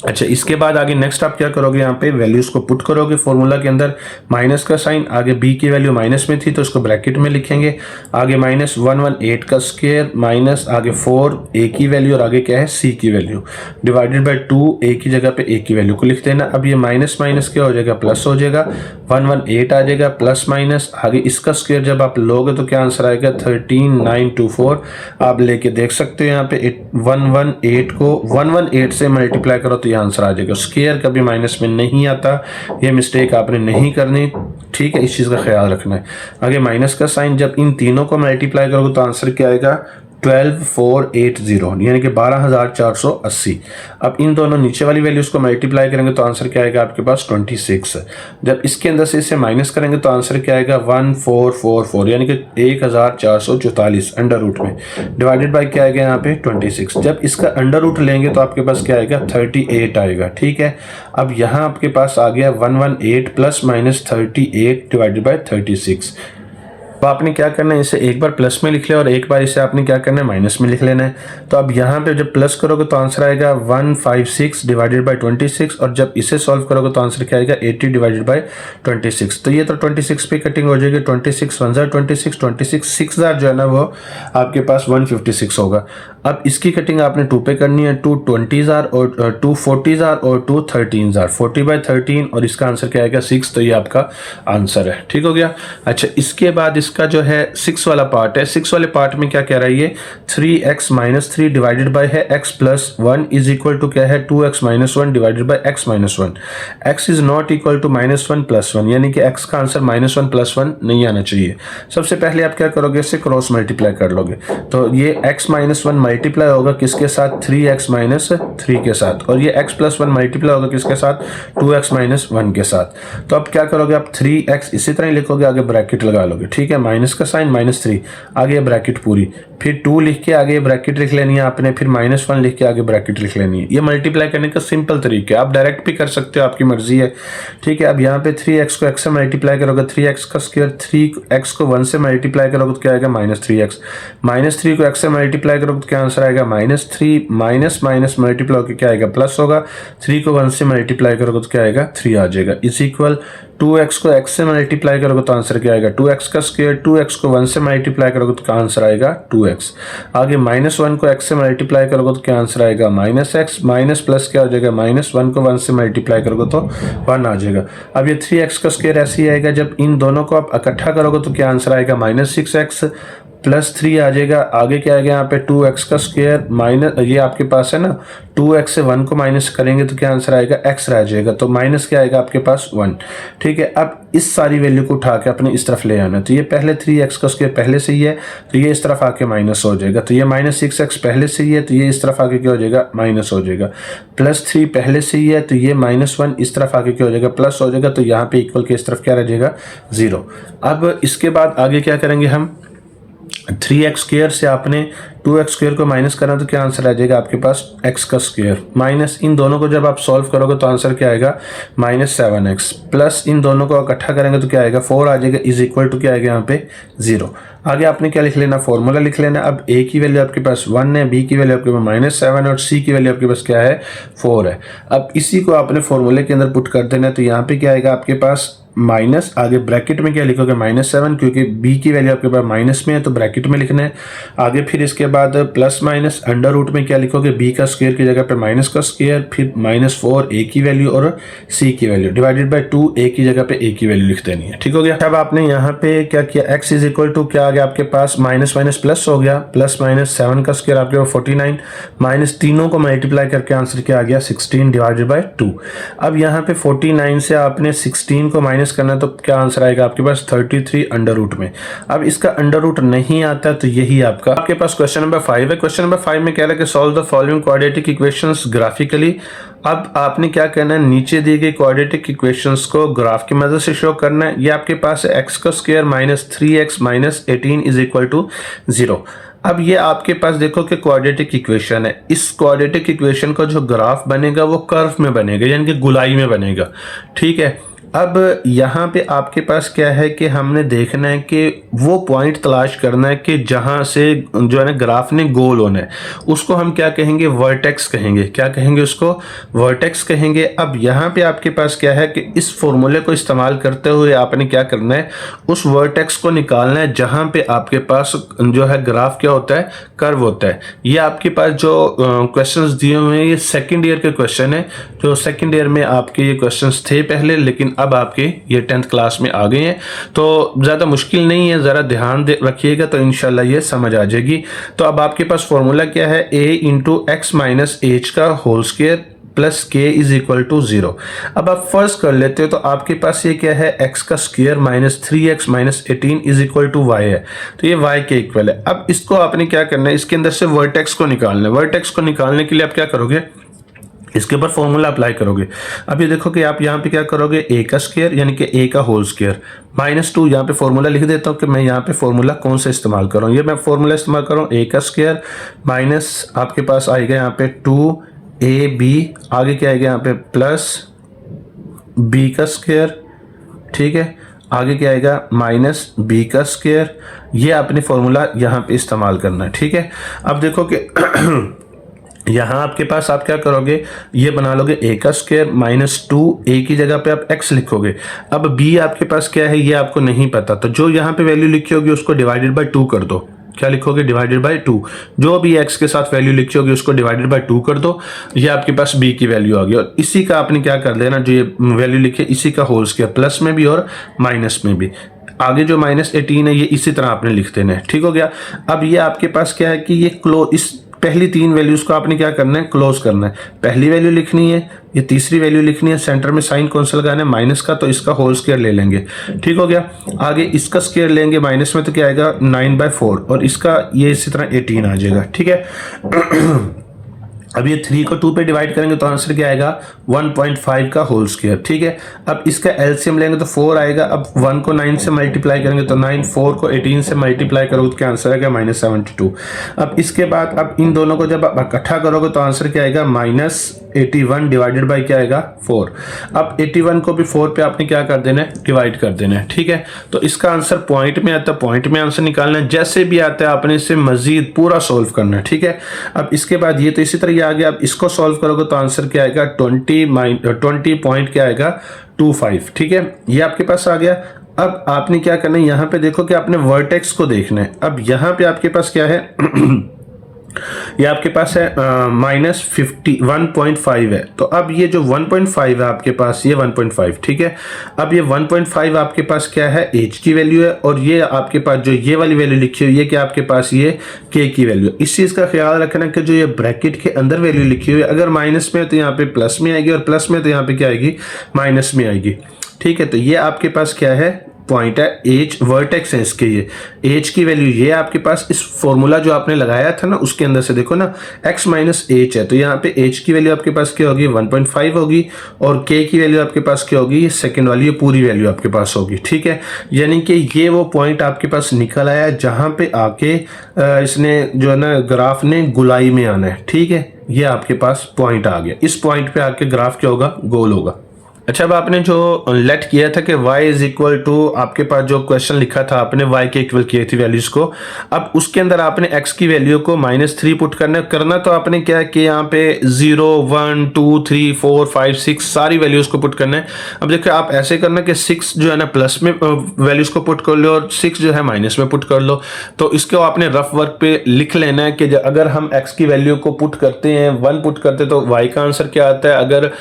अच्छा, इसके बाद आगे नेक्स्ट आप क्या करोगे, यहाँ पे वैल्यूज को पुट करोगे फॉर्मूला के अंदर। माइनस का साइन, आगे b की वैल्यू माइनस में थी तो उसको ब्रैकेट में लिखेंगे, आगे -118 माइनस आगे 4 a की वैल्यू और आगे क्या है c की वैल्यू, डिवाइडेड बाय 2 a की जगह पे a की वैल्यू को लिख देना। अब ये माइनस माइनस क्या हो जाएगा प्लस हो जाएगा, 118 आ जाएगा प्लस माइनस, आगे इसका स्क्वायर जब आप लोगे तो क्या आंसर आएगा 13924। आप लेके देख सकते हो यहाँ पे 118 को 118 से मल्टीप्लाई करो तो आंसर आ जाएगा। स्क्वायर कभी माइनस में नहीं आता, ये मिस्टेक आपने नहीं करनी। ठीक है, इस चीज का ख्याल रखना है। आगे माइनस का साइन, जब इन तीनों को मल्टीप्लाई करोगे तो आंसर क्या आएगा 12480, यानी कि 12480। अब इन दोनों नीचे वाली वैल्यूज को मल्टीप्लाई करेंगे तो आंसर क्या आएगा आपके पास 26। जब इसके अंदर से इसे माइनस करेंगे तो आंसर क्या आएगा 1444, यानी कि 1444 अंडर रूट में, डिवाइडेड बाय क्या आएगा यहाँ पे 26। जब इसका अंडर रूट लेंगे तो आपके पास क्या आएगा 38 आएगा। ठीक है, अब यहाँ आपके पास आ गया 118 प्लस माइनस 38 डिवाइडेड बाय 36। तो आपने क्या करना है, इसे एक बार प्लस में लिख लिया और एक बार इसे आपने क्या करना है माइनस में लिख लेना है। तो अब यहाँ पे जब प्लस करोगे तो आंसर आएगा 156 डिवाइडेड बाय 26, और जब इसे सॉल्व करोगे तो आंसर क्या आएगा 80 डिवाइडेड बाय 26। तो ये तो 26 पे कटिंग हो जाएगी, 26 1 26, 26 6 जो है ना वो आपके पास 156 होगा। अब इसकी कटिंग आपने 2 पे करनी है, 2 20 और 2 40 और 2 13 40 बाय 13, और इसका आंसर क्या आएगा 6। तो ये आपका आंसर है। ठीक हो गया। अच्छा, इसके बाद इसका जो है 6 वाला पार्ट है। 6 वाले पार्ट में क्या कह रहा है, ये 3x - 3 डिवाइडेड बाय है x + 1 इज इक्वल टू क्या है 2x - 1 divided by x - 1। x is not equal to -1 + 1, यानी कि x का आंसर -1 + 1 नहीं आना चाहिए। सबसे पहले आप क्या करोगे, इससे क्रॉस मल्टीप्लाई कर लोगे, तो ये x - 1 मल्टीप्लाई होगा किसके साथ 3x - 3 के साथ, और ये x + 1 मल्टीप्लाई होगा किसके साथ 2x - 1 के साथ। तो अब क्या करोगे, आप 3x इसी तरह ही लिखोगे, आगे ब्रैकेट लगा लोगे। ठीक है, माइनस का साइन -3, आगे ब्रैकेट पूरी, फिर 2 लिख के आगे ब्रैकेट लिख लेनी है आपने, फिर -1 लिख के आगे ब्रैकेट लिख लेनी है। ये मल्टीप्लाई करने का सिंपल तरीका है, आप डायरेक्ट भी कर सकते हो, आपकी मर्जी है। ठीक है, अब यहाँ पे 3x को x से मल्टीप्लाई करोगे, 3x का स्क्वायर, 3x को 1 से मल्टीप्लाई करोगे तो क्या आएगा -3x, -3 को x से मल्टीप्लाई करोगे तो क्या आंसर आएगा -3, माइनस माइनस मल्टीप्लाई होकर क्या आएगा प्लस होगा, 3 को 1 से मल्टीप्लाई करोगे तो क्या आएगा 3 आ जाएगा, इज इक्वल 2x को x से मल्टीप्लाई करोगे तो आंसर क्या आएगा 2x का स्क्वायर, 2x को 1 से मल्टीप्लाई करोगे तो क्या आंसर आएगा 2x। आगे -1 को x से मल्टीप्लाई करोगे तो क्या आंसर आएगा -x, माइनस प्लस क्या हो जाएगा -1 को 1 से मल्टीप्लाई करोगे तो 1 आ जाएगा। अब ये 3x का स्क्वायर ऐसे ही आएगा, जब इन दोनों को आप इकट्ठा करोगे तो क्या आंसर आएगा -6x प्लस 3 आ जाएगा। आगे क्या आएगा यहाँ पे 2x का स्क्वायर माइनस, ये आपके पास है ना 2x से 1 को माइनस करेंगे तो क्या आंसर आएगा x रह जाएगा, तो माइनस क्या आएगा आपके पास 1। ठीक है, अब इस सारी वैल्यू को उठा के अपने इस तरफ ले आना, तो ये पहले 3x का स्क्वायर पहले से ही है तो ये इस तरफ आके माइनस हो जाएगा, तो ये -6x पहले से ही है तो ये इस तरफ आके क्या हो जाएगा माइनस हो जाएगा, +3 पहले से ही है तो ये -1 इस तरफ आके क्या हो जाएगा प्लस हो जाएगा, तो यहाँ पे इक्वल के इस तरफ क्या रह जाएगा 0। अब इसके बाद आगे क्या करेंगे हम, 3x स्क्वायर से आपने 2x स्क्वायर को माइनस करना तो क्या आंसर आ जाएगा आपके पास x का स्क्वायर, माइनस इन दोनों को जब आप सॉल्व करोगे तो आंसर क्या आएगा -7x, प्लस इन दोनों को इकट्ठा करेंगे तो क्या आएगा 4 आ जाएगा, इज इक्वल टू क्या आएगा यहाँ पे 0। आगे आपने क्या लिख लेना, फॉर्मूला लिख लेना। अब a की वैल्यू आपके पास 1 है, b की वैल्यू आपके पास -7 और c की वैल्यू आपके पास क्या है 4 है। अब इसी को आपने फॉर्मूले के अंदर पुट कर देना, तो यहाँ पे क्या आएगा आपके पास माइनस, आगे ब्रैकेट में क्या लिखोगे -7, क्योंकि b की वैल्यू आपके पास माइनस में है तो ब्रैकेट में लिखना है। आगे फिर इसके बाद प्लस माइनस अंडर रूट में क्या लिखोगे, b का स्क्वायर की जगह पे माइनस का स्क्वायर, फिर -4 a की वैल्यू और c की वैल्यू डिवाइडेड बाय 2, a की जगह पे a की वैल्यू लिख देनी है। ठीक हो गया। अब आपने यहाँ पे क्या किया, x इज इक्वल टू क्या आ गया आपके पास, माइनस माइनस प्लस हो गया, प्लस माइनस 7 का स्क्वायर आपके पास 49, माइनस तीनों को मल्टीप्लाई करके आंसर क्या आ गया 16 डिवाइडेड बाय 2। अब यहाँ पे 49 से आपने 16 को माइनस करना तो क्या आंसर आएगा आपके पास 33 अंडर रूट में। अब इसका अंडर रूट नहीं आता तो यही आपके पास क्वेश्चन नंबर 5 है। क्वेश्चन नंबर 5 में कह रहा है कि solve the following quadratic equations graphically. अब आपने क्या करना है, नीचे दी गई क्वाड्रेटिक इक्वेशंस को ग्राफ की मदद से शो करना है। ये आपके पास है x का square minus 3x minus 18 is equal to 0। अब ये आपके पास देखो कि क्वाड्रेटिक इक्वेशन है, इस क्वाड्रेटिक इक्वेशन का जो ग्राफ बनेगा वो कर्व में बनेगा, यानी कि गोलाई में बनेगा। ठीक है। अब यहाँ पे आपके पास क्या है कि हमने देखना है कि वो पॉइंट तलाश करना है कि जहाँ से जो है ना ग्राफ ने गोल होना है, उसको हम क्या कहेंगे, वर्टेक्स कहेंगे। क्या कहेंगे उसको, वर्टेक्स कहेंगे। अब यहाँ पे आपके पास क्या है कि इस फॉर्मूले को इस्तेमाल करते हुए आपने क्या करना है, उस वर्टेक्स को निकालना है जहाँ पे आपके पास जो है ग्राफ क्या होता है, कर्व होता है। ये आपके पास जो क्वेश्चंस दिए हुए हैं ये सेकेंड ईयर के क्वेश्चन है, जो सेकेंड ईयर में आपके ये क्वेश्चंस थे पहले, लेकिन अब आपके ये 10th क्लास में आ गए हैं, तो ज़्यादा मुश्किल नहीं है, ज़रा ध्यान रखिएगा तो इंशाल्लाह ये समझ आ जाएगी। तो अब आपके पास फॉर्मूला क्या है, a into x minus H का होल स्क्वायर प्लस के इज इक्वल टू 0। अब आप फर्स्ट कर लेते हो तो आपके पास ये क्या है, x का square minus 3x minus 18 is equal to y है, तो ये y के इक्वल है। अब इसको आपने क्या करना है, इसके अंदर से वर्टेक्स को निकालना है। वर्टेक्स को निकालने के लिए आप क्या करोगे, इसके ऊपर फॉर्मूला अप्लाई करोगे। अब ये देखो कि आप यहाँ पे क्या करोगे, a का स्क्वायर यानी कि a का होल स्क्वायर -2, यहाँ पे फॉर्मूला लिख देता हूँ कि मैं यहाँ पे फॉर्मूला कौन सा इस्तेमाल कर रहा हूँ। ये मैं फॉर्मूला इस्तेमाल कर रहा हूँ, a का स्क्वायर माइनस आपके पास आएगा यहाँ पे 2ab, आगे क्या आएगा यहाँ पे प्लस b का स्क्वायर। ठीक है, आगे क्या आएगा माइनस b का स्क्वायर। ये आपने फॉर्मूला यहाँ पे इस्तेमाल करना है। ठीक है। अब देखो कि यहाँ आपके पास आप क्या करोगे, ये बना लोगे a का स्क्वायर -2, a की जगह पे आप x लिखोगे। अब b आपके पास क्या है ये आपको नहीं पता, तो जो यहाँ पे वैल्यू लिखी होगी उसको डिवाइडेड बाय 2 कर दो। क्या लिखोगे, डिवाइडेड बाय 2। जो भी x के साथ वैल्यू लिखी होगी उसको डिवाइडेड बाय 2 कर दो, ये आपके पास b की वैल्यू आ गई। और इसी का आपने क्या कर देना, जो ये वैल्यू लिखी है इसी का होल स्क्वायर, प्लस में भी और माइनस में भी। आगे जो -18 है ये इसी तरह आपने लिख देना है। ठीक हो गया। अब ये आपके पास क्या है कि ये इस पहली 3 वैल्यूज को आपने क्या करना है, क्लोज करना है। पहली वैल्यू लिखनी है, ये तीसरी वैल्यू लिखनी है, सेंटर में साइन कौन सा लगाना है, माइनस का, तो इसका होल स्क्वायर ले लेंगे। ठीक हो गया। आगे इसका स्क्वायर लेंगे माइनस में, तो क्या आएगा 9/4, और इसका ये इसी तरह 18 आ जाएगा। ठीक है। अब ये 3 को 2 पे डिवाइड करेंगे तो आंसर क्या आएगा 1.5 का होल स्क्वायर। ठीक है। अब इसका एलसीएम लेंगे तो 4 आएगा। अब 1 को 9 से मल्टीप्लाई करेंगे तो 9, 4 को 18 से मल्टीप्लाई करोगे तो क्या आंसर आएगा -72। अब इसके बाद अब इन दोनों को जब आप इकट्ठा करोगे तो आंसर क्या आएगा -81 डिवाइडेड बाई क्या आएगा 4। अब 81 को भी 4 पे आपने क्या कर देना है, डिवाइड कर देना है। ठीक है। तो इसका आंसर पॉइंट में आता है, पॉइंट में आंसर निकालना है। जैसे भी आता है आपने इसे मजीद पूरा सोल्व करना है। ठीक है। अब इसके बाद ये तो इसी तरह आ गया। अब इसको सॉल्व करोगे तो आंसर क्या आएगा 20 पॉइंट क्या आएगा 25। ठीक है, ये आपके पास आ गया। अब आपने क्या करना है, यहाँ पे देखो कि आपने वर्टेक्स को देखना है। अब यहाँ पे आपके पास क्या है ये आपके पास है -1.5 है। तो अब ये जो 1.5 है आपके पास, ये 1.5। ठीक है। अब ये 1.5 आपके पास क्या है, h की वैल्यू है, और ये आपके पास जो ये वाली वैल्यू लिखी हुई है कि आपके पास ये k की वैल्यू है। इस चीज़ का ख्याल रखना कि जो ये ब्रैकेट के अंदर वैल्यू लिखी हुई है, अगर माइनस में है तो यहाँ पे प्लस में आएगी, और प्लस में तो यहाँ पे क्या आएगी, माइनस में आएगी। ठीक है। तो ये आपके पास क्या है, पॉइंट है, एच वर्टेक्स है इसके। ये एच की वैल्यू ये आपके पास इस फॉर्मूला जो आपने लगाया था ना उसके अंदर से देखो ना, x माइनस एच है, तो यहाँ पे h की वैल्यू आपके पास क्या होगी 1.5 होगी, और k की वैल्यू आपके पास क्या होगी, ये सेकंड वाली ये पूरी वैल्यू आपके पास होगी। ठीक है। यानी कि ये वो पॉइंट आपके पास निकल आया जहाँ पे आके इसने जो है ना ग्राफ ने गुलाई में आना है। ठीक है। ये आपके पास पॉइंट आ गया, इस पॉइंट पे आके ग्राफ क्या होगा, गोल होगा। अच्छा, अब आपने जो लेट किया था कि y इज इक्वल टू, आपके पास जो क्वेश्चन लिखा था आपने y के इक्वल किए थी वैल्यूज को, अब उसके अंदर आपने x की वैल्यू को -3 पुट करना तो आपने क्या है कि यहाँ पे 0 1 2 3 4 5 6 सारी वैल्यूज को पुट करना है। अब देखिए आप ऐसे करना कि 6 जो है ना प्लस में वैल्यूज को पुट कर लो और 6 जो है माइनस में पुट कर लो। तो इसको आपने रफ वर्क पे लिख लेना है कि अगर हम x की वैल्यू को पुट करते हैं 1 पुट करते तो y का आंसर क्या आता है, अगर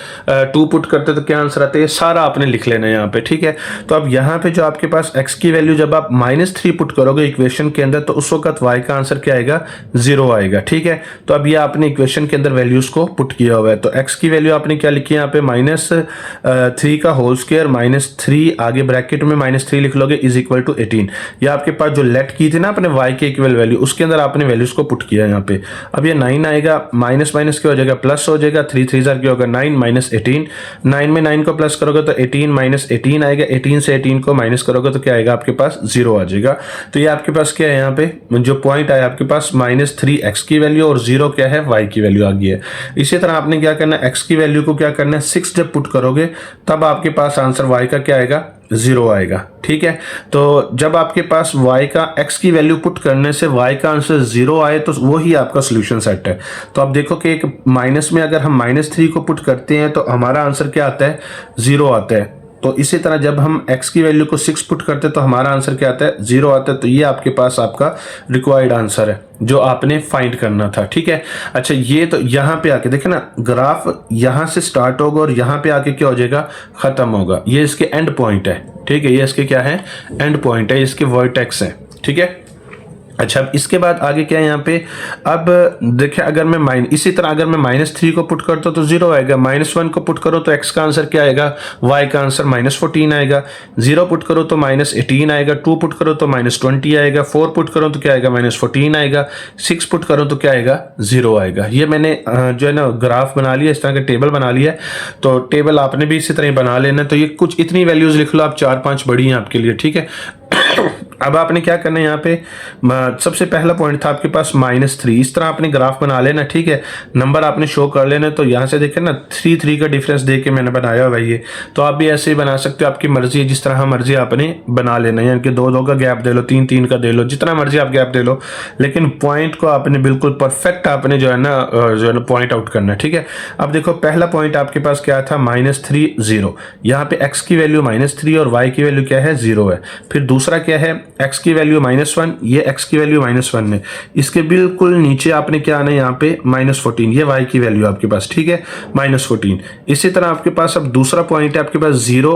2 पुट करते तो क्या आंसर आता है, ये सारा आपने लिख लेना है यहाँ पे, ठीक है। तो अब यहाँ पे जो आपके पास x की वैल्यू जब आप -3 पुट करोगे इक्वेशन के अंदर तो उस वक्त y का आंसर क्या आएगा, 0 आएगा, ठीक है। तो अब ये आपने इक्वेशन के अंदर वैल्यूज को पुट किया हुआ है। तो x की वैल्यू आपने क्या लिखी है यहाँ पे, -3 का होल स्क्वायर -3 आगे ब्रैकेट में -3 लिख लोगे इज इक्वल टू 18। ये आपके पास जो लेट की थी ना अपने y के इक्वल वैल्यू, उसके अंदर आपने वैल्यूज को पुट किया यहाँ पे। अब ये 9 आएगा, माइनस माइनस क्या हो जाएगा, प्लस हो जाएगा, 3 3 क्या होगा 9 -18, 9 में 9 को प्लस करोगे तो 18 -18 आएगा, 18 से 18 को माइनस करोगे तो क्या आएगा आपके पास 0 आ जाएगा। तो ये आपके पास क्या है यहाँ पे जो पॉइंट आया आपके पास -3x की वैल्यू और 0 क्या है, y की वैल्यू आ गई है। इसी तरह आपने क्या करना है, x की वैल्यू को क्या करना है 6 जब पुट करोगे तब आपके पास आंसर y का क्या आएगा, 0 आएगा, ठीक है। तो जब आपके पास y का x की वैल्यू पुट करने से y का आंसर 0 आए तो वो ही आपका सोल्यूशन सेट है। तो आप देखो कि एक माइनस में अगर हम -3 को पुट करते हैं तो हमारा आंसर क्या आता है, 0 आता है। तो इसी तरह जब हम x की वैल्यू को 6 पुट करते हैं तो हमारा आंसर क्या आता है, 0 आता है। तो ये आपके पास आपका रिक्वायर्ड आंसर है जो आपने फाइंड करना था, ठीक है। अच्छा, ये तो यहाँ पे आके देखे ना ग्राफ यहाँ से स्टार्ट होगा और यहाँ पे आके क्या हो जाएगा, खत्म होगा। ये इसके एंड पॉइंट है, ठीक है, ये इसके क्या है, एंड पॉइंट है, इसके वर्टेक्स है, ठीक है। अच्छा, अब इसके बाद आगे क्या है यहाँ पे, अब देखिए अगर मैं इसी तरह अगर मैं -3 को पुट करता हूँ तो 0 आएगा, -1 को पुट करो तो x का आंसर क्या आएगा, y का आंसर -14 आएगा, 0 पुट करो तो -18 आएगा, 2 पुट करो तो -20 आएगा, 4 पुट करो तो क्या आएगा, -14 आएगा, 6 पुट करो तो क्या आएगा, 0 आएगा। ये मैंने जो है ना ग्राफ बना लिया, इस तरह का टेबल बना लिया है। तो टेबल आपने भी इसी तरह बना लेना। तो ये कुछ इतनी वैल्यूज लिख लो आप, 4-5 बड़ी हैं आपके लिए, ठीक है। अब आपने क्या करना है यहाँ पे, सबसे पहला पॉइंट था आपके पास -3, इस तरह आपने ग्राफ बना लेना, ठीक है। नंबर आपने शो कर लेना। तो यहाँ से देखें ना 3 3 का डिफरेंस दे के मैंने बनाया हुआ ये। तो आप भी ऐसे ही बना सकते हो, आपकी मर्जी है, जिस तरह मर्जी आपने बना लेना है, यानी कि 2 2 का गैप दे लो, 3 3 का दे लो, जितना मर्जी आप गैप दे लो, लेकिन पॉइंट को आपने बिल्कुल परफेक्ट आपने जो है ना पॉइंट आउट करना है, ठीक है। अब देखो पहला पॉइंट आपके पास क्या था, -3 0, यहाँ पे x की वैल्यू -3 और y की वैल्यू क्या है, 0 है। फिर दूसरा क्या है, x की वैल्यू -1, ये x की वैल्यू -1 है। इसके बिल्कुल नीचे आपने क्या आना है यहाँ पे -14, ये y की वैल्यू आपके पास, ठीक है, -14। इसी तरह आपके पास अब दूसरा पॉइंट है आपके पास 0,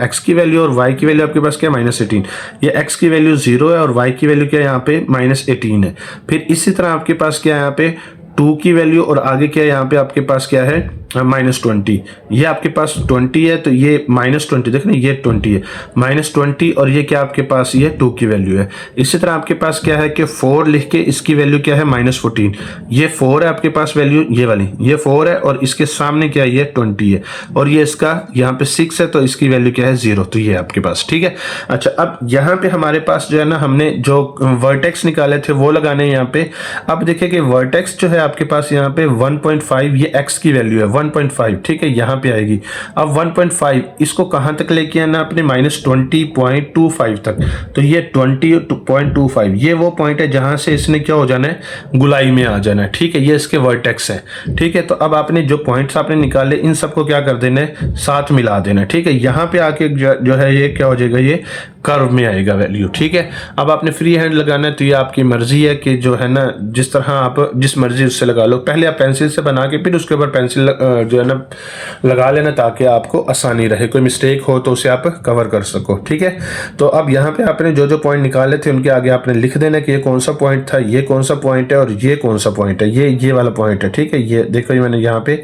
x की वैल्यू और y की वैल्यू आपके पास क्या है, -18, ये x की वैल्यू 0 है और y की वैल्यू क्या है यहाँ पे -18 है। फिर इसी तरह आपके पास क्या है यहाँ पे 2 की वैल्यू और आगे क्या है यहाँ पे आपके पास क्या है, -20, ये आपके पास 20 है तो ये -20, देखना ये 20 है, -20 और ये क्या आपके पास ये 2 की वैल्यू है। इसी तरह आपके पास क्या है कि 4 लिख के इसकी वैल्यू क्या है, -14, ये 4 है आपके पास वैल्यू, ये वाली ये 4 है और इसके सामने क्या है, ये 20 है और ये इसका यहाँ पे 6 है तो इसकी वैल्यू क्या है, 0, तो ये आपके पास, ठीक है। अच्छा, अब यहाँ पे हमारे पास जो है ना हमने जो वर्टेक्स निकाले थे वो लगाने यहाँ पे। अब देखिए कि वर्टेक्स जो है आपके पास यहाँ पे 1.5, ये x की वैल्यू है 1.5, ठीक है, यहाँ पे आएगी। अब 1.5 इसको कहाँ तक लेके आना आपने, -20.25 तक। तो ये 20.25 ये वो पॉइंट है जहां से इसने क्या हो जाना है, गुलाई में आ जाना है, ठीक है, ये इसके वर्टेक्स है, ठीक है। तो अब आपने जो पॉइंट्स आपने निकाले इन सबको क्या कर देना है, साथ मिला देना है, ठीक है। यहाँ पे आके जो है ये क्या हो जाएगा, ये कर्व में आएगा वैल्यू, ठीक है। अब आपने फ्री हैंड लगाना है तो ये आपकी मर्जी है कि जो है ना जिस तरह आप जिस मर्जी उससे लगा लो। पहले आप पेंसिल से बना के फिर उसके ऊपर पेंसिल जो है ना लगा लेना ताकि आपको आसानी रहे, कोई मिस्टेक हो तो उसे आप कवर कर सको, ठीक है। तो अब यहाँ पे आपने जो जो पॉइंट निकाले थे उनके आगे आपने लिख देना कि ये कौन सा पॉइंट था, ये कौन सा पॉइंट है और ये कौन सा पॉइंट है, ये वाला पॉइंट है, ठीक है। ये देखो ये मैंने यहाँ पे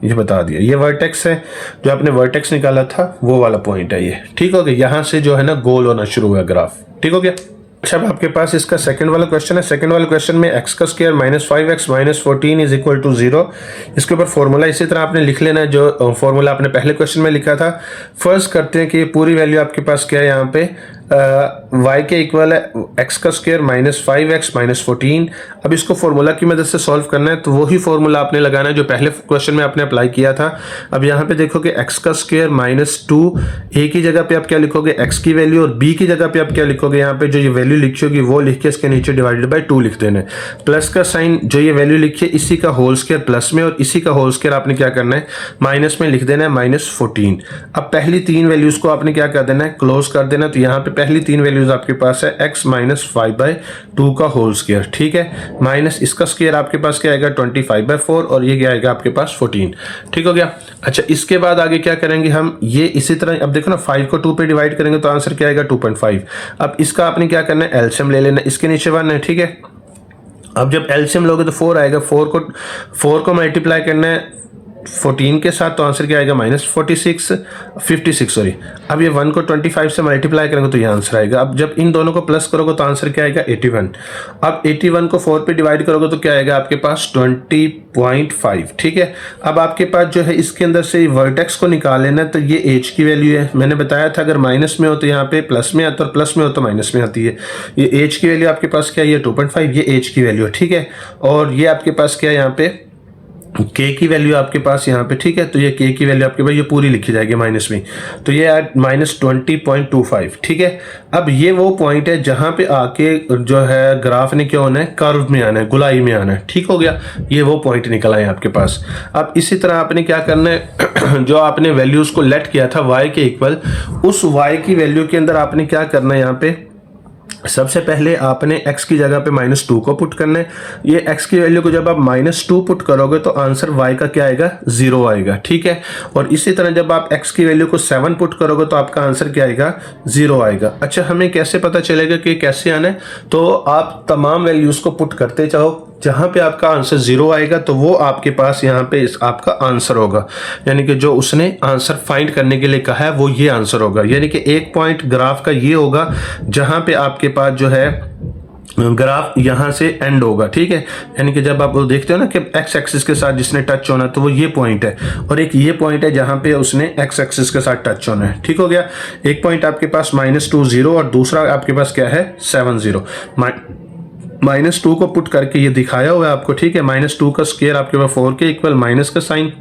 ये बता दिया, ये वर्टेक्स है, जो आपने वर्टेक्स निकाला था वो वाला पॉइंट है ये, ठीक हो गया। यहाँ से जो है ना गोल होना शुरू हुआ ग्राफ, ठीक हो गया। अच्छा, अब आपके पास इसका सेकंड वाला क्वेश्चन है। सेकंड वाले क्वेश्चन में x का square -5x -14 is equal to 0, इसके ऊपर फॉर्मूला इसी तरह आपने लिख लेना है जो फॉर्मूला आपने पहले क्वेश्चन में लिखा था। फर्स्ट करते हैं कि ये पूरी वैल्यू आपके पास क्या है यहाँ पे y के इक्वल है x का स्क्वायर माइनस 5x माइनस 14। अब इसको फॉर्मूला की मदद से सॉल्व करना है, तो वही फॉर्मूला आपने लगाना है जो पहले क्वेश्चन में आपने अप्लाई किया था। अब यहाँ पे देखोगे x का स्क्वायर माइनस 2, a की जगह पे आप क्या लिखोगे x की वैल्यू, और b की जगह पे आप क्या लिखोगे, यहाँ पे जो ये वैल्यू लिखी होगी वो लिख के इसके नीचे डिवाइडेड बाय 2 लिख देना है। प्लस का साइन जो ये वैल्यू लिखी है इसी का होल स्क्वायर प्लस में, और इसी का होल स्क्वायर आपने क्या करना है माइनस में लिख देना है माइनस 14। अब पहली तीन वैल्यूज को आपने क्या कर देना है क्लोज कर देना। तो यहाँ पे पहली तीन वैल्यूज आपके पास है x माइनस 5/2 का होल स्क्वायर, ठीक है, माइनस इसका स्क्वायर आपके पास क्या आएगा 25/4, और ये क्या आएगा आपके पास 14। ठीक हो गया। अच्छा, इसके बाद आगे क्या करेंगे हम, ये इसी तरह अब देखो ना 5 को 2 पे डिवाइड करेंगे तो आंसर क्या आएगा 2.5। अब इसका आपने क्या करना है एलसीएम ले लेना, इसके नीचे 1 है, ठीक है। अब जब एलसीएम लोगे तो 4 आएगा, 4 को मल्टीप्लाई करना है 14 के साथ, तो आंसर क्या आएगा -56 सॉरी। अब ये 1 को 25 से मल्टीप्लाई करेंगे तो ये आंसर आएगा। अब जब इन दोनों को प्लस करोगे तो आंसर क्या आएगा 81। अब 81 को 4 पे डिवाइड करोगे तो क्या आएगा आपके पास 20.5, ठीक है। अब आपके पास जो है इसके अंदर से वर्टेक्स को निकाल लेना है, तो ये एच की वैल्यू है, मैंने बताया था अगर माइनस में हो तो यहाँ पे प्लस में आता है और प्लस में हो तो माइनस में आती है। ये एच की वैल्यू आपके पास क्या है, ये 2.5, ये एच की वैल्यू है, ठीक है। और ये आपके पास क्या है यहाँ पे k की वैल्यू आपके पास यहाँ पे, ठीक है। तो ये k की वैल्यू आपके पास ये पूरी लिखी जाएगी माइनस में, तो ये -20.25, ठीक है। अब ये वो पॉइंट है जहां पे आके जो है ग्राफ ने क्या होना है कर्व में आना है, गुलाई में आना है, ठीक हो गया। ये वो पॉइंट निकल आए आपके पास। अब इसी तरह आपने क्या करना है जो आपने वैल्यूज को लेट किया था y के इक्वल, उस y की वैल्यू के अंदर आपने क्या करना है, यहाँ पे सबसे पहले आपने x की जगह पे -2 को पुट करना है। ये x की वैल्यू को जब आप -2 पुट करोगे तो आंसर y का क्या आएगा 0 आएगा, ठीक है। और इसी तरह जब आप x की वैल्यू को 7 पुट करोगे तो आपका आंसर क्या आएगा 0 आएगा। अच्छा, हमें कैसे पता चलेगा कि कैसे आना है, तो आप तमाम वैल्यूज को पुट करते जाओ, जहां पे आपका आंसर 0 आएगा तो वो आपके पास यहाँ पे आपका आंसर होगा, यानी कि जो उसने आंसर फाइंड करने के लिए कहा है वो ये आंसर होगा। यानी कि एक पॉइंट ग्राफ का ये होगा जहां पे आपके पास जो है ग्राफ यहां से एंड होगा, ठीक है। यानी कि जब आप देखते हो ना कि एक्स एक्सिस के साथ जिसने टच होना तो वो ये पॉइंट है, और एक ये पॉइंट है जहां पे उसने एक्स एक्सिस के साथ टच होना है, ठीक हो गया। एक पॉइंट आपके पास -2 0 और दूसरा आपके पास क्या है 7 0। -2 को पुट करके ये दिखाया हुआ है आपको, ठीक है। -2 का स्क्वायर आपके पास 4 के इक्वल, माइनस का साइन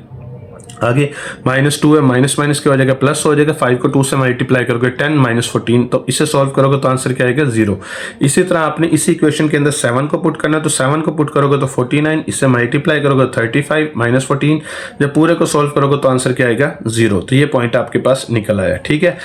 आगे -2 है, माइनस माइनस की हो जाएगा प्लस हो जाएगा, 5 को 2 से मल्टीप्लाई करोगे 10 -14, तो इसे सॉल्व करोगे तो आंसर क्या आएगा 0। इसी तरह आपने इसी इक्वेशन के अंदर 7 को पुट करना है, तो 7 को पुट करोगे तो 49, इससे मल्टीप्लाई करोगे 35 -14, जब पूरे को सॉल्व करोगे तो आंसर क्या आएगा 0। तो ये पॉइंट आपके पास निकल आया, ठीक है।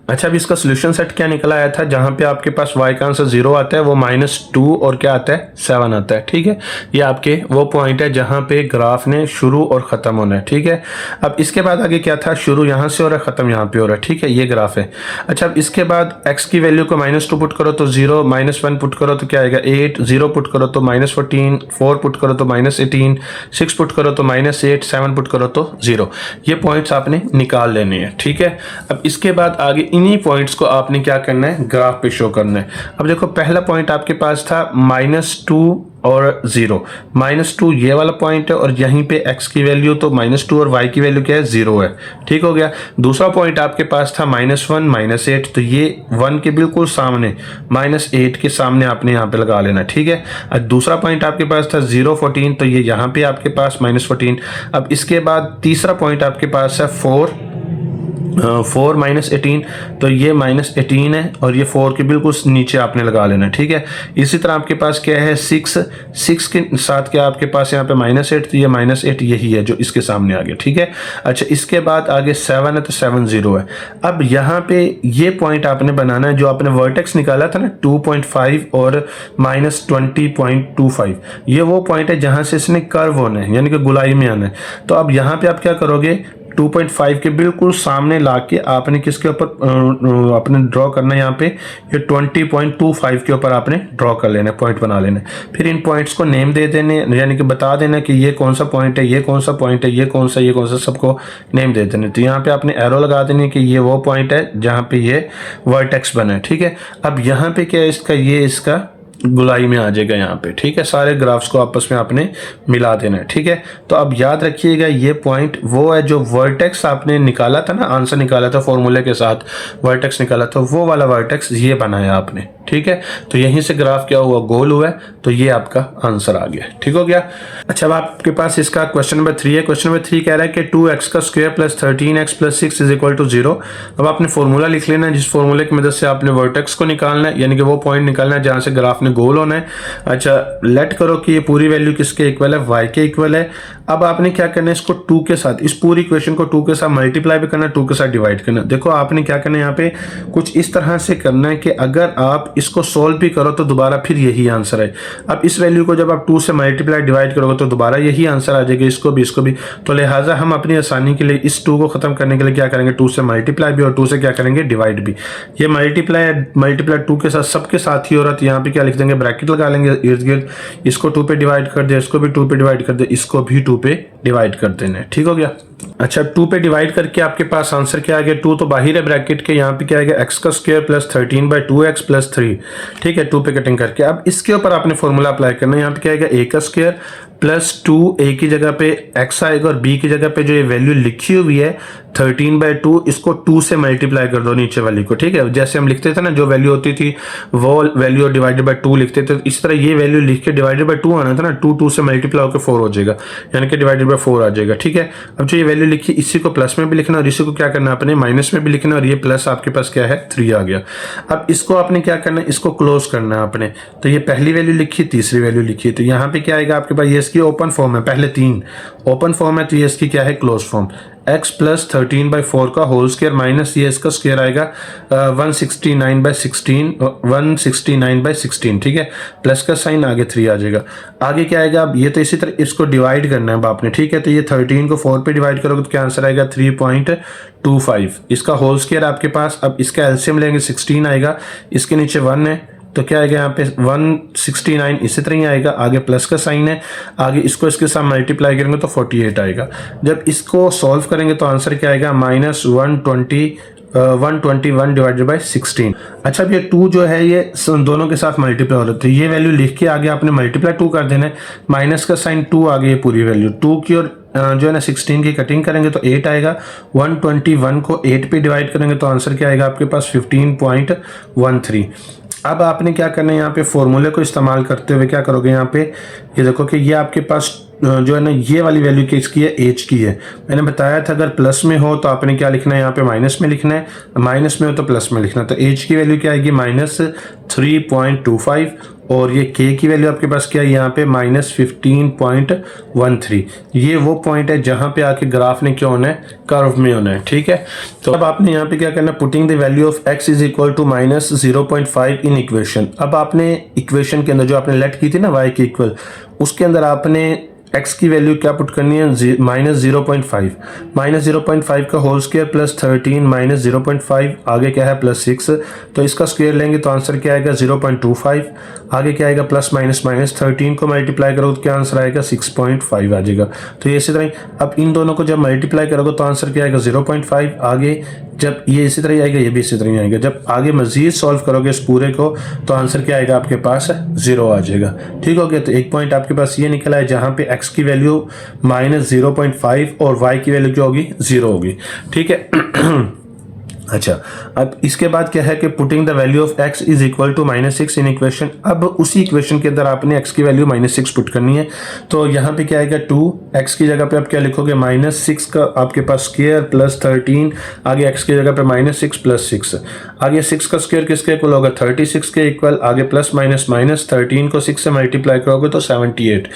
अच्छा, अब इसका सोल्यूशन सेट क्या निकला आया था, जहां पे आपके पास y का आंसर 0 आता है, वो -2 और क्या आता है 7 आता है, ठीक है। ये आपके वो पॉइंट है जहां पे ग्राफ ने शुरू और ख़त्म होना है, ठीक है। अब इसके बाद आगे क्या था, शुरू यहाँ से हो रहा है, ख़त्म यहाँ पे हो रहा है, ठीक है, ये ग्राफ है। अच्छा, अब इसके बाद x की वैल्यू को -2 पुट करो तो 0, -1 पुट करो तो क्या आएगा 8, 0 पुट करो तो -14, 4 पुट करो तो -18, 6 पुट करो तो -8, 7 पुट करो तो 0। ये पॉइंट्स आपने निकाल लेने हैं, ठीक है। अब इसके बाद आगे इन्हीं पॉइंट्स को आपने क्या करना है ग्राफ पे शो करना है। अब देखो, पहला पॉइंट आपके पास था -2 और 0, -2 ये वाला पॉइंट है, और यहीं पे x की वैल्यू तो -2 और y की वैल्यू क्या है 0 है, ठीक हो गया। दूसरा पॉइंट आपके पास था -1 -8, तो ये 1 के बिल्कुल सामने -8 के सामने आपने यहाँ पे लगा लेना, ठीक है। और दूसरा पॉइंट आपके पास था 0 14, तो ये यहाँ पे आपके पास -14। अब इसके बाद तीसरा पॉइंट आपके पास है 4 -18, तो ये -18 है, और ये 4 के बिल्कुल नीचे आपने लगा लेना, ठीक है। इसी तरह आपके पास क्या है 6 के साथ क्या आपके पास यहाँ पे -8, तो ये -8 यही है जो इसके सामने आ गया, ठीक है। अच्छा, इसके बाद आगे 7 है, तो 7 0 है। अब यहाँ पे ये पॉइंट आपने बनाना है जो आपने वर्टेक्स निकाला था ना 2.5 और -20.25, ये वो पॉइंट है जहां से इसने कर्व होना है, यानी कि गुलाई में आना है। तो अब यहाँ पे आप क्या करोगे, 2.5 के बिल्कुल सामने लाके आपने किसके ऊपर आपने ड्रॉ करना है, यहाँ पे ये 20.25 के ऊपर आपने ड्रॉ कर लेना, पॉइंट बना लेना। फिर इन पॉइंट्स को नेम दे देने, यानी कि बता देना कि ये कौन सा पॉइंट है, ये कौन सा पॉइंट है, ये कौन सा, सबको नेम दे देने। तो यहाँ पे आपने एरो लगा देने कि ये वो पॉइंट है जहाँ पे ये वर्टेक्स बना है, ठीक है। अब यहाँ पे क्या है इसका, ये इसका गुलाई में आ जाएगा यहाँ पे, ठीक है। सारे ग्राफ्स को आपस में आपने मिला देना है, ठीक है। तो अब याद रखिएगा ये पॉइंट वो है जो वर्टेक्स आपने निकाला था ना, आंसर निकाला था फॉर्मूले के साथ, वर्टेक्स निकाला था, वो वाला वर्टेक्स ये बनाया आपने, ठीक है। तो यहीं से ग्राफ क्या हुआ, गोल हुआ है, तो ये आपका आंसर आ गया, ठीक हो गया। अच्छा, अब आपके पास इसका क्वेश्चन नंबर 3 है। क्वेश्चन नंबर 3 कह रहा है कि 2x का square plus 13x plus 6 is equal to 0। अब आपने फॉर्मूला लिख लेना है, जिस फॉर्मूले की मदद से आपने वर्टेक्स को निकालना है, यानी कि वो पॉइंट निकालना है जहां से ग्राफ ने गोल होना है। अच्छा, लेट करो कि ये पूरी वैल्यू किसके इक्वल है, y के इक्वल है। अब आपने क्या करना है, इसको 2 के साथ, इस पूरी इक्वेशन को 2 के साथ मल्टीप्लाई भी करना है, 2 के साथ डिवाइड करना है। देखो आपने क्या करना है, यहाँ पे कुछ इस तरह से करना है कि अगर आप इसको सोल्व भी करो तो दोबारा फिर यही आंसर है। अब इस वैल्यू को जब आप 2 से मल्टीप्लाई डिवाइड करोगे तो दोबारा यही आंसर आ जाएगा, इसको भी इसको भी। तो लिहाजा हम अपनी आसानी के लिए इस 2 को खत्म करने के लिए क्या करेंगे, 2 से मल्टीप्लाई भी और 2 से क्या करेंगे, डिवाइड भी। ये मल्टीप्लाई 2 के साथ सबके साथ ही हो रहा है, तो यहाँ पे क्या लिख देंगे, ब्रैकेट लगा लेंगे इर्द गिर्द। इसको 2 पे डिवाइड कर दे, इसको भी 2 पे डिवाइड कर दे, इसको भी 2 पे डिवाइड कर देना है, ठीक हो गया। अच्छा, 2 पे डिवाइड करके आपके पास आंसर क्या आ गया, 2 तो बाहर है ब्रैकेट के, यहाँ पे क्या आएगा, x का स्क्वायर प्लस 13/2x प्लस 3, ठीक है, 2 पे कटिंग करके। अब इसके ऊपर आपने फॉर्मूला अप्लाई करना है, यहाँ पे क्या आएगा, a का स्क्वायर प्लस 2, a की जगह पे x आएगा और b की जगह पे जो ये वैल्यू लिखी हुई है 13/2, इसको 2 से मल्टीप्लाई कर दो नीचे वाली को, ठीक है। जैसे हम लिखते थे ना, जो वैल्यू होती थी वो वैल्यू डिवाइडेड बाय 2 लिखते थे, इस तरह ये वैल्यू लिख के डिवाइडेड बाय 2 आना था ना, 2 से मल्टीप्लाई होकर 4 हो जाएगा, यानी कि डिवाइडेड बाय 4 आ जाएगा, ठीक है। अब जो ये वैल्यू लिखी, इसी को प्लस में भी लिखना और इसी को क्या करना है, अपने माइनस में भी लिखना, और ये प्लस आपके पास क्या है, 3 आ गया। अब इसको आपने क्या करना है, इसको क्लोज करना है आपने। तो ये पहली वैल्यू लिखी, तीसरी वैल्यू लिखी, तो यहाँ पे क्या आएगा आपके पास, ये इसकी ओपन फॉर्म है, पहले 3 ओपन फॉर्म है, तो ये इसकी क्या है, क्लोज फॉर्म। x प्लस 13/4 का होल स्क्वायर माइनस ये इसका स्क्वायर आएगा 169/16, ठीक है। प्लस का साइन आगे 3 आ जाएगा। आगे क्या आएगा, अब ये तो इसी तरह इसको डिवाइड करना है अब आपने, ठीक है। तो ये 13 को 4 पे डिवाइड करोगे तो क्या आंसर आएगा, 3.25। इसका होल स्क्वायर आपके पास, अब इसका एलसीएम लेंगे 16 आएगा, इसके नीचे 1 है, तो क्या आएगा यहाँ पे 169, इसी तरह ही आएगा। आगे प्लस का साइन है, आगे इसको इसके साथ मल्टीप्लाई करेंगे तो 48 आएगा। जब इसको सॉल्व करेंगे तो आंसर क्या आएगा, -121 डिवाइडेड बाय 16। अच्छा, अब ये 2 जो है ये दोनों के साथ मल्टीप्लाई हो रहा है, तो ये वैल्यू लिख के आगे आपने मल्टीप्लाई 2 कर देना है, माइनस का साइन 2 आगे ये पूरी वैल्यू 2 की और जो है ना 16 की कटिंग करेंगे तो 8 आएगा। 121 को 8 पे डिवाइड करेंगे तो आंसर क्या आएगा आपके पास, 15.13। अब आपने क्या करना है, यहाँ पे फॉर्मूले को इस्तेमाल करते हुए क्या करोगे, यहाँ पे ये देखो कि ये आपके पास जो है ना ये वाली वैल्यू किसकी है, एच की है। मैंने बताया था अगर प्लस में हो तो आपने क्या लिखना है, यहाँ पे माइनस में लिखना है, माइनस में हो तो प्लस में लिखना। तो एच की वैल्यू क्या आएगी, -3.25, और ये के की वैल्यू आपके पास क्या है, यहाँ पे -15.13। ये वो पॉइंट है जहां पे आके ग्राफ ने क्या होना है, कर्व में होना है, ठीक है। तो अब आपने यहाँ पे क्या करना है, putting the value of x is equal to -0.5 in equation. अब आपने इक्वेशन के अंदर जो आपने लेट की थी ना y के इक्वल, उसके अंदर आपने x की वैल्यू क्या पुट करनी है, -0.5 का होल स्क्वायर प्लस 13 -0.5, आगे क्या है प्लस 6, तो इसका स्क्वायर लेंगे तो आंसर क्या आएगा 0.25। आगे क्या आएगा प्लस -13 को मल्टीप्लाई करोगे तो क्या आंसर आएगा 6.5 आ जाएगा। तो ये इसी तरह, अब इन दोनों को जब मल्टीप्लाई करोगे तो आंसर क्या आएगा 0.5। आगे जब ये इसी तरह आएगा, ये भी इसी तरह आएगा। जब आगे मजीद सॉल्व करोगे इस पूरे को तो आंसर क्या आएगा आपके पास, 0 आ जाएगा, ठीक हो गया। तो एक पॉइंट आपके पास ये निकला है जहां पे x की वैल्यू -0.5 और y की वैल्यू क्या होगी, 0 होगी, ठीक है। अच्छा, अब इसके बाद क्या है कि putting the value of x is equal to -6 in equation. अब उसी इक्वेशन के अंदर आपने x की वैल्यू -6 पुट करनी है। तो यहाँ पे क्या आएगा 2, x की जगह पे आप क्या लिखोगे, -6 का आपके पास स्क्वायर प्लस 13, आगे x की जगह पे -6 प्लस 6, आगे 6 का स्क्वायर किसके इक्वल होगा, 36 के इक्वल, आगे प्लस माइनस 13 को 6 से मल्टीप्लाई करोगे तो 78,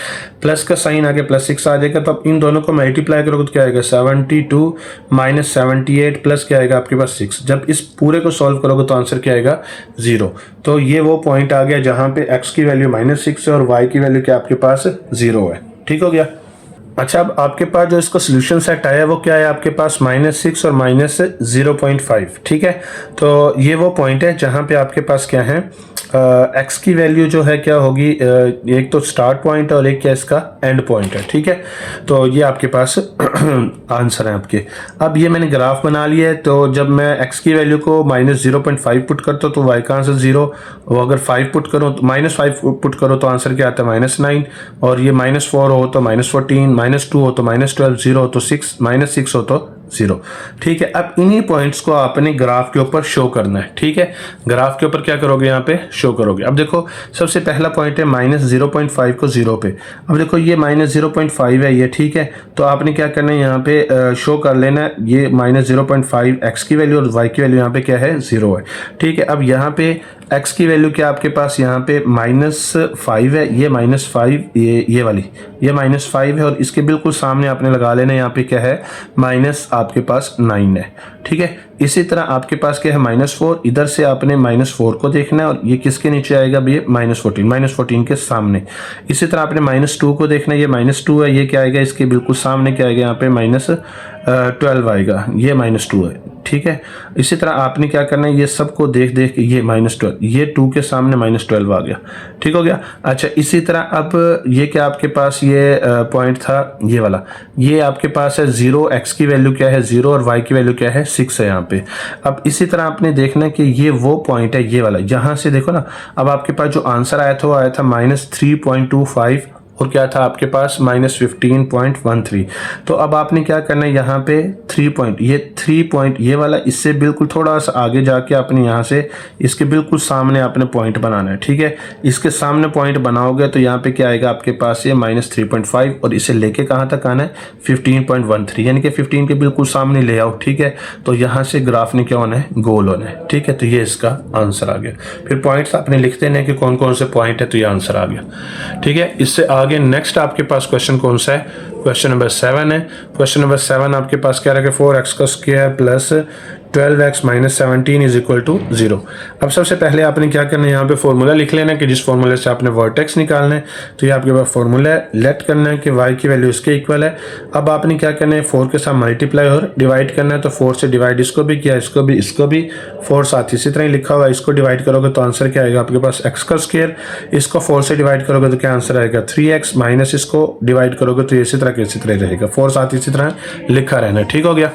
प्लस का साइन आगे +6 आ जाएगा। तो अब इन दोनों को मल्टीप्लाई करोगे तो क्या आएगा 72 - 78 प्लस क्या आएगा आपके पास 6। जब इस पूरे को सॉल्व करोगे तो आंसर क्या आएगा 0। तो ये वो पॉइंट आ गया जहां पे x की वैल्यू -6 है और y की वैल्यू क्या आपके पास 0 है, ठीक हो गया। अच्छा, अब आपके पास जो इसका सोल्यूशन सेट आया है वो क्या है आपके पास -6 और -0.5, ठीक है। तो ये वो पॉइंट है जहाँ पे आपके पास क्या है एक्स की वैल्यू जो है क्या होगी, एक तो स्टार्ट पॉइंट और एक क्या इसका एंड पॉइंट है, ठीक है। तो ये आपके पास आंसर है आपके। अब ये मैंने ग्राफ बना लिया है, तो जब मैं एक्स की वैल्यू को -0.5 पुट करता हूँ तो वाई का आंसर 0, और अगर 5 पुट करो तो -5 पुट करो तो आंसर क्या आता है -9, और ये -4 हो तो -14, -2 हो तो -12, 0 हो तो 6, -6 हो तो 0, ठीक है। अब इन्हीं पॉइंट्स को आपने ग्राफ के ऊपर शो करना है, ठीक है। ग्राफ के ऊपर क्या करोगे, यहाँ पे शो करोगे। अब देखो सबसे पहला पॉइंट है -0.5 को 0 पे। अब देखो ये -0.5 है ये, ठीक है। तो आपने क्या करना है, यहाँ पे शो कर लेना है ये -0.5 एक्स की वैल्यू और वाई की वैल्यू यहाँ पे क्या है 0 है, ठीक है। अब यहाँ पे एक्स की वैल्यू क्या आपके पास यहाँ पे -5 है, ये -5, ये वाली ये -5 है, और इसके बिल्कुल सामने आपने लगा लेना यहाँ पे क्या है माइनस आपके पास 9 है, ठीक है। इसी तरह आपके पास क्या है -4, इधर से आपने -4 को देखना है, और ये किसके नीचे आएगा भैया -14 के सामने। इसी तरह आपने -2 को देखना है, ये -2 है, ये क्या आएगा इसके बिल्कुल सामने क्या आएगा यहाँ पे -12 आएगा, ये -2 है, ठीक है। इसी तरह आपने क्या करना है, ये सबको देख देख के ये -12, ये 2 के सामने -12 आ गया, ठीक हो गया। अच्छा, इसी तरह अब ये क्या आपके पास ये पॉइंट था ये वाला, ये आपके पास है 0, एक्स की वैल्यू क्या है 0 और वाई की वैल्यू क्या है 6 है यहाँ पे। अब इसी तरह आपने देखना है कि ये वो पॉइंट है ये वाला, यहाँ से देखो ना, अब आपके पास जो आंसर आया था वो आया था -3.25, और क्या था आपके पास -15.13। तो अब आपने क्या करना है, यहाँ पे 3 पॉइंट ये वाला, इससे बिल्कुल थोड़ा सा आगे जाके आपने यहाँ से इसके बिल्कुल सामने आपने पॉइंट बनाना है, ठीक है। इसके सामने पॉइंट बनाओगे तो यहाँ पे क्या आएगा आपके पास ये -3.5, और इसे लेके कहाँ तक आना है 15.13, यानी कि 15 के बिल्कुल सामने ले आओ, ठीक है। तो यहाँ से ग्राफ ने क्या होना है, गोल होना है, ठीक है। तो ये इसका आंसर आ गया। फिर पॉइंट्स आपने लिख देने कि कौन कौन से पॉइंट है, तो ये आंसर आ गया, ठीक है। इससे आगे नेक्स्ट आपके पास क्वेश्चन कौन सा है, क्वेश्चन नंबर 7 है। क्वेश्चन नंबर 7 आपके पास क्या रखे, 4x का square plus 12x - 17 is equal to 0। अब सबसे पहले आपने क्या करना है, यहाँ पे फॉर्मूला लिख लेना है कि जिस फॉर्मूले से आपने वर्टेक्स निकालना है। तो ये आपके पास फॉर्मूला है, लेट करना है कि y की वैल्यू इसके इक्वल है। अब आपने क्या करना है, 4 के साथ मल्टीप्लाई और डिवाइड करना है। तो 4 से डिवाइड इसको भी किया, इसको भी 4 साथ इसी तरह ही लिखा हुआ है। इसको डिवाइड करोगे तो आंसर क्या आएगा आपके पास x का स्क्वायर, इसको 4 से डिवाइड करोगे तो क्या आंसर आएगा 3x, माइनस इसको डिवाइड करोगे तो इसी तरह रहेगा, 4 साथ इसी तरह लिखा रहना, ठीक हो गया।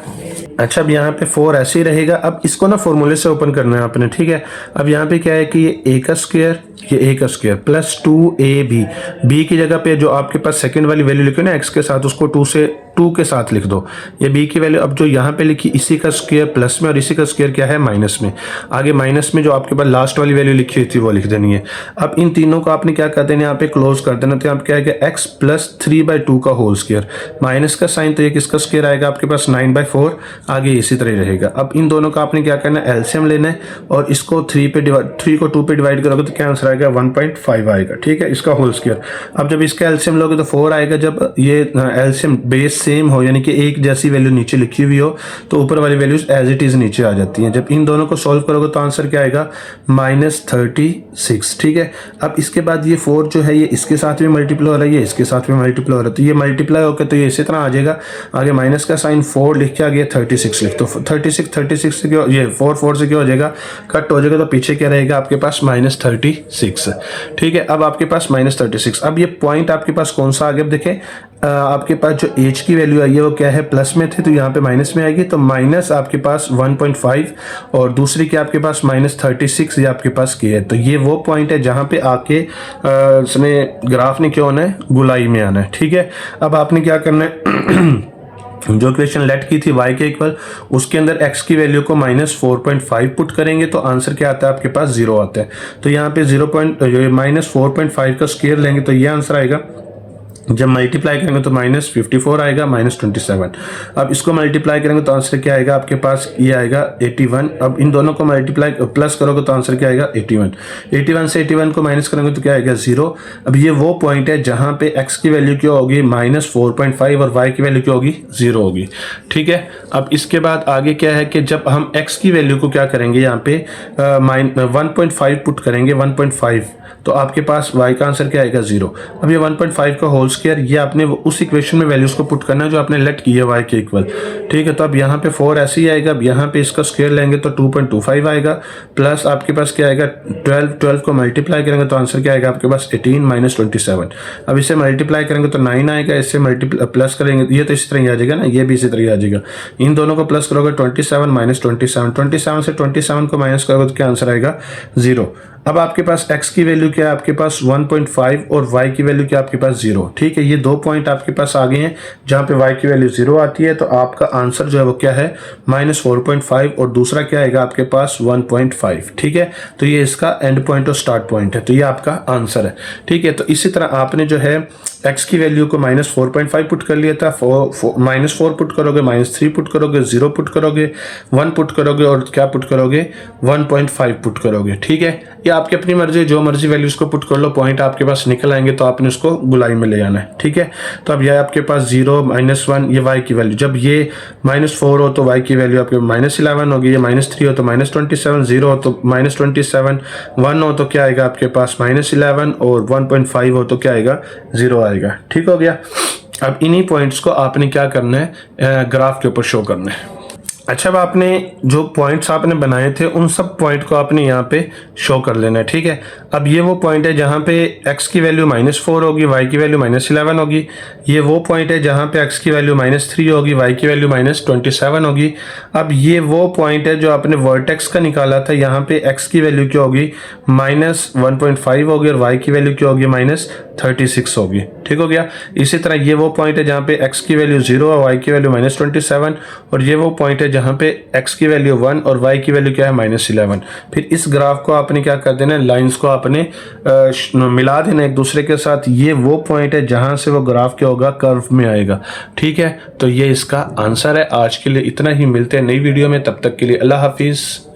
अच्छा, अब यहाँ पे 4 ऐसे ही रहेगा। अब इसको ना फॉर्मूले से ओपन करना है आपने, ठीक है। अब यहाँ पे क्या है कि ये a का स्क्वायर, ये a का स्क्वायर प्लस 2ab, b की जगह पे जो आपके पास सेकंड वाली वैल्यू लिखी ना x के साथ, उसको 2 के साथ लिख दो। ये b की वैल्यू अब जो यहाँ पे लिखी इसी का स्क्वायर प्लस में, और इसी का स्क्वायर क्या है माइनस में। आगे माइनस में जो आपके पास लास्ट वाली वैल्यू लिखी हुई थी वो लिख देनी है। अब इन तीनों को आपने क्या कर देना, यहाँ पे क्लोज कर देना। तो यहाँ पे क्या है x प्लस 3/2 का होल स्क्वायर, माइनस का साइन, तो ये किसका स्क्वायर आएगा आपके पास 9/4, आगे इसी तरह रहेगा। अब इन दोनों का आपने क्या करना है, एलसीएम लेना है, और इसको 3 को 2 पे डिवाइड करोगे तो क्या आंसर आएगा 1.5 आएगा, ठीक है, इसका होल स्क्वायर। अब जब इसका एलसीएम लोगे तो 4 आएगा। जब ये एलसीएम बेस सेम हो, यानी कि एक जैसी वैल्यू नीचे लिखी हुई हो, तो ऊपर वाली वैल्यूज एज इट इज नीचे आ जाती हैं। जब इन दोनों को सॉल्व करोगे तो आंसर क्या आएगा -36, ठीक है। अब इसके बाद ये 4 जो है ये इसके साथ भी मल्टीप्लाई हो रहा है, ये इसके साथ भी मल्टीप्लाई हो रहा है, तो ये मल्टीप्लाई होकर तो ये इसी तरह आ जाएगा। आगे माइनस का साइन 4 लिख के आगे 36 लिख, तो 36 से क्या, ये 4 से क्या हो जाएगा, कट हो जाएगा। तो पीछे क्या रहेगा आपके पास -36, ठीक है। अब आपके पास -36। अब ये पॉइंट आपके पास कौन सा आ गया, अब देखें आपके पास जो h की वैल्यू आई है वो क्या है प्लस में थे, तो यहाँ पे माइनस में आएगी। तो माइनस आपके पास 1.5 और दूसरी क्या आपके पास -36, ये आपके पास क्या है। तो ये वो पॉइंट है जहाँ पे आके इसने ग्राफ ने क्या होना है, गुलाई में आना है, ठीक है। अब आपने क्या करना है जो इक्वेशन लेट की थी y के इक्वल, उसके अंदर x की वैल्यू को -4.5 पुट करेंगे तो आंसर क्या आता है आपके पास 0 आता है। तो यहाँ पे -4.5 का स्क्वायर लेंगे तो ये आंसर आएगा। जब मल्टीप्लाई करेंगे तो -54 आएगा, -27। अब इसको मल्टीप्लाई करेंगे तो आंसर क्या आएगा आपके पास, ये आएगा 81। अब इन दोनों को मल्टीप्लाई प्लस करोगे तो आंसर क्या आएगा 81 से 81 को माइनस करेंगे तो क्या आएगा 0। अब ये वो पॉइंट है जहां पे x की वैल्यू क्या होगी -4.5 और y की वैल्यू क्या होगी 0 होगी, ठीक है। अब इसके बाद आगे क्या है कि जब हम x की वैल्यू को क्या करेंगे, यहाँ पे 1.5 पुट करेंगे, 1.5 तो आपके पास y का आंसर क्या आएगा 0। अब ये 1.5 का होल स्क्वायर, ये आपने उस इक्वेशन में वैल्यूज को पुट करना है जो आपने लेट की है y के इक्वल, ठीक है। तो अब यहाँ पे 4 ऐसे ही आएगा, अब यहाँ पे इसका स्क्वायर लेंगे तो 2.25 आएगा, प्लस आपके पास क्या आएगा 12 को मल्टीप्लाई करेंगे तो आंसर क्या आएगा आपके पास 18 माइनस 27। अब इसे मल्टीप्लाई करेंगे तो 9 आएगा, इससे प्लस करेंगे ये तो इसी तरह ही आ जाएगा ना, ये भी इसी तरह ही आ जाएगा। इन दोनों को प्लस करोगे 27 माइनस 27 से 27 को माइनस करोगे तो क्या आंसर आएगा 0। अब आपके पास x की वैल्यू क्या है आपके पास 1.5 और y की वैल्यू क्या है आपके पास 0, ठीक है। ये दो पॉइंट आपके पास आ गए हैं जहां पे y की वैल्यू 0 आती है, तो आपका आंसर जो है वो क्या है -4.5 और दूसरा क्या आएगा आपके पास 1.5, ठीक है। तो ये इसका एंड पॉइंट और स्टार्ट पॉइंट है, तो ये आपका आंसर है, ठीक है। तो इसी तरह आपने जो है x की वैल्यू को -4.5 पुट कर लिया था, -4 पुट करोगे, -3 पुट करोगे, 0 पुट करोगे, 1 पुट करोगे और क्या पुट करोगे 1.5 पुट करोगे, ठीक है। ये आपकी अपनी मर्जी, जो मर्जी वैल्यूज को पुट कर लो, पॉइंट आपके पास निकल आएंगे तो आपने उसको गुलाई में ले आना है, ठीक है। तो अब यह आपके पास 0 -1 ये y की वैल्यू, जब ये -4 हो तो y की वैल्यू आपके -11 होगी, ये -3 हो तो -27, 0 हो तो -27, 1 हो तो क्या आएगा आपके पास -11 और 1.5 हो तो क्या आएगा 0 आएगा, ठीक हो गया। अब इन्हीं पॉइंट्स को आपने क्या करना है ग्राफ के ऊपर शो करना है। अच्छा, अब आपने जो पॉइंट्स आपने बनाए थे उन सब पॉइंट को आपने यहाँ पे शो कर लेना है, ठीक है। अब ये वो पॉइंट है जहाँ पे x की वैल्यू -4 होगी, y की वैल्यू -11 होगी। ये वो पॉइंट है जहाँ पे x की वैल्यू -3 होगी, y की वैल्यू -27 होगी। अब ये वो पॉइंट है जो आपने वर्टेक्स का निकाला था, यहाँ पे x की वैल्यू क्या होगी -1.5 होगी और y की वैल्यू क्या होगी -36 होगी, ठीक हो गया। इसी तरह ये वो पॉइंट है जहाँ पे x की वैल्यू 0 और y की वैल्यू -27, और ये वो पॉइंट है जहाँ पे x की वैल्यू 1 और y की वैल्यू क्या है -11। फिर इस ग्राफ को आपने क्या कर देना है, लाइंस को आपने मिला देना एक दूसरे के साथ। ये वो पॉइंट है जहाँ से वो ग्राफ क्या होगा कर्व में आएगा, ठीक है। तो ये इसका आंसर है। आज के लिए इतना ही, मिलते हैं नई वीडियो में, तब तक के लिए अल्लाह हाफिज़।